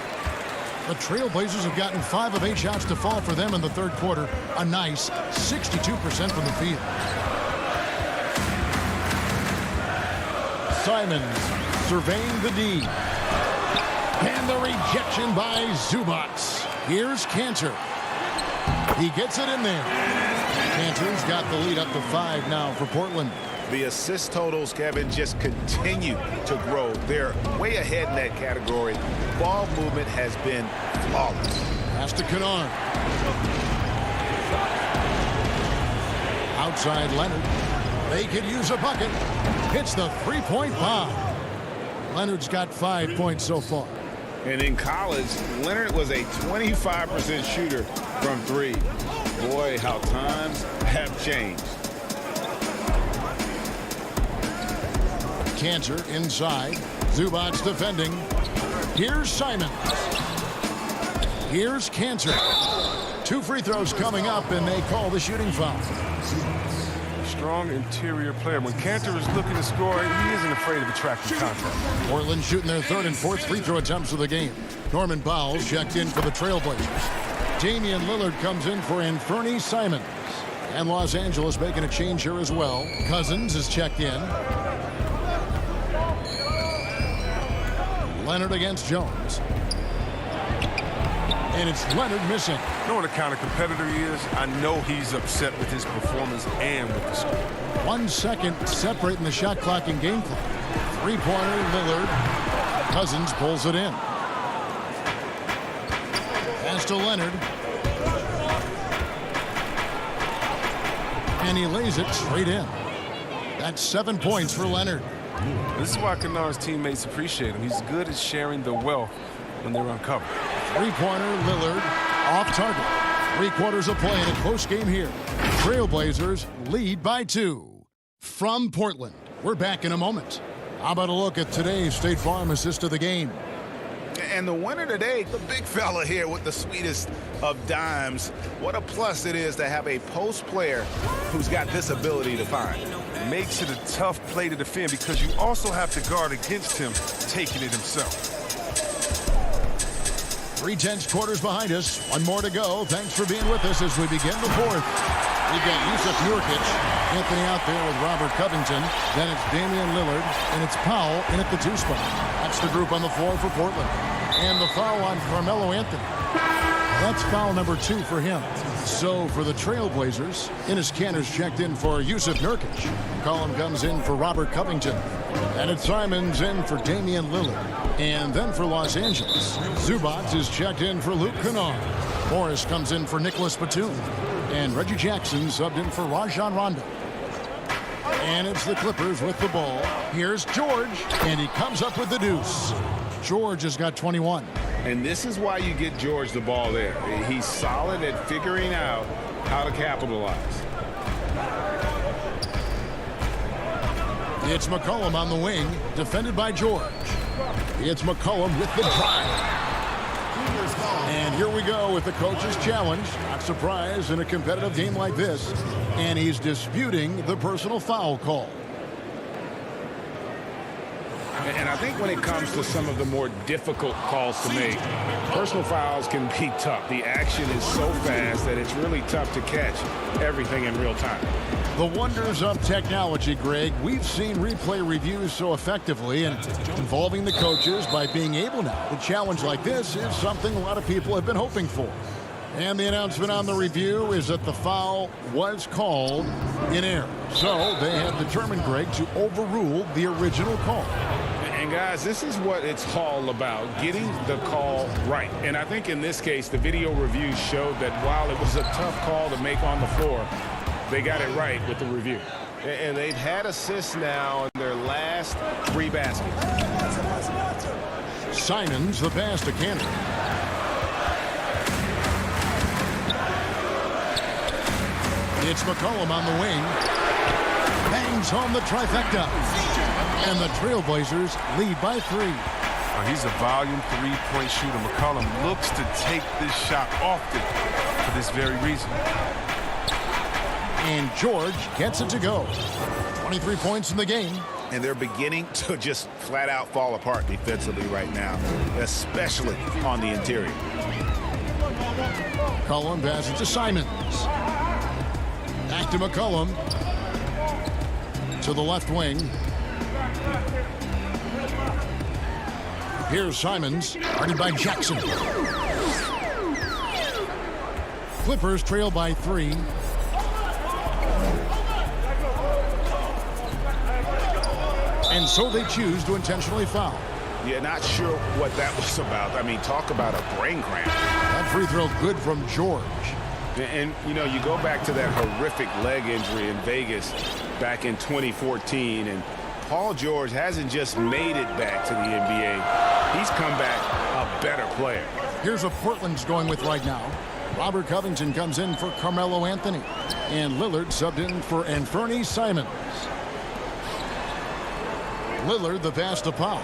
The Trailblazers have gotten 5 of 8 shots to fall for them in the third quarter. A nice 62% from the field. Simons surveying the D. And the rejection by Zubac. Here's Cantor. He gets it in there. Cantor's got the lead up to 5 now for Portland. The assist totals, Kevin, just continue to grow. They're way ahead in that category. Ball movement has been flawless. Pass to Kennard. Outside Leonard. They could use a bucket. Hits the 3-point bomb. Leonard's got 5 points so far. And in college, Leonard was a 25% shooter from 3. Boy, how times have changed. Cantor inside. Zubac's defending. Here's Simon. Here's Cantor. 2 free throws coming up, and they call the shooting foul. Strong interior player. When Cantor is looking to score, he isn't afraid of attracting contact. Portland shooting their 3rd and 4th free throw attempts of the game. Norman Powell's checked in for the Trailblazers. Damian Lillard comes in for Anthony Simons. And Los Angeles making a change here as well. Cousins is checked in. Leonard against Jones. And it's Leonard missing. You know what a kind of competitor he is? I know he's upset with his performance and with the score. 1 second separating the shot clock and game clock. 3-pointer, Lillard. Cousins pulls it in. Pass to Leonard. And he lays it straight in. That's 7 points for Leonard. This is why Kennard's teammates appreciate him. He's good at sharing the wealth when they're uncovered. 3-pointer, Lillard, off target. 3 quarters of play in a close game here. Trailblazers lead by 2. From Portland, we're back in a moment. How about a look at today's State Farm assist of the game? And the winner today, the big fella here with the sweetest of dimes. What a plus it is to have a post player who's got this ability to find. Makes it a tough play to defend because you also have to guard against him taking it himself. 3/10 quarters behind us. 1 more to go. Thanks for being with us as we begin the 4th. We've got Yusuf Nurkic, Anthony out there with Robert Covington. Then it's Damian Lillard, and it's Powell in at the 2 spot. That's the group on the floor for Portland. And the foul on Carmelo Anthony. That's foul number 2 for him. So for the Trailblazers, Enes Kanter's checked in for Yusuf Nurkic. McCollum comes in for Robert Covington. And it's Simons in for Damian Lillard. And then for Los Angeles, Zubac is checked in for Luke Kennard. Morris comes in for Nicholas Batum. And Reggie Jackson subbed in for Rajon Rondo. And it's the Clippers with the ball. Here's George, and he comes up with the deuce. George has got 21. And this is why you get George the ball there. He's solid at figuring out how to capitalize. It's McCollum on the wing, defended by George. It's McCollum with the drive. And here we go with the coach's challenge. Not surprised in a competitive game like this. And he's disputing the personal foul call. And I think when it comes to some of the more difficult calls to make, personal fouls can be tough. The action is so fast that it's really tough to catch everything in real time. The wonders of technology, Greg. We've seen replay reviews so effectively, and involving the coaches by being able now to challenge like this is something a lot of people have been hoping for. And the announcement on the review is that the foul was called in error. So they have determined, Greg, to overrule the original call. And guys, this is what it's all about, getting the call right. And I think in this case, the video review showed that while it was a tough call to make on the floor, they got it right with the review. And they've had assists now in their last 3 baskets. Simons the pass to Cantor. It's McCollum on the wing. Bangs home the trifecta. And the Trailblazers lead by 3. He's a volume 3-point shooter. McCollum looks to take this shot often for this very reason. And George gets it to go. 23 points in the game. And they're beginning to just flat out fall apart defensively right now, especially on the interior. McCollum passes to Simons. Back to McCollum. To the left wing. Here's Simons, guarded by Jackson. Clippers trail by 3. And so they choose to intentionally foul. Yeah, not sure what that was about. I mean, talk about a brain cramp. That free throw good from George. And, you know, you go back to that horrific leg injury in Vegas back in 2014, and Paul George hasn't just made it back to the NBA. He's come back a better player. Here's what Portland's going with right now. Robert Covington comes in for Carmelo Anthony. And Lillard subbed in for Anthony Simons. Lillard the pass to Powell.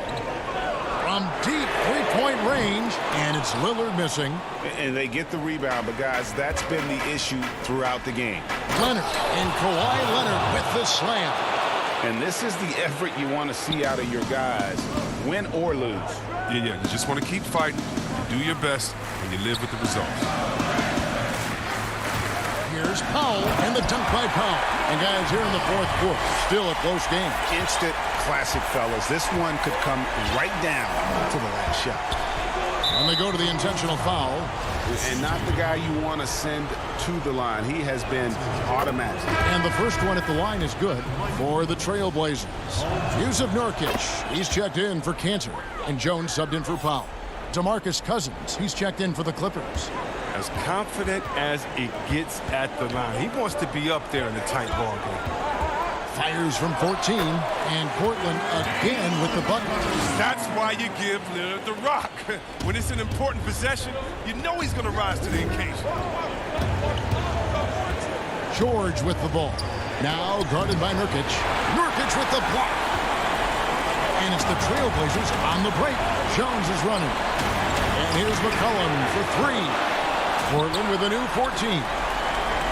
From deep three-point range, and it's Lillard missing. And they get the rebound, but guys, that's been the issue throughout the game. Leonard and Kawhi Leonard with the slam. And this is the effort you want to see out of your guys, win or lose. Yeah, you just want to keep fighting, you do your best, and you live with the results. Here's Powell and the dunk by Powell. And guys, here in the fourth quarter, still a close game. Instant classic, fellas. This one could come right down to the last shot. And they go to the intentional foul. And not the guy you want to send to the line. He has been automatic. And the first one at the line is good for the Trailblazers. Yusuf Nurkic, he's checked in for Cantor. And Jones subbed in for Powell. DeMarcus Cousins, he's checked in for the Clippers. As confident as it gets at the line. He wants to be up there in the tight ball game. Fires from 14, and Portland again with the bucket. That's why you give Lillard the rock. When it's an important possession, you know he's going to rise to the occasion. George with the ball. Now guarded by Nurkic. Nurkic with the block. And it's the Trailblazers on the break. Jones is running. And here's McCollum for three. Portland with a new 14.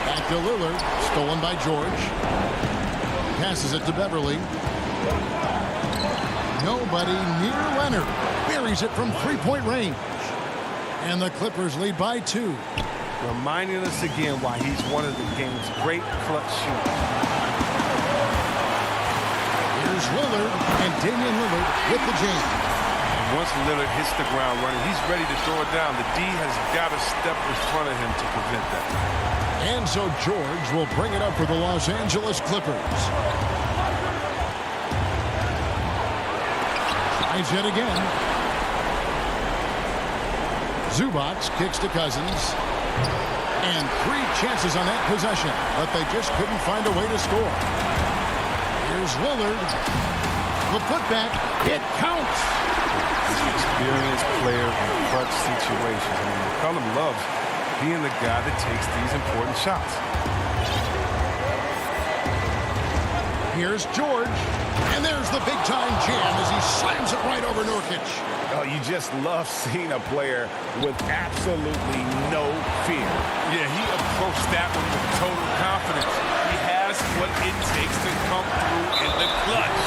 Back to Lillard. Stolen by George. Passes it to Beverly. Nobody near Leonard. Buries it from three-point range. And the Clippers lead by 2. Reminding us again why he's one of the game's great clutch shooters. Here's Lillard and Damian Lillard with the jam. Once Lillard hits the ground running, he's ready to throw it down. The D has got to step in front of him to prevent that. And so George will bring it up for the Los Angeles Clippers. Tries yet again. Zubac kicks to Cousins. And 3 chances on that possession, but they just couldn't find a way to score. Here's Lillard. The putback. It counts. He's an experienced player in clutch situations. I mean, McCollum loves being the guy that takes these important shots. Here's George. And there's the big-time jam as he slams it right over Nurkic. Oh, you just love seeing a player with absolutely no fear. Yeah, he approached that one with total confidence. He has what it takes to come through in the clutch.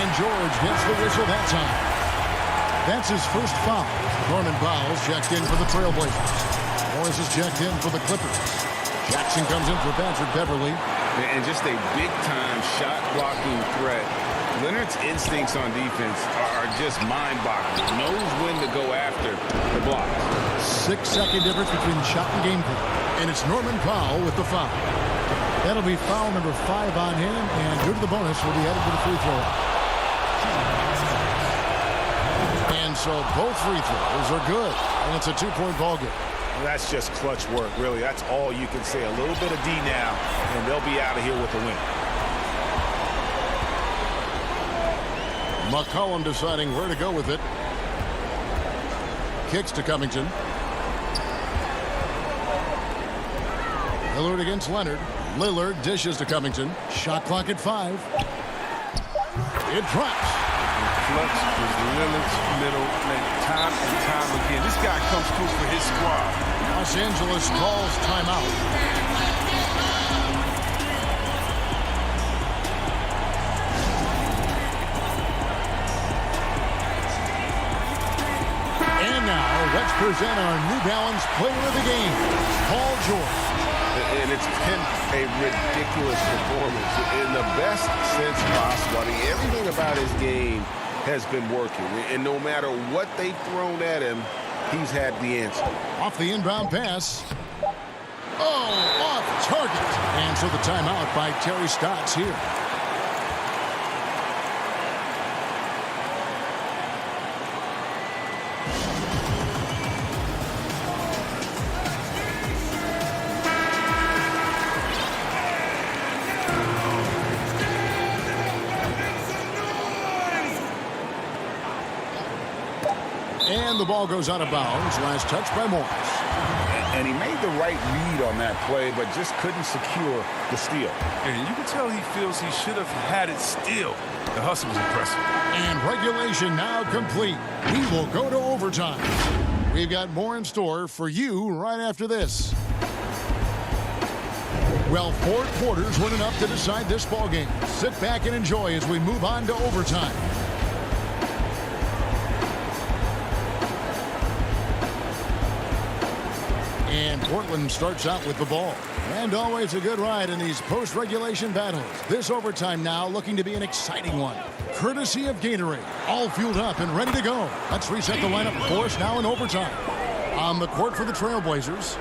And George gets the whistle that time. That's his first foul. Norman Powell's checked in for the Trailblazers. Morris is checked in for the Clippers. Jackson comes in for Patrick Beverly. And just a big-time shot-blocking threat. Leonard's instincts on defense are just mind-boggling. Knows when to go after the block. 6-second difference between shot and game play. And it's Norman Powell with the foul. That'll be foul number 5 on him, and due to the bonus, will be headed to the free throw. And so both free throws are good, and it's a 2-point ball game. Well, that's just clutch work, really. That's all you can say. A little bit of D now, and they'll be out of here with a win. McCollum deciding where to go with it. Kicks to Covington. Lillard against Leonard. Lillard dishes to Covington. Shot clock at 5. It drops. Clutch is Lillard's middle time and time again. This guy comes through for his squad. Los Angeles calls timeout. And now, let's present our New Balance player of the game, Paul George. And it's been a ridiculous performance in the best sense possible. I mean, everything about his game has been working. And no matter what they've thrown at him, he's had the answer. Off the inbound pass. Oh, off target. And so the timeout by Terry Stotts here. And the ball goes out of bounds. Last touch by Morris. And he made the right read on that play, but just couldn't secure the steal. And you can tell he feels he should have had it still. The hustle was impressive. And regulation now complete. We will go to overtime. We've got more in store for you right after this. Well, 4 quarters weren't enough to decide this ballgame. Sit back and enjoy as we move on to overtime. And Portland starts out with the ball. And always a good ride in these post-regulation battles. This overtime now looking to be an exciting one. Courtesy of Gatorade. All fueled up and ready to go. Let's reset the lineup for us now in overtime. On the court for the Trailblazers.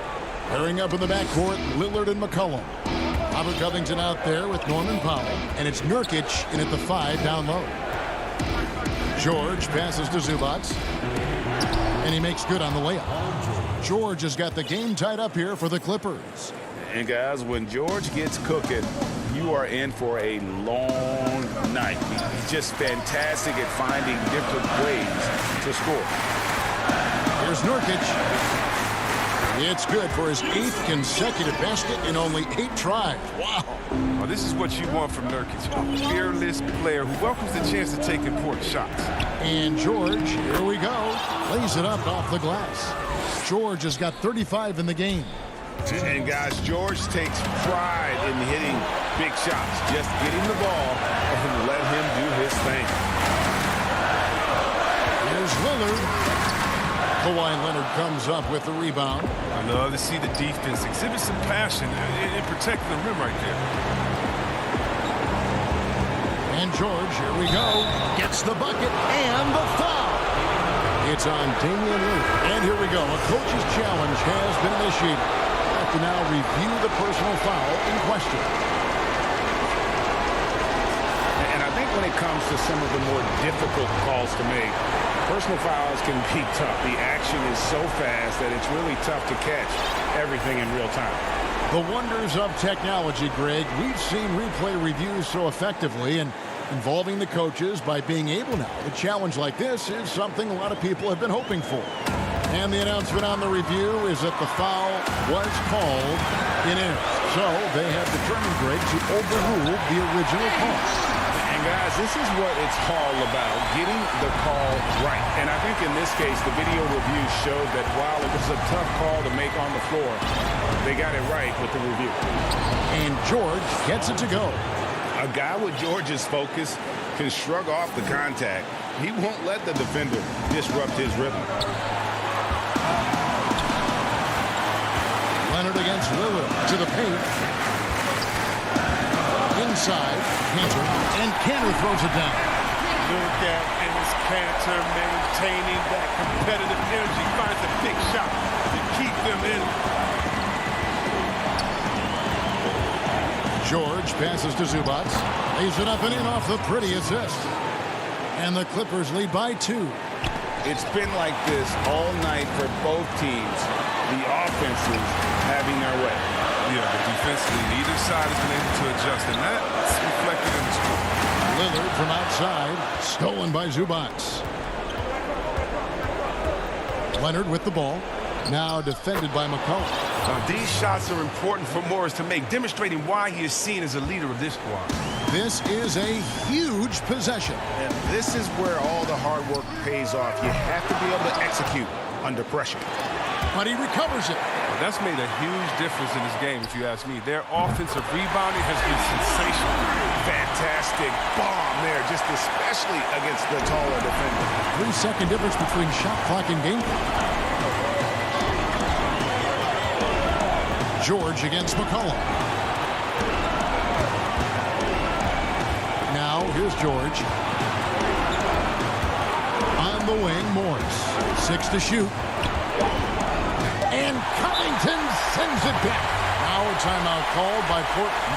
Pairing up in the backcourt, Lillard and McCollum. Robert Covington out there with Norman Powell. And it's Nurkic in at the 5 down low. George passes to Zubac. And he makes good on the layup. George has got the game tied up here for the Clippers. And guys, when George gets cooking, you are in for a long night. He's just fantastic at finding different ways to score. Here's Nurkic. It's good for his 8th consecutive basket in only 8 tries. Wow. Well, this is what you want from Nurkic, a fearless player who welcomes the chance to take important shots. And George, here we go, lays it up off the glass. George has got 35 in the game. And guys, George takes pride in hitting big shots. Just get him the ball and let him do his thing. Here's Lillard. Kawhi Leonard comes up with the rebound. I love to see the defense exhibit some passion in protecting the rim right there. And George, here we go, gets the bucket and the foul. It's on Damian Lillard. And here we go. A coach's challenge has been initiated. Have to now review the personal foul in question. And I think when it comes to some of the more difficult calls to make, personal fouls can be tough. The action is so fast that it's really tough to catch everything in real time. The wonders of technology, Greg. We've seen replay reviews so effectively, and involving the coaches by being able now to challenge like this is something a lot of people have been hoping for. And the announcement on the review is that the foul was called in error. So they have determined, Greg, to overrule the original call. And guys, this is what it's all about, getting the call right. And I think in this case, the video review showed that while it was a tough call to make on the floor, they got it right with the review. And George gets it to go. A guy with George's focus can shrug off the contact. He won't let the defender disrupt his rhythm. Leonard against Lillard to the paint. Inside, Cantor, and Cantor throws it down. Look at Enes Kanter maintaining that competitive energy, finds a big shot to keep them in. George passes to Zubac. Lays it up and in off the pretty assist. And the Clippers lead by 2. It's been like this all night for both teams. The offenses having their way. Yeah, but defensively, neither side has been able to adjust, and that's reflected in the score. Lillard from outside, stolen by Zubac. Leonard with the ball, now defended by McCollum. These shots are important for Morris to make, demonstrating why he is seen as a leader of this squad. This is a huge possession. And this is where all the hard work pays off. You have to be able to execute under pressure. But he recovers it. Well, that's made a huge difference in this game, if you ask me. Their offensive rebounding has been sensational. Fantastic bomb there, just especially against the taller defender. 3-second difference between shot clock and game clock. George against McCollum. Now, here's George. On the wing, Morris. 6 to shoot. And Covington sends it back. Now a timeout called by Portland.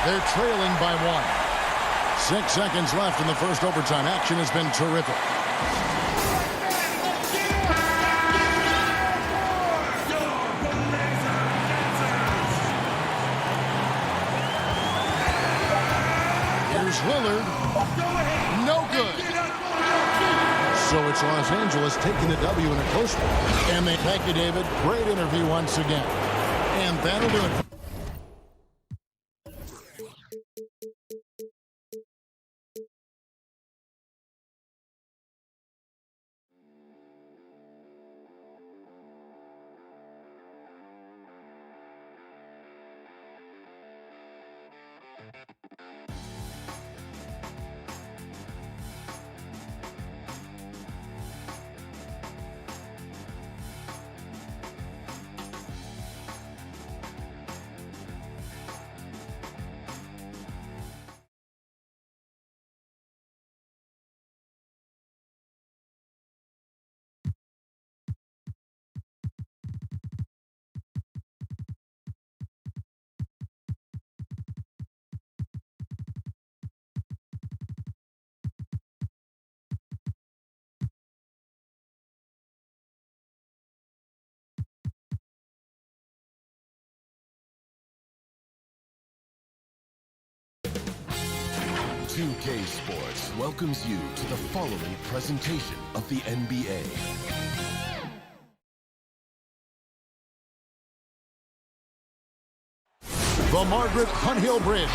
They're trailing by 1. 6 seconds left in the first overtime. Action has been terrific. Here's Lillard. No good. So it's Los Angeles taking the W in a close one. And thank you, David. Great interview once again. And that'll do it. CLA Sports welcomes you to the following presentation of the NBA. The Margaret Hunt-Hill Bridge.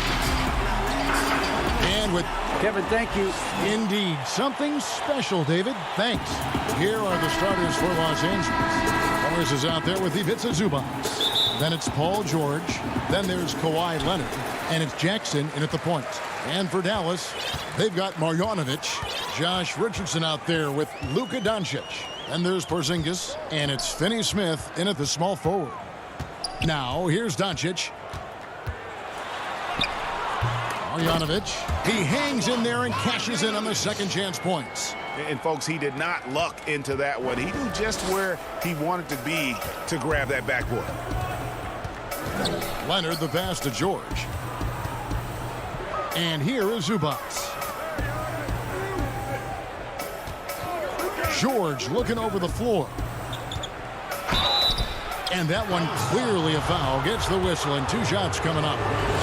And with Kevin, thank you. Indeed, something special, David. Thanks. Here are the starters for Los Angeles. Morris is out there with Ivica Zubac. Then it's Paul George. Then there's Kawhi Leonard. And it's Jackson in at the point. And for Dallas, they've got Marjanovic. Josh Richardson out there with Luka Doncic. And there's Porzingis. And it's Finney Smith in at the small forward. Now, here's Doncic. Marjanovic. He hangs in there and cashes in on the second chance points. And, folks, he did not luck into that one. He knew just where he wanted to be to grab that backboard. Leonard the pass to George. And here is Zubac. George looking over the floor. And that one clearly a foul. Gets the whistle and 2 shots coming up.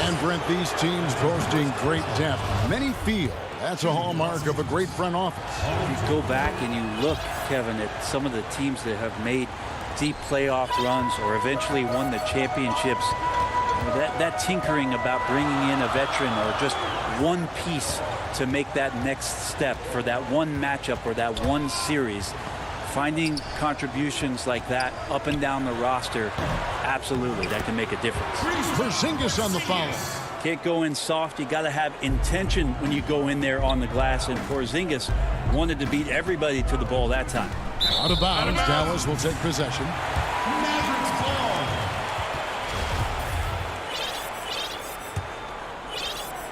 And Brent, these teams boasting great depth. Many feel that's a hallmark of a great front office. If you go back and you look, Kevin, at some of the teams that have made deep playoff runs or eventually won the championships, that tinkering about bringing in a veteran or just one piece to make that next step for that one matchup or that one series, finding contributions like that up and down the roster, absolutely, that can make a difference. Porzingis on the foul. Can't go in soft. You got to have intention when you go in there on the glass, and Porzingis wanted to beat everybody to the ball that time. Out of bounds, Dallas will take possession.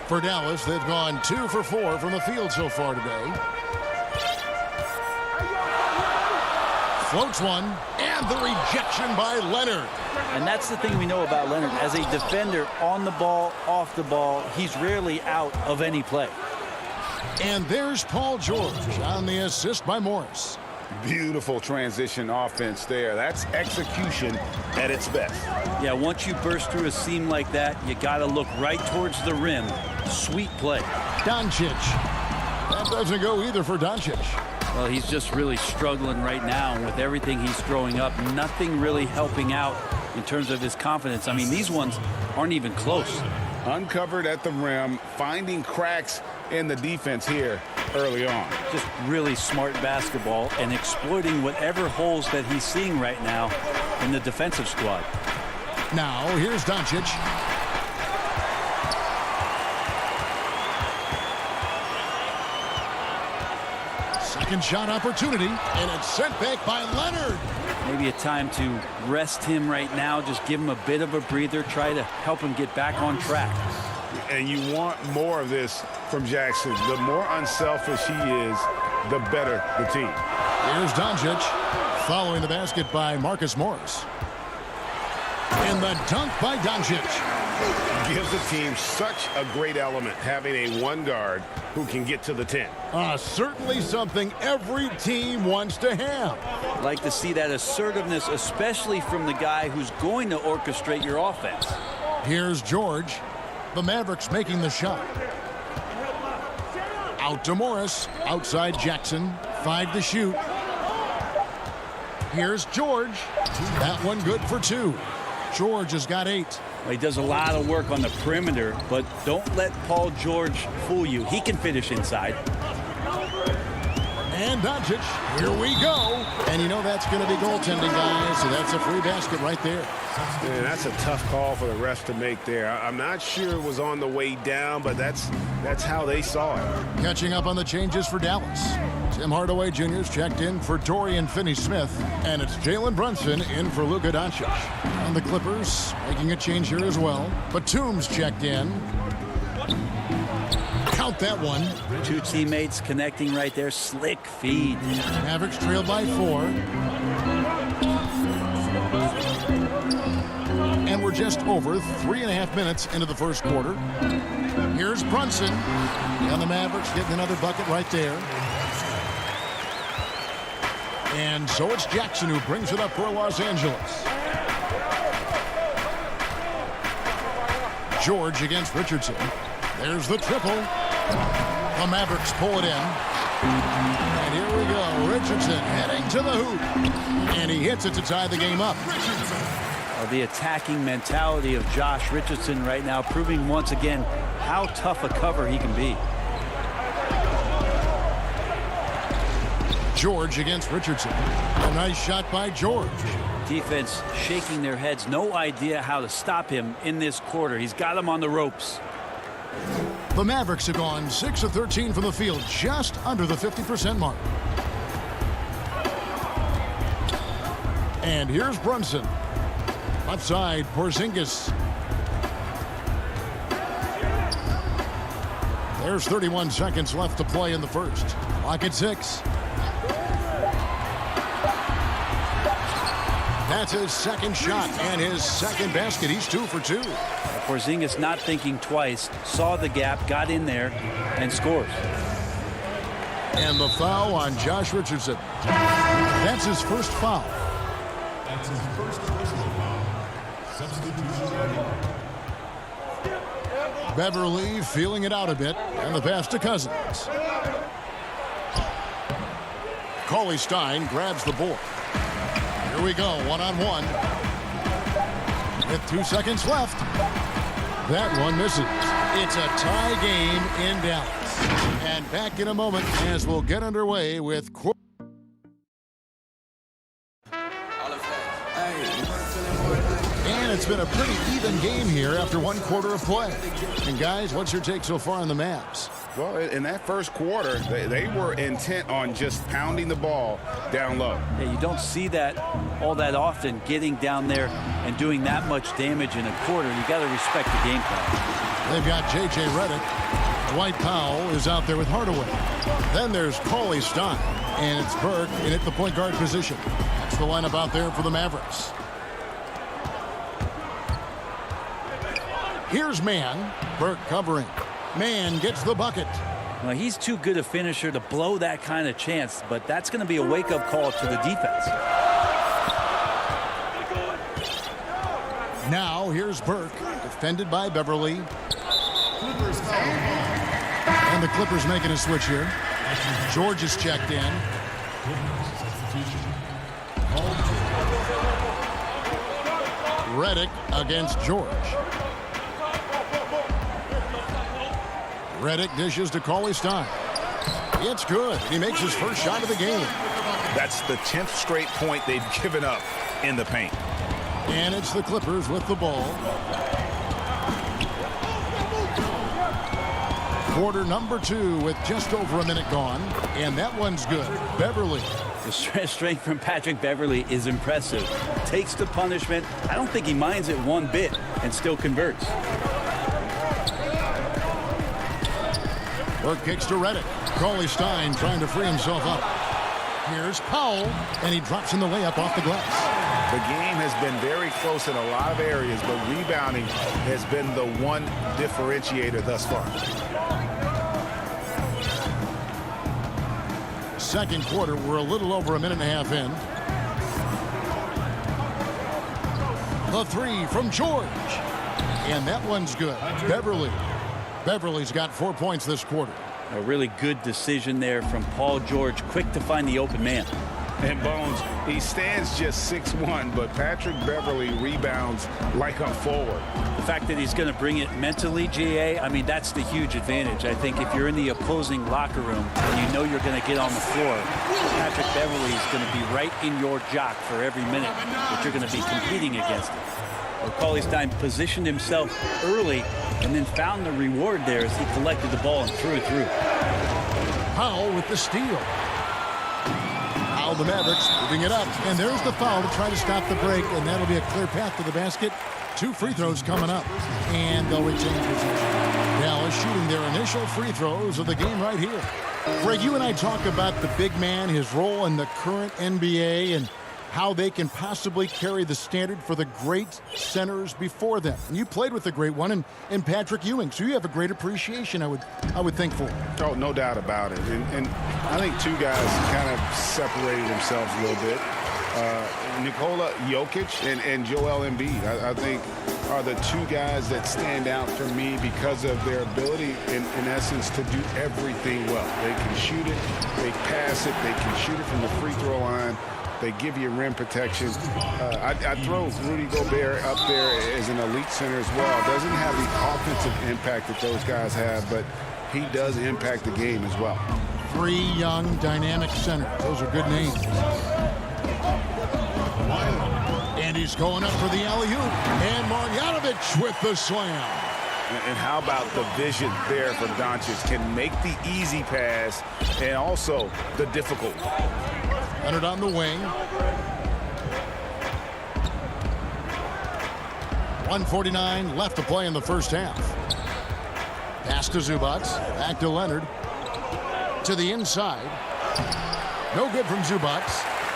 For Dallas, they've gone 2 for 4 from the field so far today. Floats one, and the rejection by Leonard. And that's the thing we know about Leonard. As a defender, on the ball, off the ball, he's rarely out of any play. And there's Paul George on the assist by Morris. Beautiful transition offense there. That's execution at its best. Yeah, once you burst through a seam like that, you got to look right towards the rim. Sweet play. Doncic. That doesn't go either for Doncic. Well, he's just really struggling right now with everything he's throwing up. Nothing really helping out in terms of his confidence. I mean, these ones aren't even close. Uncovered at the rim, finding cracks in the defense here early on. Just really smart basketball and exploiting whatever holes that he's seeing right now in the defensive squad. Now, here's Doncic. Second shot opportunity, and it's sent back by Leonard. Maybe a time to rest him right now, just give him a bit of a breather, try to help him get back on track. And you want more of this from Jackson. The more unselfish he is, the better the team. Here's Doncic, following the basket by Marcus Morris. And the dunk by Doncic. Gives the team such a great element, having a one guard who can get to the 10. Certainly something every team wants to have. Like to see that assertiveness, especially from the guy who's going to orchestrate your offense. Here's George. The Mavericks making the shot. Out to Morris. Outside Jackson. 5 to shoot. Here's George. That one good for 2. George has got 8. Well, he does a lot of work on the perimeter, but don't let Paul George fool you. He can finish inside. And Doncic, here we go. And you know that's going to be goaltending, guys, so that's a free basket right there. Man, that's a tough call for the refs to make there. I'm not sure it was on the way down, but that's how they saw it. Catching up on the changes for Dallas. Tim Hardaway Jr.'s checked in for Dorian Finney-Smith, and it's Jalen Brunson in for Luka Doncic. And the Clippers making a change here as well. Batum's checked in. Count that one. 2 teammates connecting right there. Slick feed. Mavericks trailed by 4. And we're just over 3.5 minutes into the first quarter. Here's Brunson. And the Mavericks getting another bucket right there. And so it's Jackson who brings it up for Los Angeles. George against Richardson. There's the triple. The Mavericks pull it in. And here we go. Richardson heading to the hoop. And he hits it to tie the game up. The attacking mentality of Josh Richardson right now, proving once again how tough a cover he can be. George against Richardson. A nice shot by George. Defense shaking their heads. No idea how to stop him in this quarter. He's got him on the ropes. The Mavericks have gone 6 of 13 from the field, just under the 50% mark. And here's Brunson. Left side, Porzingis. There's 31 seconds left to play in the first. Clock at 6. That's his second shot and his second basket. He's 2 for 2. Porzingis not thinking twice, saw the gap, got in there, and scores. And the foul on Josh Richardson. That's his first foul. That's his first personal foul. Substitution. Beverly feeling it out a bit, and the pass to Cousins. Cauley Stein grabs the board. Here we go, one-on-one. With 2 seconds left. That one misses. It's a tie game in Dallas. And back in a moment as we'll get underway with... And it's been a pretty even game here after 1 quarter of play. And guys, what's your take so far on the Mavs? Well, in that first quarter, they were intent on just pounding the ball down low. Yeah, you don't see that all that often, getting down there and doing that much damage in a quarter. You got to respect the game plan. They've got J.J. Redick. Dwight Powell is out there with Hardaway. Then there's Cauley Stein, and it's Burke in at the point guard position. That's the lineup out there for the Mavericks. Here's Mann. Burke covering. Mann gets the bucket. Well, he's too good a finisher to blow that kind of chance, but that's going to be a wake-up call to the defense. Now here's Burke, defended by Beverly. And the Clippers making a switch here. George is checked in. Redick against George. Redick dishes to Cauley Stein. It's good. He makes his first shot of the game. That's the 10th straight point they've given up in the paint. And it's the Clippers with the ball. Quarter number 2 with just over a minute gone. And that one's good. Beverly. The strength from Patrick Beverly is impressive. Takes the punishment. I don't think he minds it one bit and still converts. Burke kicks to Redick. Cauley Stein trying to free himself up. Here's Powell, and he drops in the layup off the glass. The game has been very close in a lot of areas, but rebounding has been the one differentiator thus far. Second quarter, we're a little over a minute and a half in. The 3 from George. And that one's good. Beverly's got 4 points this quarter. A really good decision there from Paul George, quick to find the open man. And Bones, he stands just 6'1", but Patrick Beverly rebounds like a forward. The fact that he's going to bring it mentally, GA, I mean, that's the huge advantage. I think if you're in the opposing locker room and you know you're going to get on the floor, Patrick Beverly is going to be right in your jock for every minute that you're going to be competing against him. Cauley Stein positioned himself early and then found the reward there as he collected the ball and threw it through. Powell with the steal. The Mavericks moving it up, and there's the foul to try to stop the break, and that'll be a clear path to the basket. 2 free throws coming up, and they'll retain possession. Dallas shooting their initial free throws of the game right here. Greg, you and I talk about the big man, his role in the current NBA, and how they can possibly carry the standard for the great centers before them. And you played with the great one in Patrick Ewing, so you have a great appreciation, I would think, for him. Oh, no doubt about it. And I think 2 guys kind of separated themselves a little bit. Nikola Jokic and Joel Embiid, I think, are the 2 guys that stand out for me because of their ability, in essence, to do everything well. They can shoot it, they pass it, they can shoot it from the free throw line. They give you rim protection. I throw Rudy Gobert up there as an elite center as well. Doesn't have the offensive impact that those guys have, but he does impact the game as well. 3 young, dynamic centers. Those are good names. And he's going up for the alley-oop. And Marjanovic with the slam. And how about the vision there for Doncic? Can make the easy pass and also the difficult. Leonard on the wing. 1:49 left to play in the first half. Pass to Zubac. Back to Leonard. To the inside. No good from Zubac.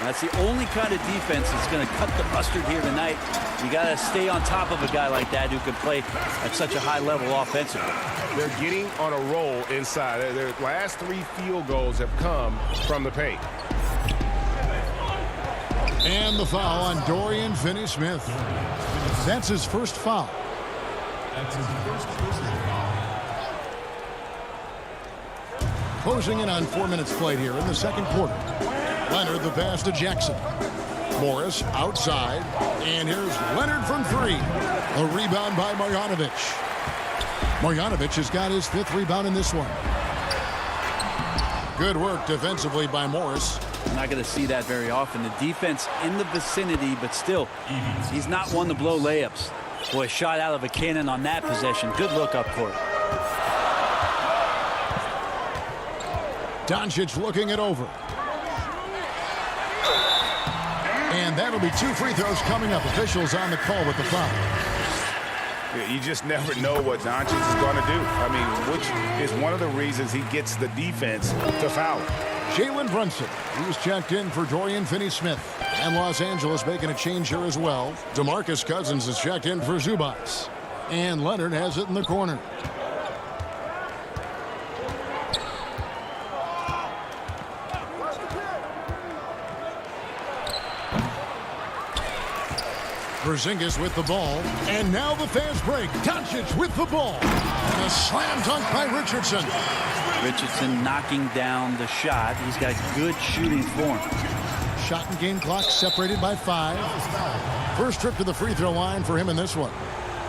That's the only kind of defense that's going to cut the mustard here tonight. You got to stay on top of a guy like that who can play at such a high level offensively. They're getting on a roll inside. Their last 3 field goals have come from the paint. And the foul on Dorian Finney-Smith. That's his first foul. That's his first personal foul. Closing in on 4 minutes played here in the second quarter. Leonard the pass to Jackson. Morris outside. And here's Leonard from 3. A rebound by Marjanovic. Marjanovic has got his 5th rebound in this one. Good work defensively by Morris. You're not going to see that very often. The defense in the vicinity, but still, he's not one to blow layups. Boy, shot out of a cannon on that possession. Good look up court. Doncic looking it over. And that'll be 2 free throws coming up. Officials on the call with the foul. You just never know what Doncic is going to do. I mean, which is one of the reasons he gets the defense to foul. Jalen Brunson, he was checked in for Dorian Finney-Smith. And Los Angeles making a change here as well. DeMarcus Cousins is checked in for Zubac. And Leonard has it in the corner. Porzingis with the ball. And now the fast break. Doncic with the ball. And a slam dunk by Richardson. Richardson knocking down the shot. He's got good shooting form. Shot and game clock separated by 5. First trip to the free throw line for him in this one.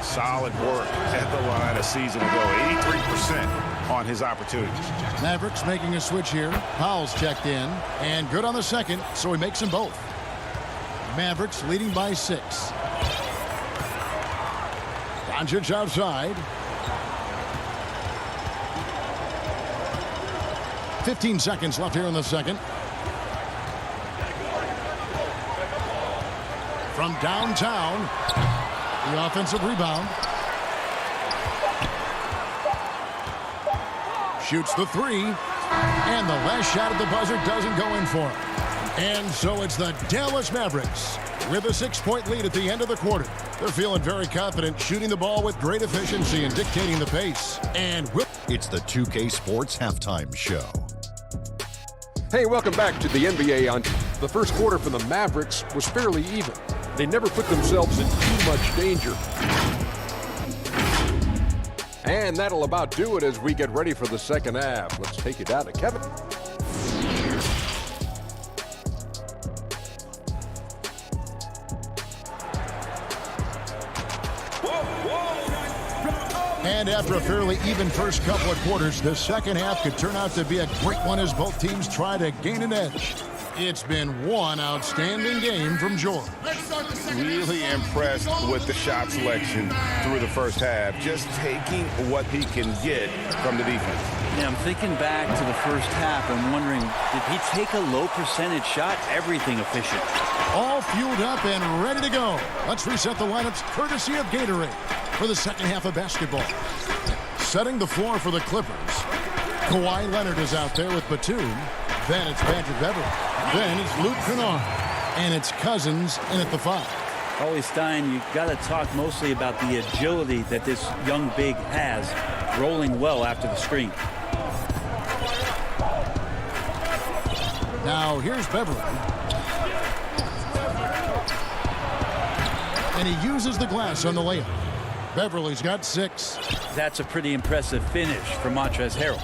Solid work at the line a season ago. 83% on his opportunities. Mavericks making a switch here. Powell's checked in. And good on the second, so he makes them both. Mavericks leading by 6. Doncic outside. 15 seconds left here in the second. From downtown, the offensive rebound. Shoots the 3. And the last shot at the buzzer doesn't go in for him. And so it's the Dallas Mavericks with a 6-point lead at the end of the quarter. They're feeling very confident, shooting the ball with great efficiency and dictating the pace. And it's the 2K Sports Halftime Show. Hey, welcome back to the NBA. On the first quarter for the Mavericks was fairly even. They never put themselves in too much danger. And that'll about do it as we get ready for the second half. Let's take you down to Kevin. And after a fairly even first couple of quarters, the second half could turn out to be a great one as both teams try to gain an edge. It's been one outstanding game from George. Really impressed with the shot selection through the first half, just taking what he can get from the defense. Yeah, I'm thinking back to the first half and wondering, did he take a low percentage shot? Everything efficient. All fueled up and ready to go. Let's reset the lineups courtesy of Gatorade for the second half of basketball. Setting the floor for the Clippers. Kawhi Leonard is out there with Batum. Then it's Patrick Beverley. Then it's Luke Kennard. And it's Cousins in at the 5. Ollie Stein, you've got to talk mostly about the agility that this young big has, rolling well after the screen. Now here's Beverley. And he uses the glass on the layup. Beverly's got 6. That's a pretty impressive finish for Montrezl Harrell.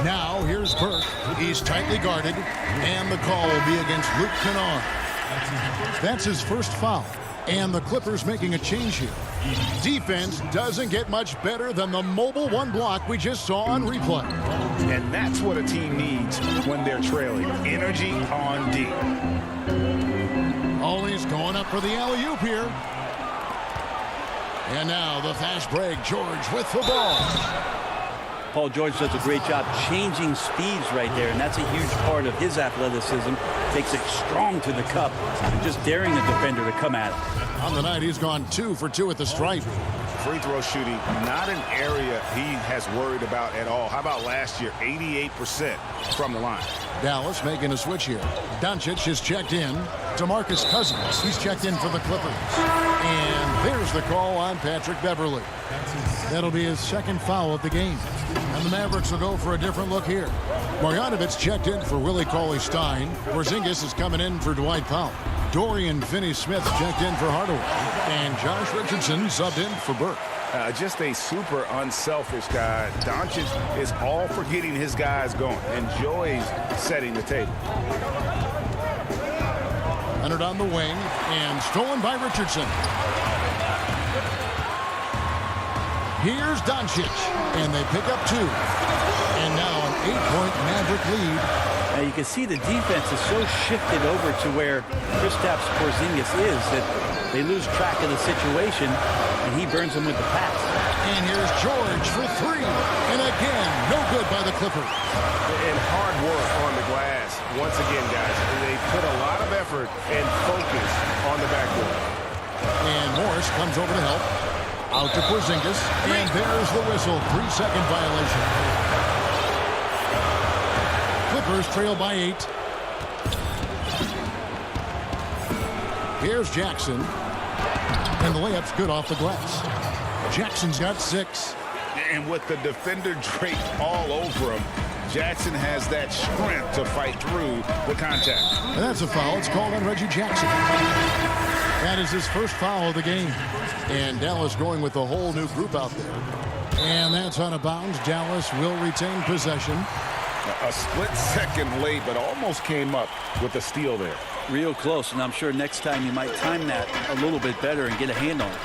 Now here's Burke. He's tightly guarded, and the call will be against Luke Kennard. That's his first foul, and the Clippers making a change here. Defense doesn't get much better than the mobile one block we just saw on replay. And that's what a team needs when they're trailing. Energy on D. Ollie's going up for the alley-oop here. And now the fast break. George with the ball. Paul George does a great job changing speeds right there, and that's a huge part of his athleticism. Takes it strong to the cup and just daring the defender to come at it. On the night, he's gone 2 for 2 at the stripe. Free throw shooting, not an area he has worried about at all. How about last year? 88% from the line. Dallas making a switch here. Doncic is checked in. DeMarcus Cousins, he's checked in for the Clippers. And there's the call on Patrick Beverley. That'll be his second foul of the game. And the Mavericks will go for a different look here. Marjanovic checked in for Willie Cauley-Stein. Porzingis is coming in for Dwight Powell. Dorian Finney-Smith checked in for Hardaway. And Josh Richardson subbed in for Burke. Just a super unselfish guy. Doncic is all for getting his guys going. Enjoys setting the table. Leonard on the wing, and stolen by Richardson. Here's Doncic, and they pick up 2. And now an 8-point Maverick lead. Now you can see the defense is so shifted over to where Kristaps Porzingis is that they lose track of the situation, and he burns them with the pass. And here's George for 3. And again, no good by the Clippers. And hard work on the glass. Once again, guys, they put a lot of effort and focus on the backboard. And Morris comes over to help. Out to Porzingis. And there's the whistle. 3-second violation. Clippers trail by 8. Here's Jackson. And the layup's good off the glass. Jackson's got 6. And with the defender draped all over him, Jackson has that strength to fight through the contact. And that's a foul. It's called on Reggie Jackson. That is his first foul of the game. And Dallas going with a whole new group out there. And that's out of bounds. Dallas will retain possession. A split second late, but almost came up with a steal there. Real close, and I'm sure next time you might time that a little bit better and get a hand on it.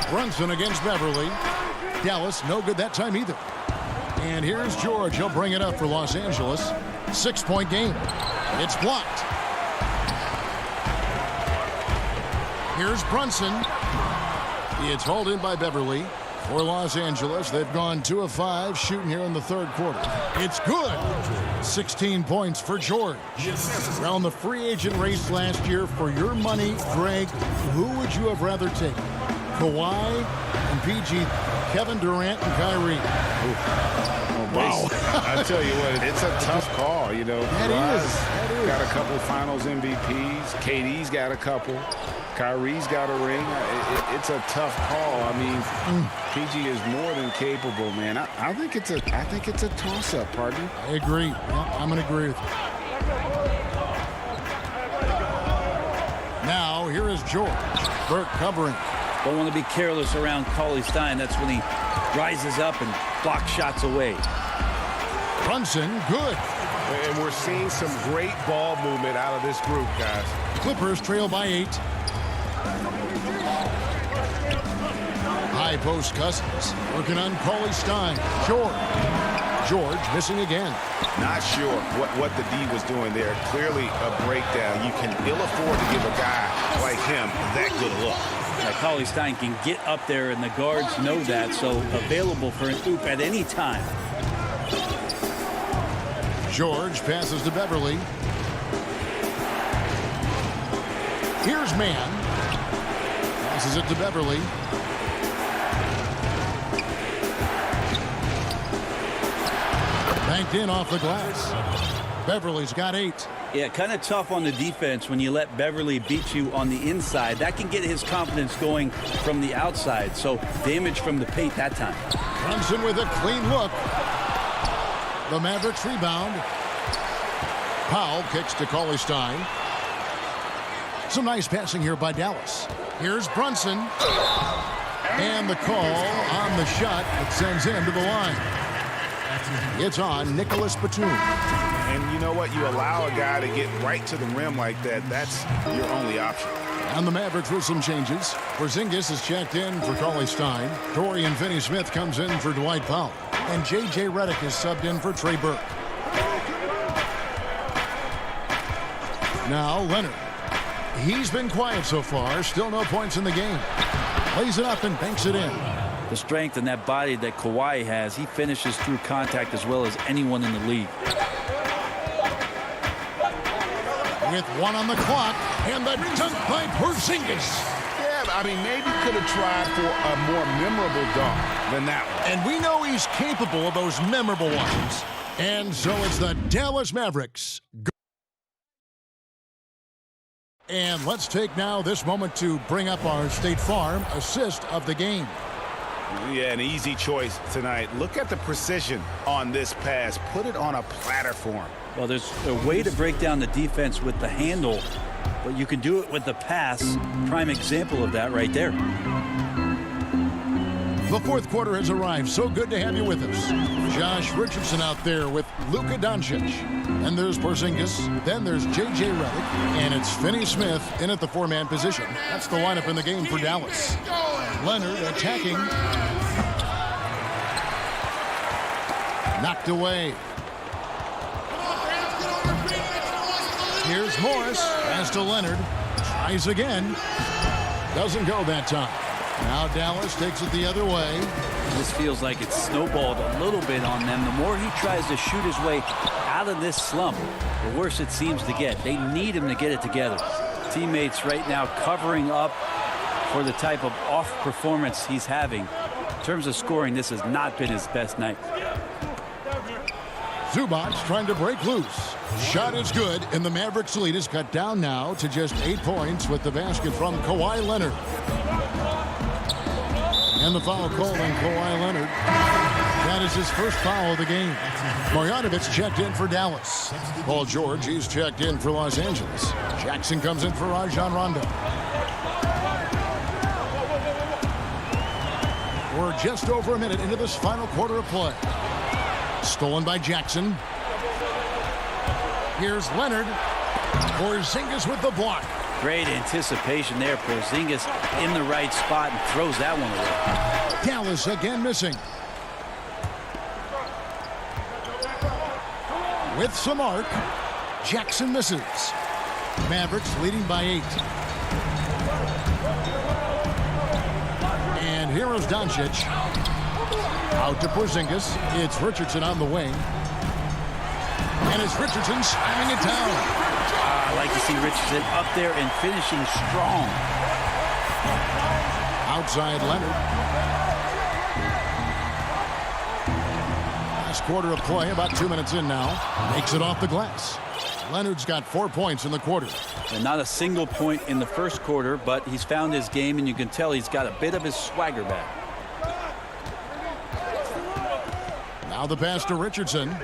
Brunson against Beverly. Dallas, no good that time either. And here's George. He'll bring it up for Los Angeles. 6-point game. It's blocked. Here's Brunson. It's hauled in by Beverly. For Los Angeles, they've gone 2 of 5 shooting here in the third quarter. It's good. 16 points for George. Around the free agent race last year, for your money, Greg, who would you have rather taken? Kawhi and PG, Kevin Durant and Kyrie. Wow. I tell you what, it's a tough call, you know. That is. Got a couple finals MVPs. KD's got a couple. Kyrie's got a ring. It's a tough call. I mean, PG is more than capable, man. I think it's a toss-up, partner. I agree. Yeah, I'm going to agree with you. Now here is George. Burke covering. Don't want to be careless around Cauley Stein. That's when he rises up and blocks shots away. Brunson, good. And we're seeing some great ball movement out of this group, guys. Clippers trail by 8. High post Cousins. Working on Cauley Stein. George missing again. Not sure what the D was doing there. Clearly a breakdown. You can ill afford to give a guy like him that good a look. Now, Cauley Stein can get up there, and the guards know that, so available for an oop at any time. George passes to Beverly. Here's Mann. Passes it to Beverly. Banked in off the glass. Beverly's got 8. Yeah, kind of tough on the defense when you let Beverly beat you on the inside. That can get his confidence going from the outside. So damage from the paint that time. Brunson with a clean look. The Mavericks rebound. Powell kicks to Cauley Stein. Some nice passing here by Dallas. Here's Brunson. And the call on the shot that sends him to the line. It's on Nicholas Batum. And you know what? You allow a guy to get right to the rim like that. That's your only option. And the Mavericks with some changes. Porzingis is checked in for Cauley Stein. Dorian Finney-Smith comes in for Dwight Powell. And J.J. Redick is subbed in for Trey Burke. Now Leonard. He's been quiet so far. Still no points in the game. Plays it up and banks it in. The strength and that body that Kawhi has, he finishes through contact as well as anyone in the league. With 1 on the clock, and the dunk by Porzingis. Yeah, I mean, maybe could have tried for a more memorable dunk than that one. And we know he's capable of those memorable ones. And so it's the Dallas Mavericks. And let's take now this moment to bring up our State Farm assist of the game. Yeah, an easy choice tonight. Look at the precision on this pass. Put it on a platter for him. Well, there's a way to break down the defense with the handle, but you can do it with the pass. Prime example of that right there. The fourth quarter has arrived. So good to have you with us. Josh Richardson out there with Luka Doncic. And there's Porzingis. Then there's J.J. Redick. And it's Finney-Smith in at the 4-man position. That's the lineup in the game for Dallas. Leonard attacking. Knocked away. Here's Morris. Pass to Leonard. Tries again. Doesn't go that time. Now Dallas takes it the other way. This feels like it's snowballed a little bit on them. The more he tries to shoot his way out of this slump, the worse it seems to get. They need him to get it together. Teammates right now covering up for the type of off performance he's having. In terms of scoring, this has not been his best night. Zubac trying to break loose. Shot is good, and the Mavericks lead is cut down now to just 8 points with the basket from Kawhi Leonard. And the foul called on Kawhi Leonard. That is his first foul of the game. Marjanovic checked in for Dallas. Paul George, he's checked in for Los Angeles. Jackson comes in for Rajon Rondo. We're just over a minute into this final quarter of play. Stolen by Jackson. Here's Leonard. Porzingis with the block. Great anticipation there. Porzingis in the right spot and throws that one away. Dallas again missing. With some arc, Jackson misses. Mavericks leading by 8. And here is Doncic. Out to Porzingis. It's Richardson on the wing. And it's Richardson slamming it down. I like to see Richardson up there and finishing strong. Outside Leonard. Last quarter of play, about 2 minutes in now. Makes it off the glass. Leonard's got 4 points in the quarter. And not a single point in the first quarter, but he's found his game, and you can tell he's got a bit of his swagger back. Now the pass to Richardson.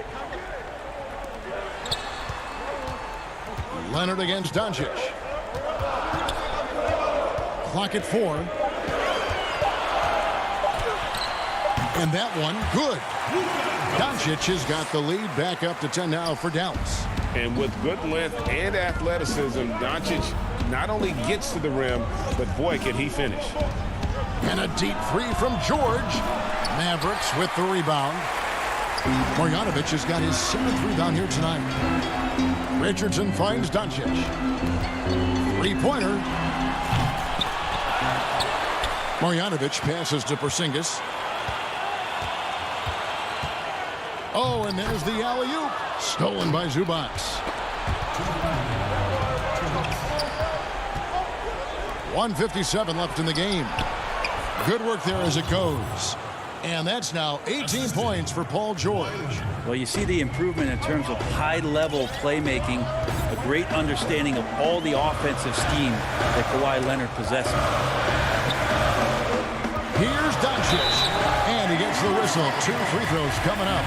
Leonard against Doncic. Clock at 4. And that one, good. Doncic has got the lead back up to 10 now for Dallas. And with good length and athleticism, Doncic not only gets to the rim, but boy, can he finish. And a deep three from George. Mavericks with the rebound. Marjanovic has got his 7th rebound here tonight. Richardson finds Doncic. Three-pointer. Marjanovic passes to Porzingis. Oh, and there's the alley-oop. Stolen by Zubac. .157 left in the game. Good work there as it goes. And that's now 18 points for Paul George. Well, you see the improvement in terms of high-level playmaking, a great understanding of all the offensive scheme that Kawhi Leonard possesses. Here's Doncic. And he gets the whistle. 2 free throws coming up.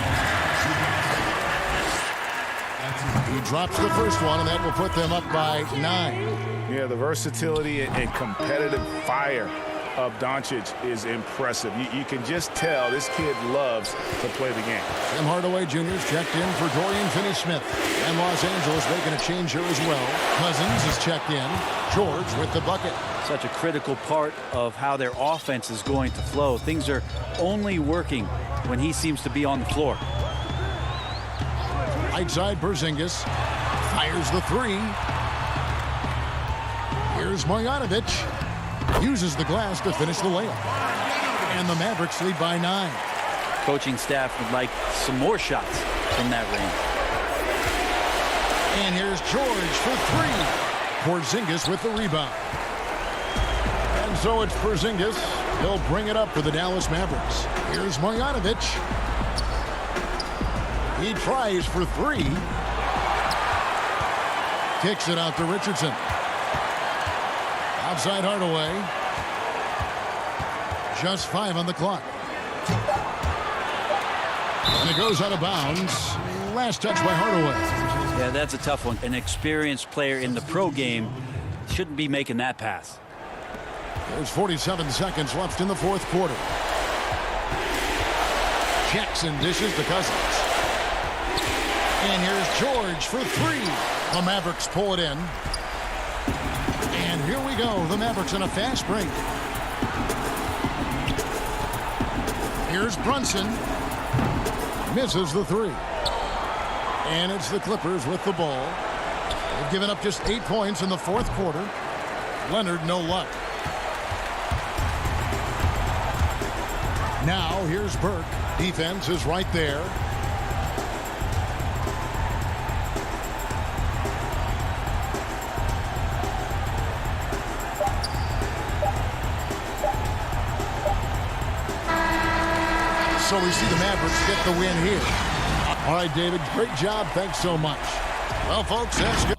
He drops the first one, and that will put them up by 9. Yeah, the versatility and competitive fire of Doncic is impressive. You can just tell this kid loves to play the game. Tim Hardaway Jr. is checked in for Dorian Finney-Smith. And Los Angeles making a change here as well. Cousins is checked in. George with the bucket. Such a critical part of how their offense is going to flow. Things are only working when he seems to be on the floor. Right side, Porzingis fires the 3. Here's Marjanovic. Uses the glass to finish the layup. And the Mavericks lead by 9. Coaching staff would like some more shots from that range. And here's George for 3. Porzingis with the rebound. And so it's Porzingis. He'll bring it up for the Dallas Mavericks. Here's Marjanovic. He tries for 3. Kicks it out to Richardson. Outside Hardaway. Just 5 on the clock. And it goes out of bounds. Last touch by Hardaway. Yeah, that's a tough one. An experienced player in the pro game shouldn't be making that pass. There's 47 seconds left in the 4th quarter. Jackson dishes to Cousins. And here's George for 3. The Mavericks pull it in. And here we go. The Mavericks in a fast break. Here's Brunson. Misses the 3. And it's the Clippers with the ball. They've given up just 8 points in the 4th quarter. Leonard, no luck. Now, here's Burke. Defense is right there. So we see the Mavericks get the win here. All right, David, great job. Thanks so much. Well, folks, that's good.